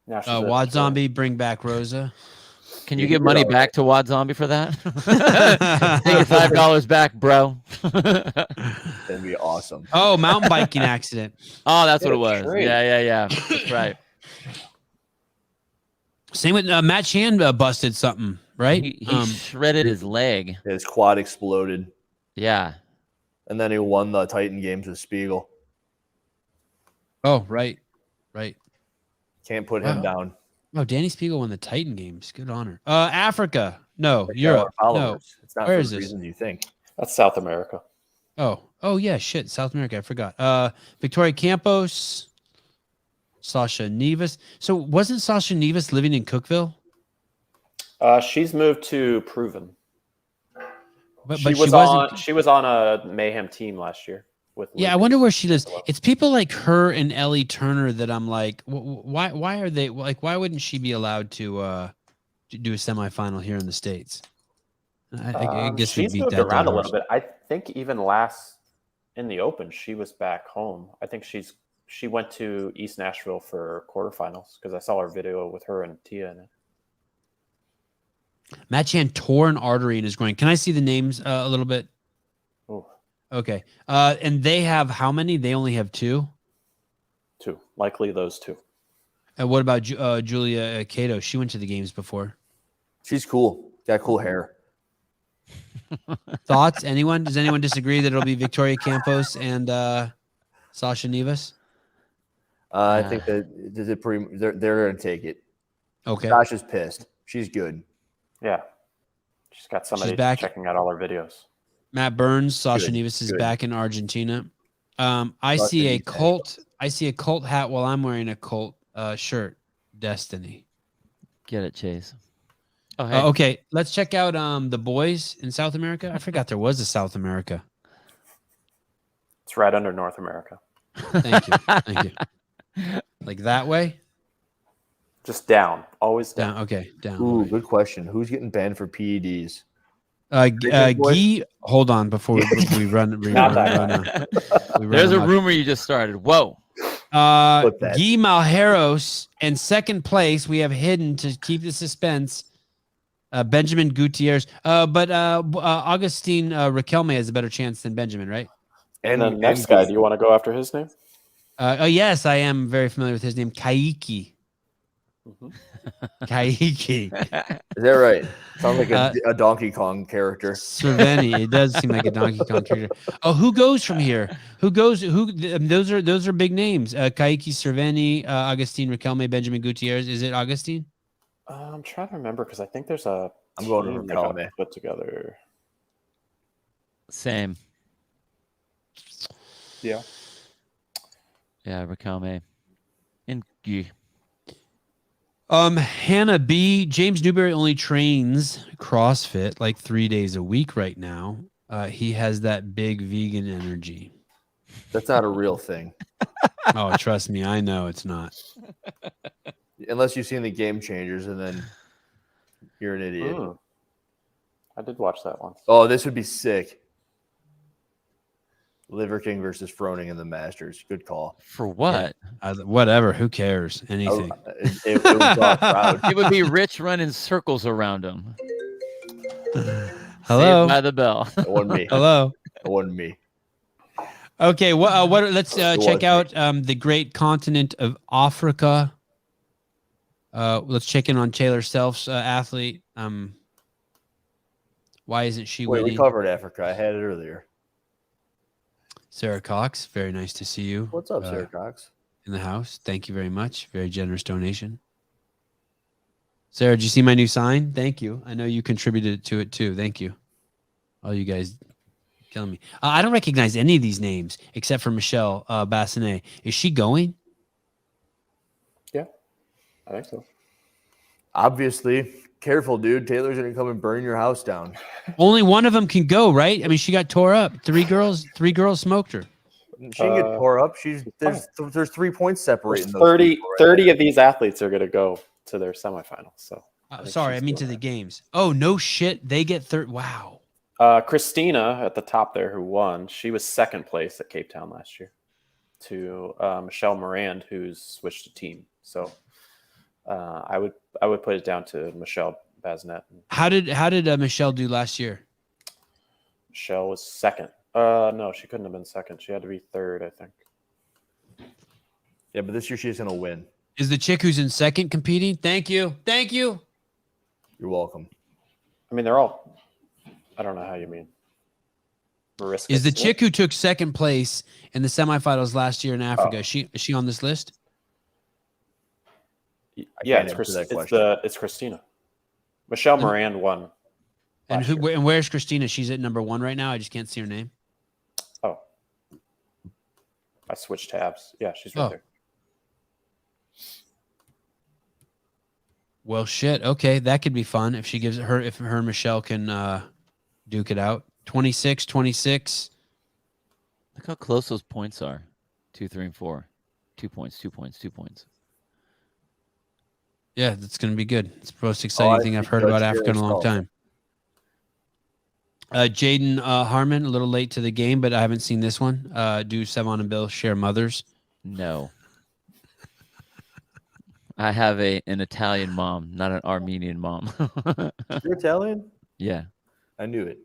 Now she's at Wad Victoria. Zombie, bring back Rosa. Can you give money back to Wad Zombie for that? Take your $5 back, bro. That'd be awesome. Oh, mountain biking accident. Oh, that's what it Yeah, was. true. Yeah. That's right. Same with Matt Chan busted something, right? He shredded his leg. His quad exploded, Yeah. and then he won the Titan Games with Spiegel. Oh, right. Can't put him down. Oh, Danny Spiegel won the Titan Games. Good honor. Africa. No, Like, Europe. our No. followers. It's not Where for is the this? reasons you think. That's South America. Oh yeah, shit. South America. I forgot. Victoria Campos, Sasha Nevis. So wasn't Sasha Nevis living in Cookville? She's moved to Proven. But she she was she was on a Mayhem team last year with. Yeah, I Lucas. wonder where she lives. It's people like her and Ellie Turner that I'm like, why are they like? Why wouldn't she be allowed to do a semifinal here in the States? I guess we she's beat moved that around dead a horse. little bit. I think even last in the Open, she was back home. I think she went to East Nashville for quarterfinals because I saw her video with her and Tia in it. Matt Chan tore an artery in his groin. Can I see the names a little bit? Oh, Okay. And they have how many? They only have 2. 2, likely those 2. And what about Julia Cato? She went to the games before. She's cool. Got cool hair. Thoughts? Anyone? Does anyone disagree that it'll be Victoria Campos and Sasha Nevis? I think that they're going to take it. Okay. Sasha's pissed. She's good. Yeah, she's got somebody back. checking out all her videos. Matt Burns, Sasha Good, Nevis is good. back in Argentina. I Sasha see a needs Colt. I see a Colt hat while I'm wearing a Colt shirt. Destiny. Get it, Chase. Oh, hey. Okay, let's check out the boys in South America. I forgot there was a South America. It's right under North America. Thank you. Thank you. Like that way? Just down. Always down. Down. Okay, down. Ooh, good question. Who's getting banned for PEDs? Guy, hold on before we run. There's a rumor you just started. Whoa. Guy Malheros in second place. We have hidden to keep the suspense. Benjamin Gutierrez. But Augustine Riquelme has a better chance than Benjamin, right? And the next guy, do you want to go after his name? Yes, I am very familiar with his name. Kaiki. Mm-hmm. Kaiki. Is that right? Sounds like a Donkey Kong character. Cerveni. It does seem like a Donkey Kong character. Oh, who goes from here? Who goes? Those are big names. Kaiki, Cerveni, Augustine Riquelme, Benjamin Gutierrez. Is it Augustine? I'm trying to remember because I think there's a. I'm going to team that got Riquelme. put together. Same. Yeah. Yeah, Riquelme. And Guy. Hannah B. James Newberry only trains CrossFit like 3 days a week right now. He has that big vegan energy. That's not a real thing. Oh, trust me, I know it's not. Unless you've seen the Game Changers, and then you're an idiot. I did watch that one. Oh, this would be sick. Liver King versus Froning in the Masters. Good call. For what? Whatever. Who cares? Anything. It would draw a crowd. It would be Rich running circles around him. Hello. Saved by the bell. It wasn't me. Hello. It wasn't me. Okay. What? Let's check out the great continent of Africa. Let's check in on Taylor Self's athlete. Why isn't she Wait, winning? we covered Africa. I had it earlier. Sarah Cox, very nice to see you. What's up, Sarah Cox? In the house. Thank you very much. Very generous donation. Sarah, did you see my new sign? Thank you. I know you contributed to it too. Thank you. All you guys killing me. I don't recognize any of these names except for Michelle Bassinet. Is she going? Yeah, I think so. Obviously. Careful, dude. Taylor's going to come and burn your house down. Only one of them can go, right? I mean, she got tore up. Three girls smoked her. She can get tore up. There's 3 points separating. 30 of these athletes are going to go to their semifinals. So, sorry, I mean to the games. Oh, no shit. They get third. Wow. Christina at the top there, who won, she was second place at Cape Town last year to Michelle Morand, who's switched to team. So I would put it down to Michelle Basnet. How did Michelle do last year? Michelle was second. No, she couldn't have been second. She had to be third, I think. Yeah, but this year she's going to win. Is the chick who's in second competing? Thank you. Thank you. You're welcome. I mean, they're all. I don't know how you mean. Mariska Is the Smith? chick who took second place in the semifinals last year in Africa? Is she on this list? Yeah, it's Christina. Michelle Morand won. And where's Christina? She's at number 1 right now. I just can't see her name. Oh, I switched tabs. Yeah, she's right there. Well, shit. Okay, that could be fun if her and Michelle can duke it out. 26. Look how close those points are. 2, 3, and 4. 2 points, 2 points, 2 points. Yeah, that's going to be good. It's the most exciting thing I've heard about Africa in a long time. Jaden Harmon, a little late to the game, but I haven't seen this one. Do Sevan and Bill share mothers? No. I have an Italian mom, not an Armenian mom. You're Italian? Yeah. I knew it.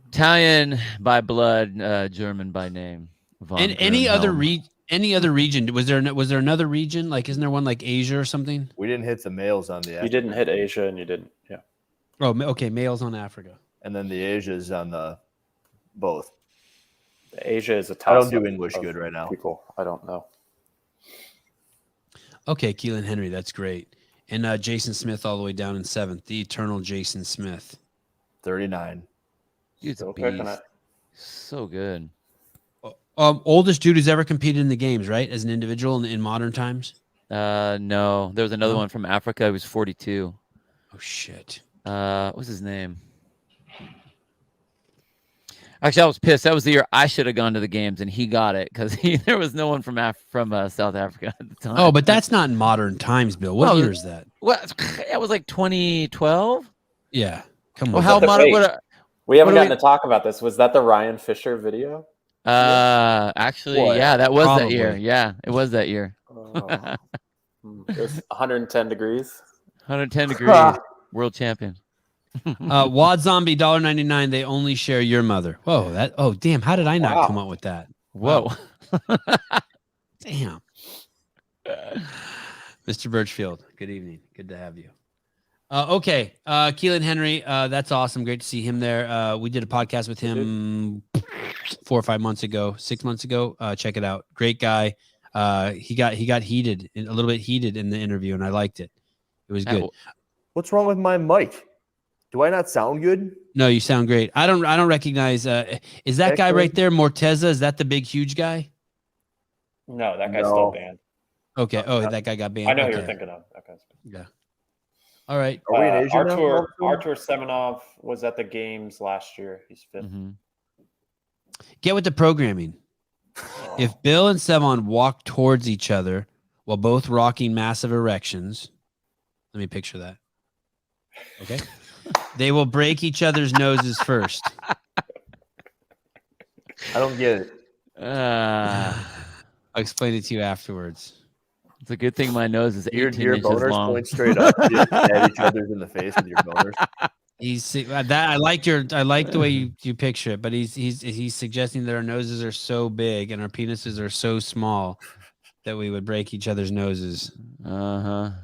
Italian by blood, German by name. And any other region? Was there another region? Like, isn't there one like Asia or something? We didn't hit the males on the. You didn't hit Asia, and you didn't. Yeah. Oh, okay. Males on Africa, and then the Asia's on the both. The Asia is a toss. I don't do English good right now. People, I don't know. Okay, Keelan Henry, that's great. And Jason Smith all the way down in 7th. The eternal Jason Smith. 39. Dude's a beast. So good. Oldest dude who's ever competed in the games, right? As an individual in modern times. No, there was another No? one from Africa. He was 42. Oh shit. What's his name? Actually, I was pissed. That was the year I should have gone to the games, and he got it because there was no one from South Africa at the time. Oh, but that's not in modern times, Bill. What No, year is that? What? That was like 2012. Yeah. Come on. Well, how that the- modern? wait. What? We haven't What do gotten to talk about this. Was that the Ryan Fisher video? Actually, Boy, yeah, that was that year. probably. Yeah, it was that year. Oh. It was 110 degrees. 110 degrees. World champion. Wad Zombie $1.99. They only share your mother. Whoa, that. Oh, damn. How did I not Wow. come up with that? Whoa. Damn. Mr. Birchfield, good evening. Good to have you. Okay. Keelan Henry, that's awesome. Great to see him there. We did a podcast with him 4 or 5 months ago, 6 months ago. Check it out. Great guy. He got heated, a little bit heated in the interview, and I liked it. It was good. What's wrong with my mic? Do I not sound good? No, you sound great. I don't recognize. Is that guy right there, Morteza? Is that the big, huge guy? No, that guy's No. still banned. Okay. Oh, that guy got banned. I know who Okay. you're thinking of. That guy's Yeah. All right. Are we in Asia now? Artur Semenov was at the games last year. He's 5th. Mhm. Get with the programming. If Bill and Sevan walk towards each other while both rocking massive erections, let me picture that. Okay. They will break each other's noses first. I don't get it. I'll explain it to you afterwards. It's a good thing my nose is 18 Your inches boners long. point straight up. You just stab each other in the face with your boners. I like the way you picture it, but he's suggesting that our noses are so big and our penises are so small that we would break each other's noses. The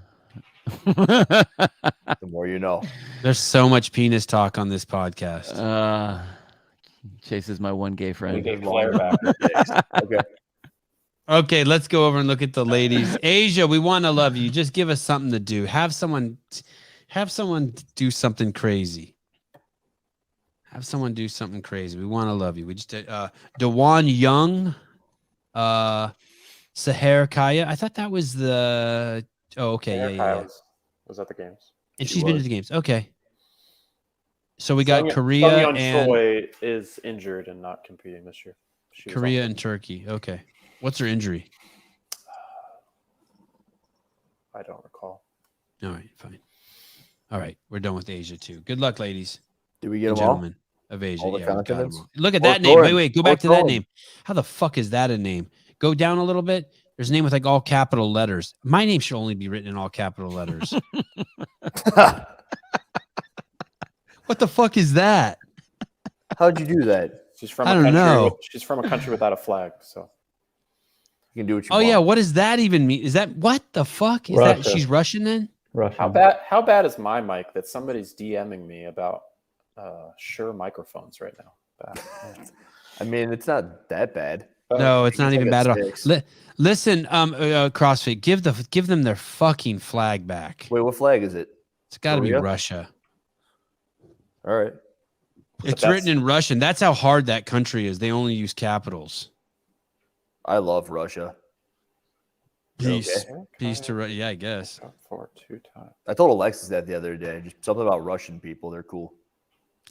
more you know. There's so much penis talk on this podcast. Chase is my one gay We friend. get Claire back. Okay. Okay, let's go over and look at the ladies. Asia, we want to love you. Just give us something to do. Have someone do something crazy. Have someone do something crazy. We want to love you. We just Dewan Young, Seher Kaya. I thought that was the. Oh, okay, yeah. Was at the games. And she's been to the games. Okay. So we got Korea Sungyeon and Choi is injured and not competing this year. Korea and Turkey. Okay. What's her injury? I don't recall. All right, fine. All right, we're done with Asia too. Good luck, ladies. Did we get and them all? gentlemen of Asia. All the Yeah, we got 'em continents? all. Look at Or that name. Thorin. Wait, go Or back to that Thorin. name. How the fuck is that a name? Go down a little bit. There's a name with like all capital letters. My name should only be written in all capital letters. What the fuck is that? How'd you do that? She's from I a don't country. know. She's from a country without a flag. So You can do what you Oh want. yeah, what does that even mean? Is that what the fuck? Is that Russia. she's Russian then? Russian. how bad is my mic that somebody's DMing me about H.A.R.D microphones right now? Bad. I mean, it's not that bad. No, it's not like even a bad at all. 6. Listen, CrossFit, give them their fucking flag back. Wait, what flag is it? It's got to be Korea? Russia. All right. It's that's- written in Russian. That's how hard that country is. They only use capitals. I love Russia. Peace. Okay. Peace to Russia. Yeah, I guess. For 2 times. I told Alexis that the other day. Just something about Russian people. They're cool.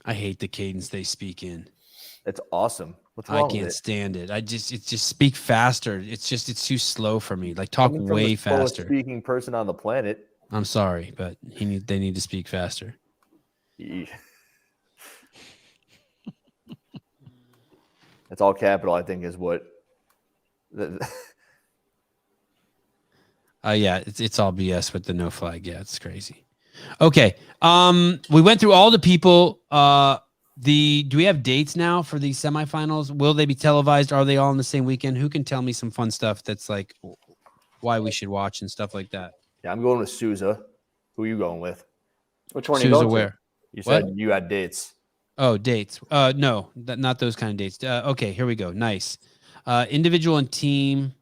I hate the cadence they speak in. It's awesome. What's I wrong can't with it? stand it. It's just speak faster. It's too slow for me. Like talk Coming from way the slowest faster. speaking person on the planet. I'm sorry, but they need to speak faster. Eesh. That's all capital, I think, is what. Yeah, it's all BS with the no flag. Yeah, it's crazy. Okay. We went through all the people. Do we have dates now for these semifinals? Will they be televised? Are they all on the same weekend? Who can tell me some fun stuff that's like why we should watch and stuff like that? Yeah, I'm going with Souza. Who are you going with? Which one are you Sousa going to? where? You said What? you had dates. Oh, dates. No, not those kind of dates. Okay, here we go. Nice. Individual and team.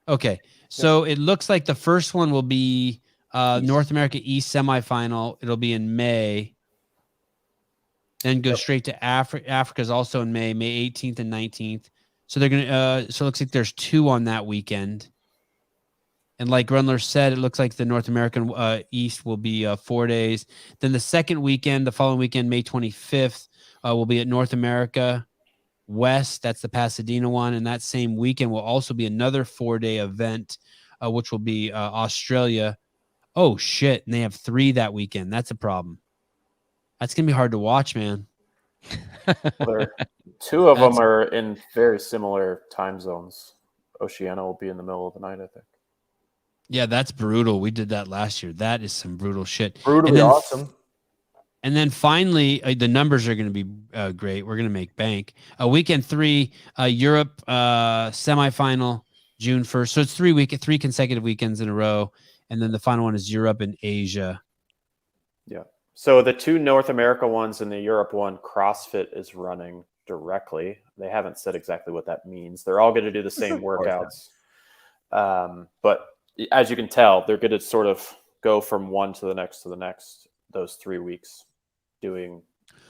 Okay, so it looks like the first one will be North America East semifinal. It'll be in May. Then go straight to Africa. Africa's also in May 18th and 19th. So they're gonna. So it looks like there's 2 on that weekend. And like Grundler said, it looks like the North American East will be 4 days. Then the second weekend, the following weekend, May 25th, will be at North America West. That's the Pasadena one. And that same weekend will also be another 4-day event, which will be Australia. Oh, shit. And they have 3 that weekend. That's a problem. That's going to be hard to watch, man. 2 of them are in very similar time zones. Oceania will be in the middle of the night, I think. Yeah, that's brutal. We did that last year. That is some brutal shit. Brutally awesome. And then finally, the numbers are going to be great. We're going to make bank. Weekend 3, Europe semifinal, June 1st. So it's 3 consecutive weekends in a row. And then the final one is Europe and Asia. Yeah. So the 2 North America ones and the Europe one, CrossFit is running directly. They haven't said exactly what that means. They're all going to do the same workouts. But as you can tell, they're going to sort of go from one to the next, those 3 weeks, doing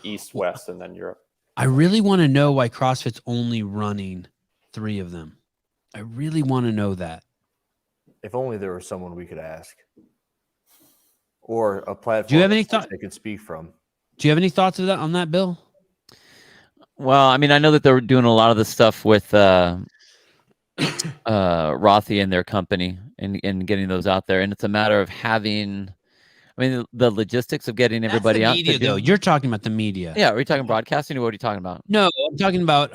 East, West, and then Europe. I really want to know why CrossFit's only running 3 of them. I really want to know that. If only there was someone we could ask. Or a platform Do you have any thought they could speak from. Do you have any thoughts of that on that, Bill? Well, I mean, I know that they're doing a lot of the stuff with Rothy and their company and getting those out there. And it's a matter of having, I mean, the logistics of getting everybody out. Media, though. You're talking about the media. Yeah. Are you talking broadcasting or what are you talking about? No, I'm talking about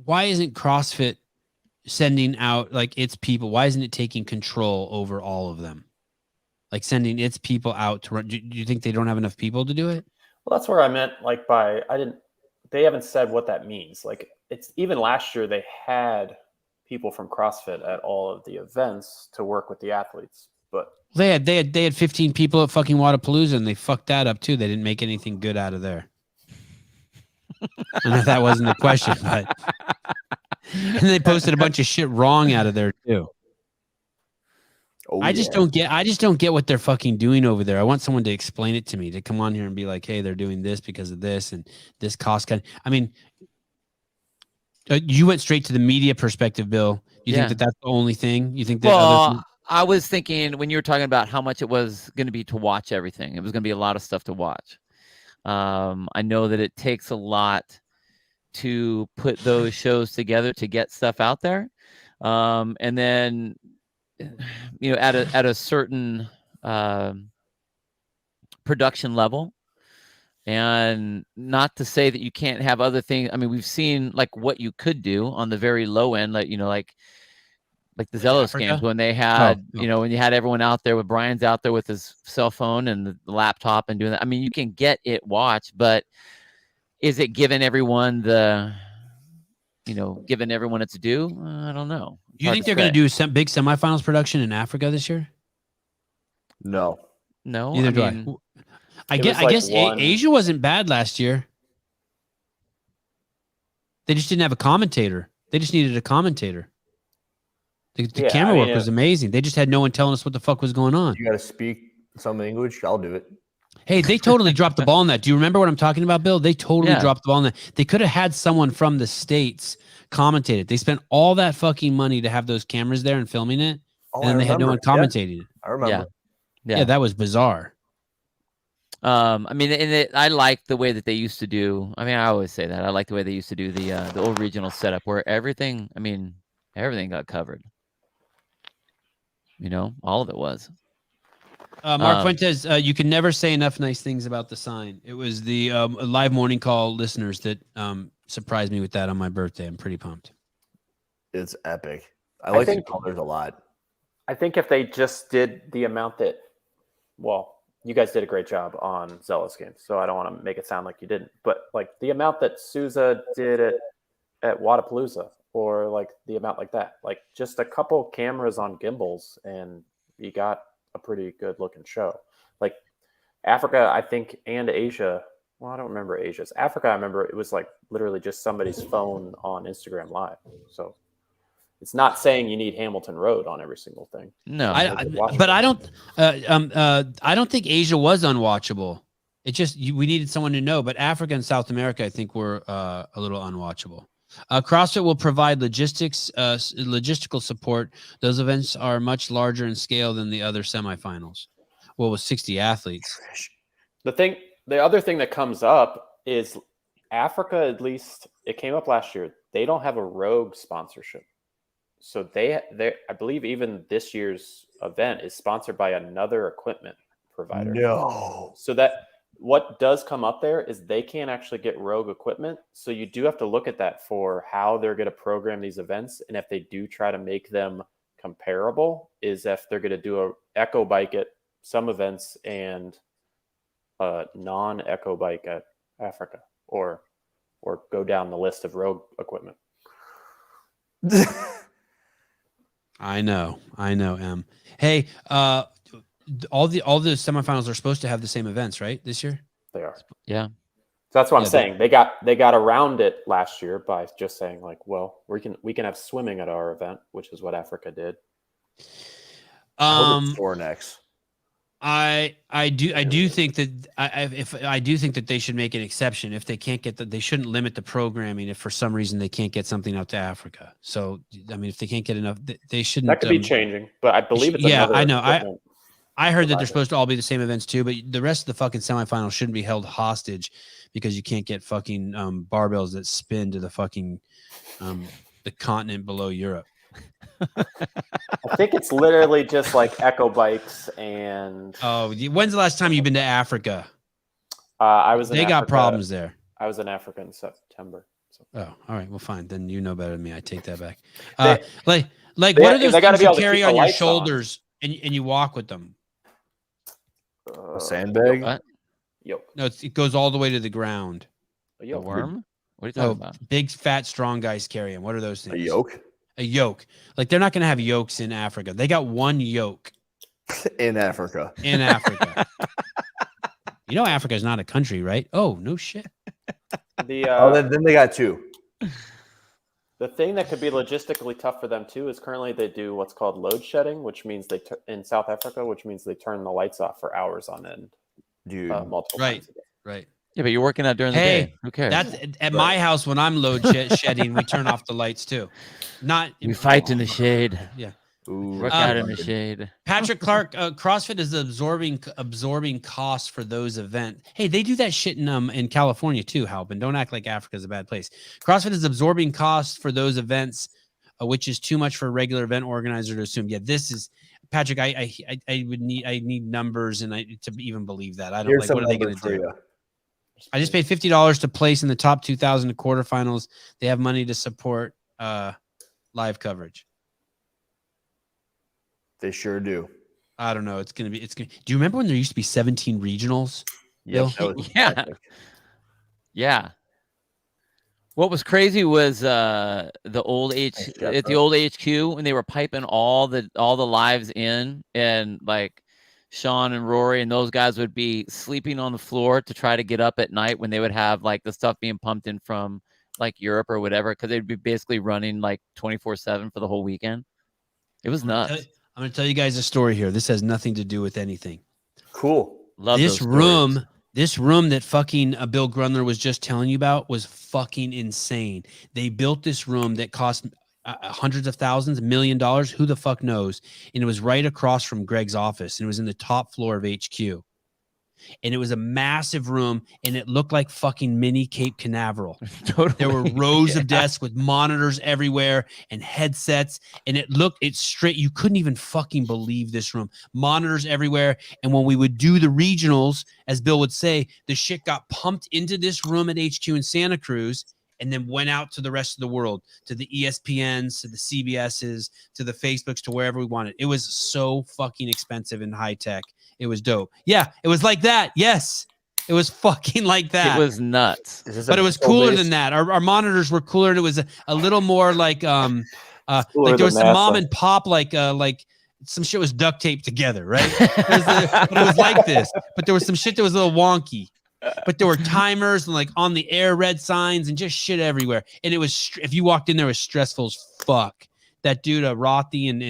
why isn't CrossFit sending out like its people? Why isn't it taking control over all of them? Like sending its people out to run. Do you think they don't have enough people to do it? Well, that's where I meant like they haven't said what that means. Like it's even last year they had people from CrossFit at all of the events to work with the athletes, but they had 15 people at fucking Wadapalooza and they fucked that up too. They didn't make anything good out of there. I know that wasn't the question, but and they posted a bunch of shit wrong out of there too. Oh, I just don't get what they're fucking doing over there. I want someone to explain it to me, to come on here and be like, hey, they're doing this because of this and this cost cut. I mean, you went straight to the media perspective, Bill. You think that that's the only thing? You think that? Well, I was thinking when you were talking about how much it was going to be to watch everything, it was going to be a lot of stuff to watch. I know that it takes a lot to put those shows together to get stuff out there. And then, you know, at a certain production level, and not to say that you can't have other things. I mean, we've seen like what you could do on the very low end, like, you know, like the Zealous games when they had, you know, when you had everyone out there with Brian's out there with his cell phone and the laptop and doing that. I mean, you can get it watched, but is it giving everyone giving everyone its due? I don't know. Do you think they're going to do some big semifinals production in Africa this year? No. Neither do I. I guess Asia wasn't bad last year. They just didn't have a commentator. They just needed a commentator. The camera work was amazing. They just had no one telling us what the fuck was going on. You got to speak some English. I'll do it. Hey, they totally dropped the ball on that. Do you remember what I'm talking about, Bill? They totally dropped the ball on that. They could have had someone from the States commentate it. They spent all that fucking money to have those cameras there and filming it, and then they had no one commentating it. I remember. Yeah, that was bizarre. I mean, I like the way that they used to do. I mean, I always say that. I like the way they used to do the old regional setup where everything got covered. You know, all of it was. Mark Fuentes, you can never say enough nice things about the sign. It was the live morning call listeners that surprised me with that on my birthday. I'm pretty pumped. It's epic. I like the colors a lot. I think if they just did the amount that, well, you guys did a great job on Zealous games, so I don't want to make it sound like you didn't. But like the amount that Sousa did at Wadapalooza, or like the amount like that, like just a couple cameras on gimbals, and you got a pretty good looking show. Like Africa, I think, and Asia. Well, I don't remember Asia's. Africa, I remember it was like literally just somebody's phone on Instagram Live. So it's not saying you need Hamilton Road on every single thing. No, but I don't. I don't think Asia was unwatchable. It just we needed someone to know. But Africa and South America, I think, were a little unwatchable. CrossFit will provide logistical support. Those events are much larger in scale than the other semifinals. Well, with 60 athletes. The other thing that comes up is Africa, at least it came up last year. They don't have a Rogue sponsorship. So they I believe even this year's event is sponsored by another equipment provider. No. So that what does come up there is they can't actually get Rogue equipment. So you do have to look at that for how they're going to program these events. And if they do try to make them comparable, is if they're going to do a Echo bike at some events and a non-Echo bike at Africa, or go down the list of Rogue equipment. I know, Em. Hey, all the semifinals are supposed to have the same events, right? This year? They are. Yeah. So that's what I'm saying. They got around it last year by just saying like, well, we can have swimming at our event, which is what Africa did. Four next. I do think that they should make an exception if they can't get they shouldn't limit the programming if for some reason they can't get something out to Africa. So I mean, if they can't get enough, they shouldn't. That could be changing, but I believe it's I know. equipment. I heard that they're supposed to all be the same events too, but the rest of the fucking semifinals shouldn't be held hostage because you can't get fucking barbells that spin to the fucking the continent below Europe. I think it's literally just like Echo bikes and. Oh, when's the last time you've been to Africa? I was. They got problems there. I was in Africa in September. So. Oh, all right. Well, fine. Then you know better than me. I take that back. What are those things you carry on your shoulders and you walk with them? A sandbag? What? Yoke. No, it goes all the way to the ground. A yoke. A worm? What are you talking about? Big, fat, strong guys carry them. What are those things? A yoke? A yoke. Like they're not going to have yokes in Africa. They got one yoke. In Africa. In Africa. You know Africa is not a country, right? Oh, no shit. Then they got two. The thing that could be logistically tough for them too is currently they do what's called load shedding, which means in South Africa, which means they turn the lights off for hours on end. Dude, multiple times a day. Right. Yeah, but you're working out during the day. Who cares? That's at my house when I'm load shedding. We turn off the lights too. We fight in the shade. Yeah. Ooh, work out in the shade. Patrick Clark, CrossFit is absorbing costs for those events. Hey, they do that shit in California too, Halpin. Don't act like Africa's a bad place. CrossFit is absorbing costs for those events, which is too much for a regular event organizer to assume. Yeah, this is Patrick. I need numbers and to even believe that. I don't like. What are they going to do? You. I just paid $50 to place in the top 2,000 quarterfinals. They have money to support live coverage. They sure do. I don't know. Do you remember when there used to be 17 regionals? Yep, Yeah. Yeah. What was crazy was at the old HQ when they were piping all the lives in, and like Sean and Rory and those guys would be sleeping on the floor to try to get up at night when they would have like the stuff being pumped in from like Europe or whatever, because they'd be basically running like 24/7 for the whole weekend. It was nuts. I'm going to tell you guys a story here. This has nothing to do with anything. Cool. Love this room that fucking Bill Grunler was just telling you about was fucking insane. They built this room that cost hundreds of thousands, $1 million. Who the fuck knows? And it was right across from Greg's office. And it was in the top floor of HQ. And it was a massive room, and it looked like fucking mini Cape Canaveral. Totally. There were rows of desks with monitors everywhere and headsets, and it's straight. You couldn't even fucking believe this room. Monitors everywhere. And when we would do the regionals, as Bill would say, the shit got pumped into this room at HQ in Santa Cruz and then went out to the rest of the world, to the ESPNs, to the CBSs, to the Facebooks, to wherever we wanted. It was so fucking expensive and high tech. It was dope. Yeah, it was like that. Yes, it was fucking like that. It was nuts. But it was cooler than that. Our monitors were cooler. And it was a little more like like there was some mom and pop like some shit was duct taped together, right? But it was like this. But there was some shit that was a little wonky. But there were timers and like on the air red signs and just shit everywhere. And it was if you walked in there, it was stressful as fuck. That dude, Rothy and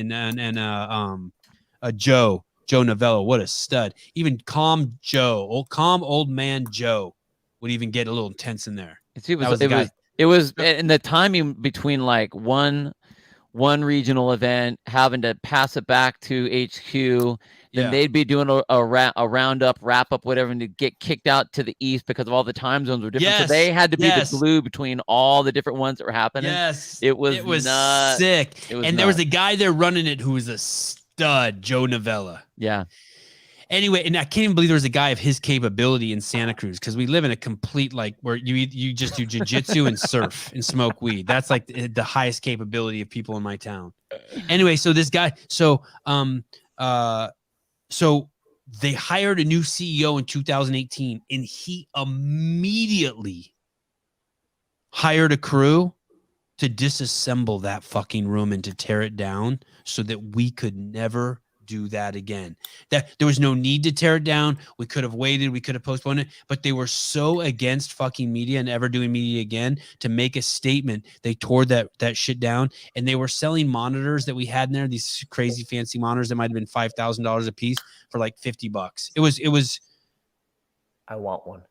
Joe Novello, what a stud. Even calm old man Joe would even get a little intense in there. It was It was, and the timing between like one regional event having to pass it back to HQ. Then they'd be doing a roundup, wrap up, whatever, and to get kicked out to the east because of all the time zones were different. So they had to be the glue between all the different ones that were happening. Yes, it was nuts. Sick. There was a guy there running it who was a stud, Joe Novella. Yeah. Anyway, and I can't even believe there was a guy of his capability in Santa Cruz because we live in a complete like where you just do jiu-jitsu and surf and smoke weed. That's like the highest capability of people in my town. Anyway, so this guy, so they hired a new CEO in 2018, and he immediately hired a crew to disassemble that fucking room and to tear it down so that we could never do that again. That there was no need to tear it down. We could have waited, we could have postponed it, but they were so against fucking media and ever doing media again to make a statement. They tore that shit down, and they were selling monitors that we had in there, these crazy fancy monitors that might have been $5,000 a piece for like $50. It was I want one.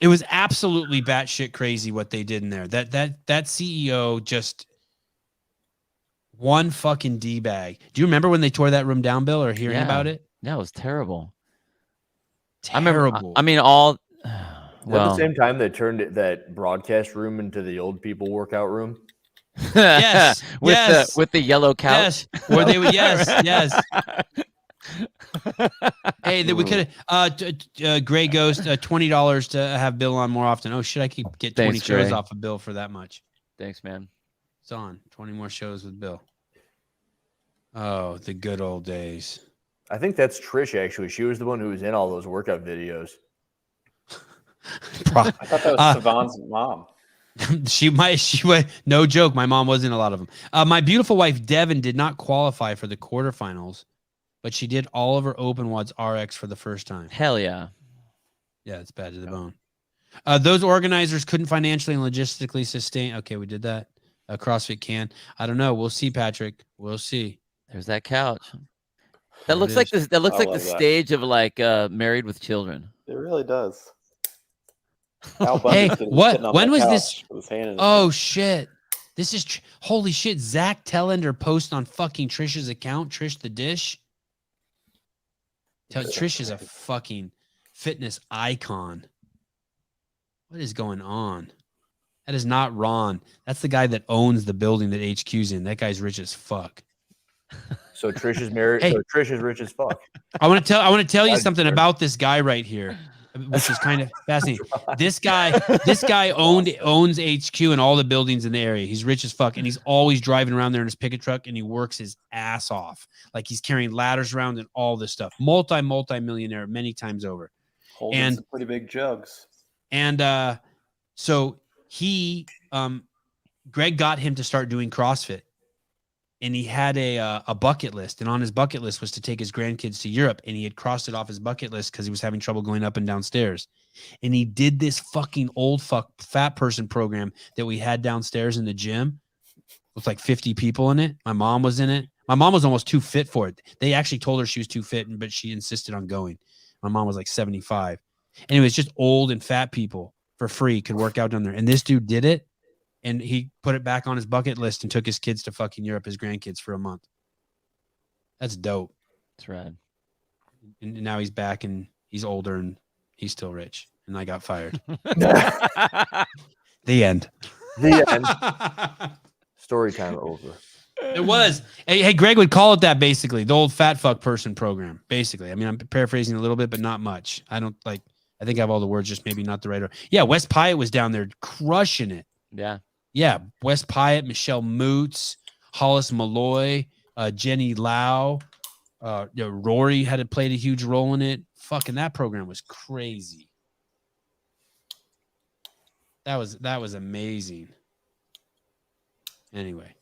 It was absolutely batshit crazy what they did in there. That CEO just one fucking D-bag. Do you remember when they tore that room down, Bill, or hearing about it? Yeah, it was terrible. Terrible. I mean, all. Well, at the same time, they turned that broadcast room into the old people workout room. Yes, with the yellow couch. Yes, where they would. Yes. Hey, that we could have. Gray Ghost, $20 to have Bill on more often. Oh shit, I keep get 20 shows Gray. off of Bill for that much. Thanks, man. It's on 20 more shows with Bill. Oh, the good old days. I think that's Trish, actually. She was the one who was in all those workout videos. I thought that was Sevan's mom. She went, no joke. My mom was in a lot of them. My beautiful wife, Devin, did not qualify for the quarterfinals, but she did all of her open wads RX for the first time. Hell yeah. Yeah, it's bad to the bone. Those organizers couldn't financially and logistically sustain. Okay, we did that. CrossFit can. I don't know. We'll see, Patrick. We'll see. There's that couch. That looks like this. That looks like the stage of like Married with Children. It really does. Hey, what? When was this? Oh shit! This is holy shit. Zach Tellender post on fucking Trish's account. Trish the Dish. Trish is a fucking fitness icon. What is going on? That is not Ron. That's the guy that owns the building that HQ's in. That guy's rich as fuck. So Trish is married. Hey, so Trish is rich as fuck. I want to tell you something about this guy right here, which is kind of fascinating. This guy owns HQ and all the buildings in the area. He's rich as fuck, and he's always driving around there in his pickup truck, and he works his ass off. Like he's carrying ladders around and all this stuff. Multi-millionaire many times over. Holding some pretty big jugs. And so he, Greg got him to start doing CrossFit. And he had a bucket list, and on his bucket list was to take his grandkids to Europe, and he had crossed it off his bucket list because he was having trouble going up and downstairs. And he did this fucking old fat person program that we had downstairs in the gym with like 50 people in it. My mom was in it. My mom was almost too fit for it. They actually told her she was too fit, but she insisted on going. My mom was like 75. And it was just old and fat people for free could work out down there. And this dude did it. And he put it back on his bucket list and took his kids to fucking Europe, his grandkids, for a month. That's dope. That's rad. And now he's back and he's older and he's still rich. And I got fired. The end. The end. Story time over. It was. Hey, Greg would call it that basically. The old fat fuck person program. Basically. I mean, I'm paraphrasing a little bit, but not much. I think I have all the words, just maybe not the right order. Yeah, Wes Pyatt was down there crushing it. Yeah, Wes Pyatt, Michelle Moots, Hollis Malloy, Jenny Lau, Rory played a huge role in it. Fucking that program was crazy. That was amazing. Anyway,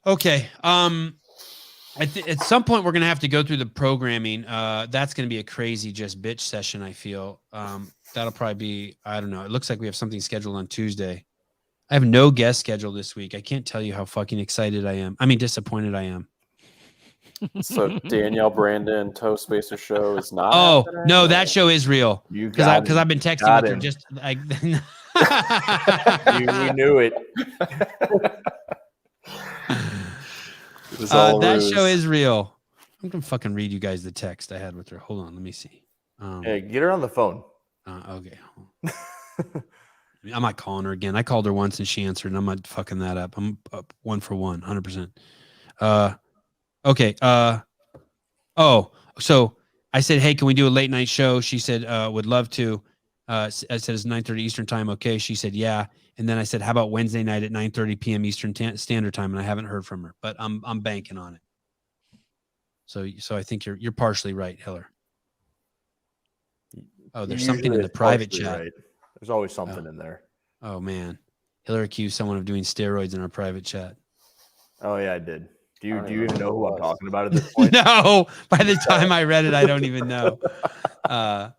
okay. At some point we're gonna have to go through the programming. That's gonna be a crazy just bitch session. I feel that'll probably be. I don't know. It looks like we have something scheduled on Tuesday. I have no guest schedule this week. I can't tell you how fucking excited I am. I mean, disappointed I am. So Danielle Brandon Toe Spacer show is not. Oh no, that show is real because I've been texting with her just like We knew it. It was all that ruse. show is real. I'm gonna fucking read you guys the text I had with her. Hold on, let me see. Hey, get her on the phone. Okay. I'm not calling her again. I called her once and she answered, and I'm not fucking that up. I'm up 1 for 1, 100%. Okay. So I said, hey, can we do a late night show? She said, would love to. I said, it's 9:30 Eastern time. Okay. She said, yeah. And then I said, how about Wednesday night at 9:30 p.m. Eastern Standard Time? And I haven't heard from her, but I'm banking on it. So I think you're partially right, Hiller. Oh, there's something in the private chat. Right. There's always something in there. Oh man, Hiller accused someone of doing steroids in our private chat. Oh yeah, I did. Do you even know who I'm talking about at this point? No. By the time I read it, I don't even know. That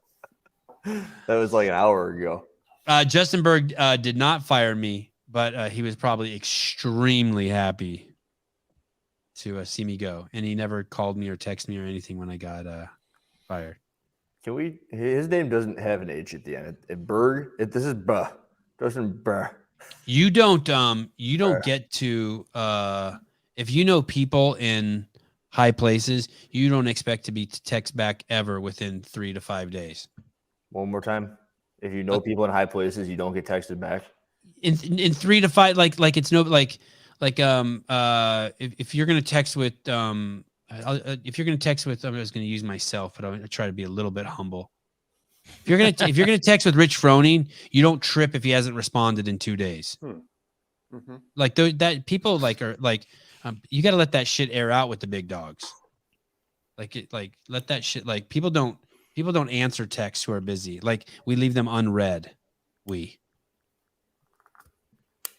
was like an hour ago. Justin Berg did not fire me, but he was probably extremely happy to see me go, and he never called me or texted me or anything when I got fired. Can we? His name doesn't have an H at the end. Berg. This is Buh. Justin Buh. You don't get to if you know people in high places, you don't expect to be text back ever within 3 to 5 days. One more time. If you know people in high places, you don't get texted back. In 3 to 5, like it's no if you're gonna text with if you're gonna text with, I was gonna use myself, but I'm gonna try to be a little bit humble. If you're gonna text with Rich Froning, you don't trip if he hasn't responded in 2 days. Mm-hmm. Like that people are you got to let that shit air out with the big dogs. Let that shit, people don't answer texts who are busy. Like we leave them unread.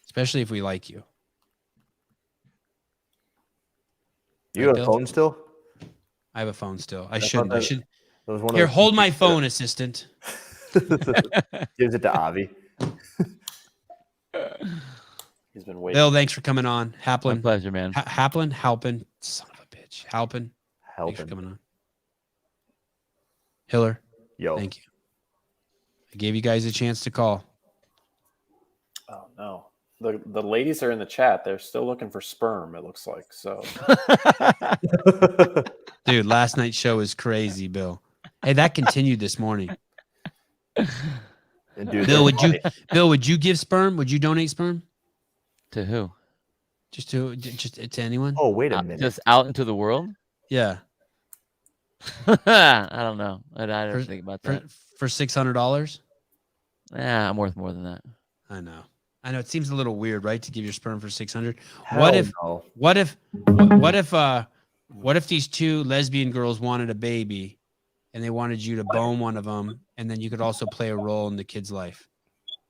Especially if we like you. You have a phone still? I have a phone still. I shouldn't. I should. Here, hold my phone, assistant. Gives it to Avi. He's been waiting. Bill, thanks for coming on. Haplin. My pleasure, man. Halpin. Son of a bitch. Halpin. Thanks for coming on. Hiller. Yo. Thank you. I gave you guys a chance to call. Oh no. The ladies are in the chat. They're still looking for sperm, it looks like. So dude, last night's show is crazy, Bill. Hey, that continued this morning. Dude, Bill, would you give sperm? Would you donate sperm? To who? Just to anyone? Oh, wait a minute. Just out into the world? Yeah. I don't know. I don't think about that. For $600? Yeah, I'm worth more than that. I know. It seems a little weird, right? To give your sperm for $600. What if these two lesbian girls wanted a baby and they wanted you to bone one of them, and then you could also play a role in the kid's life?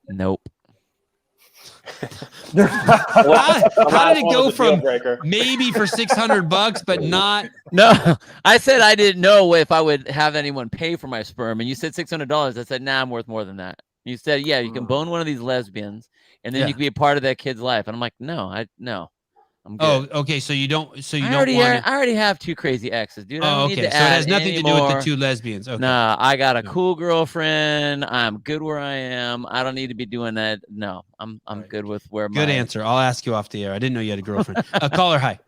Nope. How did it go from maybe for $600 but not? No, I said I didn't know if I would have anyone pay for my sperm, and you said $600. I said, nah, I'm worth more than that. You said, yeah, you can bone one of these lesbians, and then you can be a part of that kid's life. And I'm like, no, I'm good. Oh, okay. So you don't. I already have 2 crazy exes, dude. Oh, okay. So it has nothing to do with the 2 lesbians. Okay. Nah, I got a cool girlfriend. I'm good where I am. I don't need to be doing that. No, I'm good with where. Good answer. I'll ask you off the air. I didn't know you had a girlfriend. Caller, hi.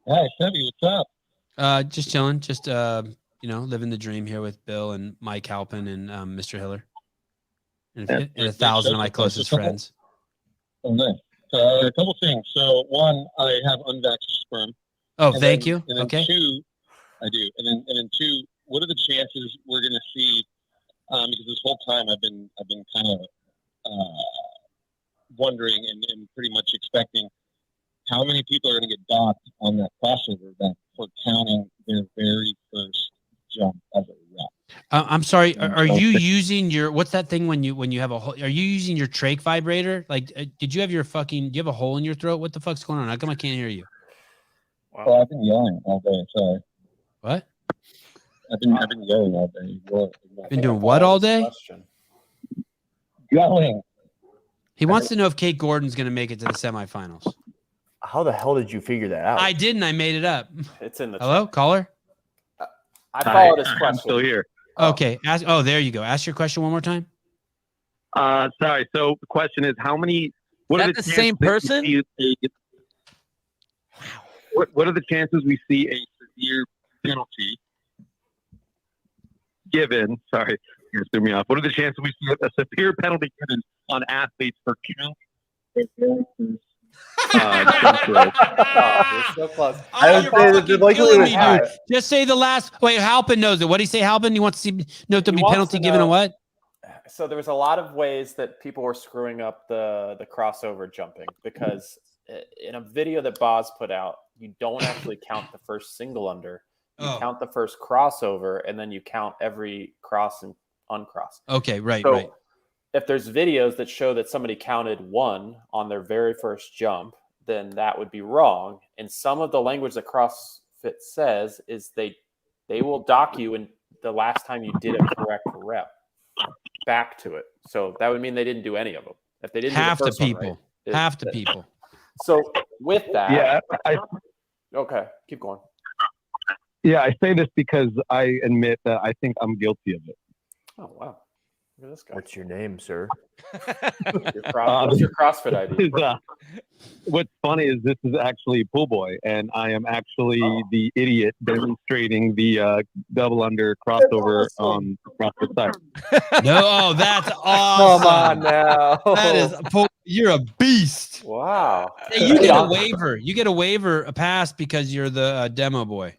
Hi, Chevy. What's up? Just chilling. Just living the dream here with Bill and Mike Halpin and Mr. Hiller, and 1,000 of my closest friends. Oh, nice. A couple things. So, one, I have unvaxxed sperm. Oh, thank you. And then okay. 2, I do. And then 2, what are the chances we're going to see? Because this whole time I've been kind of wondering and pretty much expecting how many people are going to get docked on that crossover event for counting their very first jump as a rep. I'm sorry. Are you using your, what's that thing when you have a hole? Are you using your trach vibrator? Like, did you have do you have a hole in your throat? What the fuck's going on? How come I can't hear you? Wow. Well, I've been yelling all day. Sorry. What? I've been yelling all day. Been doing what all day? Yelling. He wants to know if Kate Gordon's going to make it to the semifinals. How the hell did you figure that out? I didn't. I made it up. It's in the Hello, caller? I followed his question. I'm still here. Okay. There you go. Ask your question one more time. Sorry. So the question is, how many? What Is are that the chances same that we person? see what are the chances we see a severe penalty given? Sorry, you threw me off. What are the chances we see a severe penalty given on athletes for count? You're so close. I would you're say that fucking the likelihood killing was me, dude. high. Just say the last. Wait, Halpin knows it. What did he say, Halpin? He wants to know if there'll He be wants penalty to given know- on what? So there was a lot of ways that people were screwing up the crossover jumping, because in a video that Boz put out, you don't actually count the first single under. You count the first crossover, and then you count every cross and uncross. Okay, right, So right. if there's videos that show that somebody counted 1 on their very first jump, then that would be wrong. And some of the language that CrossFit says is they will dock you in the last time you did a correct rep back to it. So that would mean they didn't do any of them. If they didn't Half do the the first one people. right, Half the people. So with that, Yeah, okay, keep going. I say this because I admit that I think I'm guilty of it. Oh wow, look at this guy. What's your name, sir? What's your CrossFit ID? What's funny is this is actually Pool Boy, and I am actually the idiot demonstrating the double under crossover on the CrossFit side. No, that's awesome. Come on now. That is, you're a beast. Wow. Hey, you get a waiver. You get a waiver, a pass, because you're the demo boy.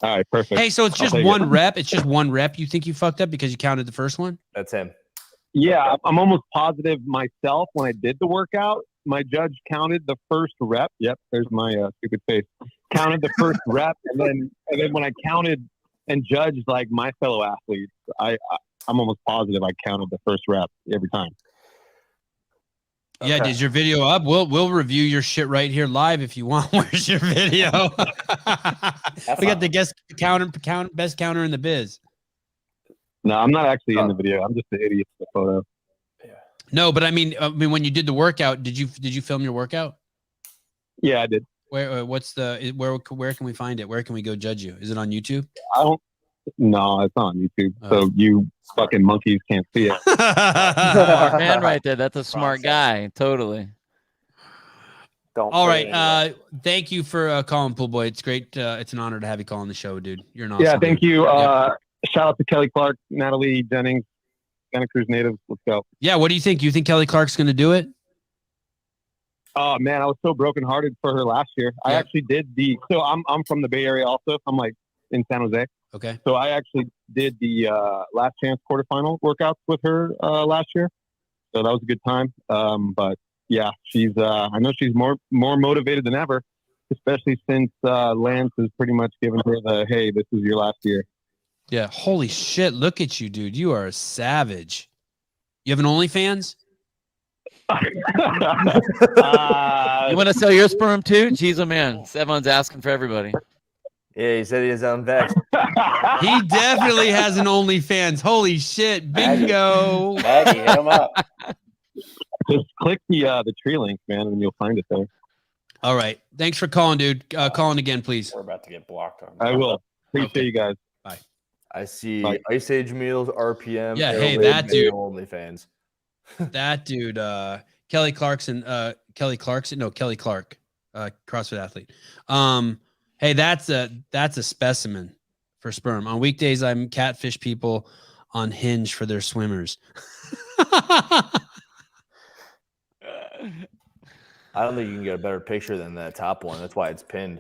All right, perfect. Hey, so it's just one rep. It's just one rep. You think you fucked up because you counted the first one? That's him. Yeah, I'm almost positive myself when I did the workout. My judge counted the first rep. Yep, there's my stupid face. Counted the first rep, and then when I counted and judged like my fellow athletes, I'm almost positive I counted the first rep every time. Yeah, is your video up? We'll review your shit right here live if you want. Where's your video? We got the best counter in the biz. No, I'm not actually in the video. I'm just the idiot in the photo. Yeah. No, but I mean, when you did the workout, did you film your workout? Yeah, I did. Where can we find it? Where can we go judge you? Is it on YouTube? No, it's not on YouTube. So you fucking monkeys can't see it. Smart man right there. That's a smart guy. Totally. All right. Thank you for calling, Pool Boy. It's great. It's an honor to have you call on the show, dude. You're an awesome Yeah, thank dude. you. Yep. Shout out to Kelly Clark, Natalie Jennings, Santa Cruz natives. Let's go. Yeah, what do you think? You think Kelly Clark's going to do it? Oh man, I was so brokenhearted for her last year. I actually did so I'm from the Bay Area also. I'm like in San Jose. Okay. So I actually did the last chance quarterfinal workouts with her last year. So that was a good time. But yeah, she's I know she's more motivated than ever, especially since Lance has pretty much given her the, hey, this is your last year. Yeah. Holy shit. Look at you, dude. You are a savage. You have an OnlyFans? You want to sell your sperm too? Jeez, oh man. Sevan's asking for everybody. Yeah, he said he has on vex. He definitely has an OnlyFans. Holy shit. Bingo. Maggie, hit him up. Just click the tree link, man, and you'll find it there. All right. Thanks for calling, dude. Calling again, please. We're about to get blocked on. I will. Appreciate you guys. Bye. I see Ice Age Meals, RPM. Yeah, hey, Airwave, that dude. OnlyFans. That dude, Kelly Clark, CrossFit athlete. Hey, that's a specimen for sperm. On weekdays, I'm catfish people on Hinge for their swimmers. I don't think you can get a better picture than that top one. That's why it's pinned.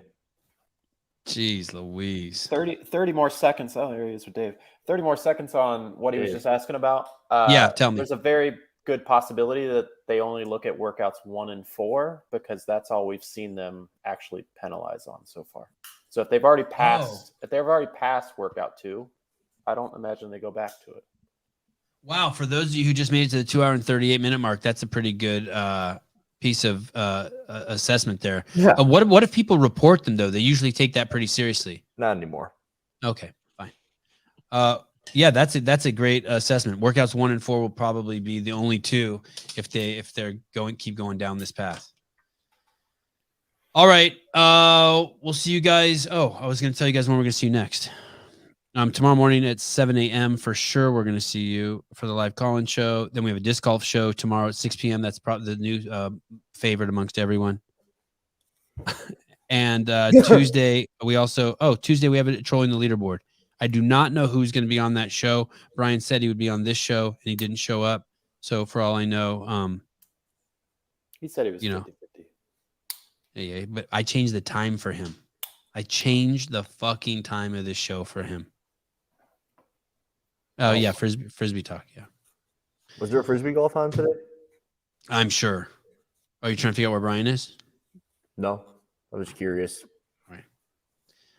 Jeez Louise. 30 more seconds. Oh, there he is with Dave. 30 more seconds on what he was just asking about. Yeah, tell me. There's a very good possibility that they only look at workouts 1 and 4 because that's all we've seen them actually penalize on so far. So if they've already passed, workout 2, I don't imagine they go back to it. Wow, for those of you who just made it to the 2 hour and 38 minute mark, that's a pretty good piece of assessment there. Yeah. What if people report them though? They usually take that pretty seriously. Not anymore. Okay, fine. Yeah, that's a great assessment. Workouts 1 and 4 will probably be the only 2 if they're keep going down this path. All right. We'll see you guys. Oh, I was going to tell you guys when we're going to see you next. Tomorrow morning at 7 a.m. for sure. We're going to see you for the live call-in show. Then we have a disc golf show tomorrow at 6 p.m. That's probably the new favorite amongst everyone. And Tuesday, Tuesday we have it trolling the leaderboard. I do not know who's going to be on that show. Brian said he would be on this show, and he didn't show up. So for all I know, he said he was 50-50. Yeah, but I changed the time for him. I changed the fucking time of this show for him. Oh yeah, frisbee talk. Yeah. Was there a frisbee golf on today? I'm sure. Are you trying to figure out where Brian is? No, I was curious.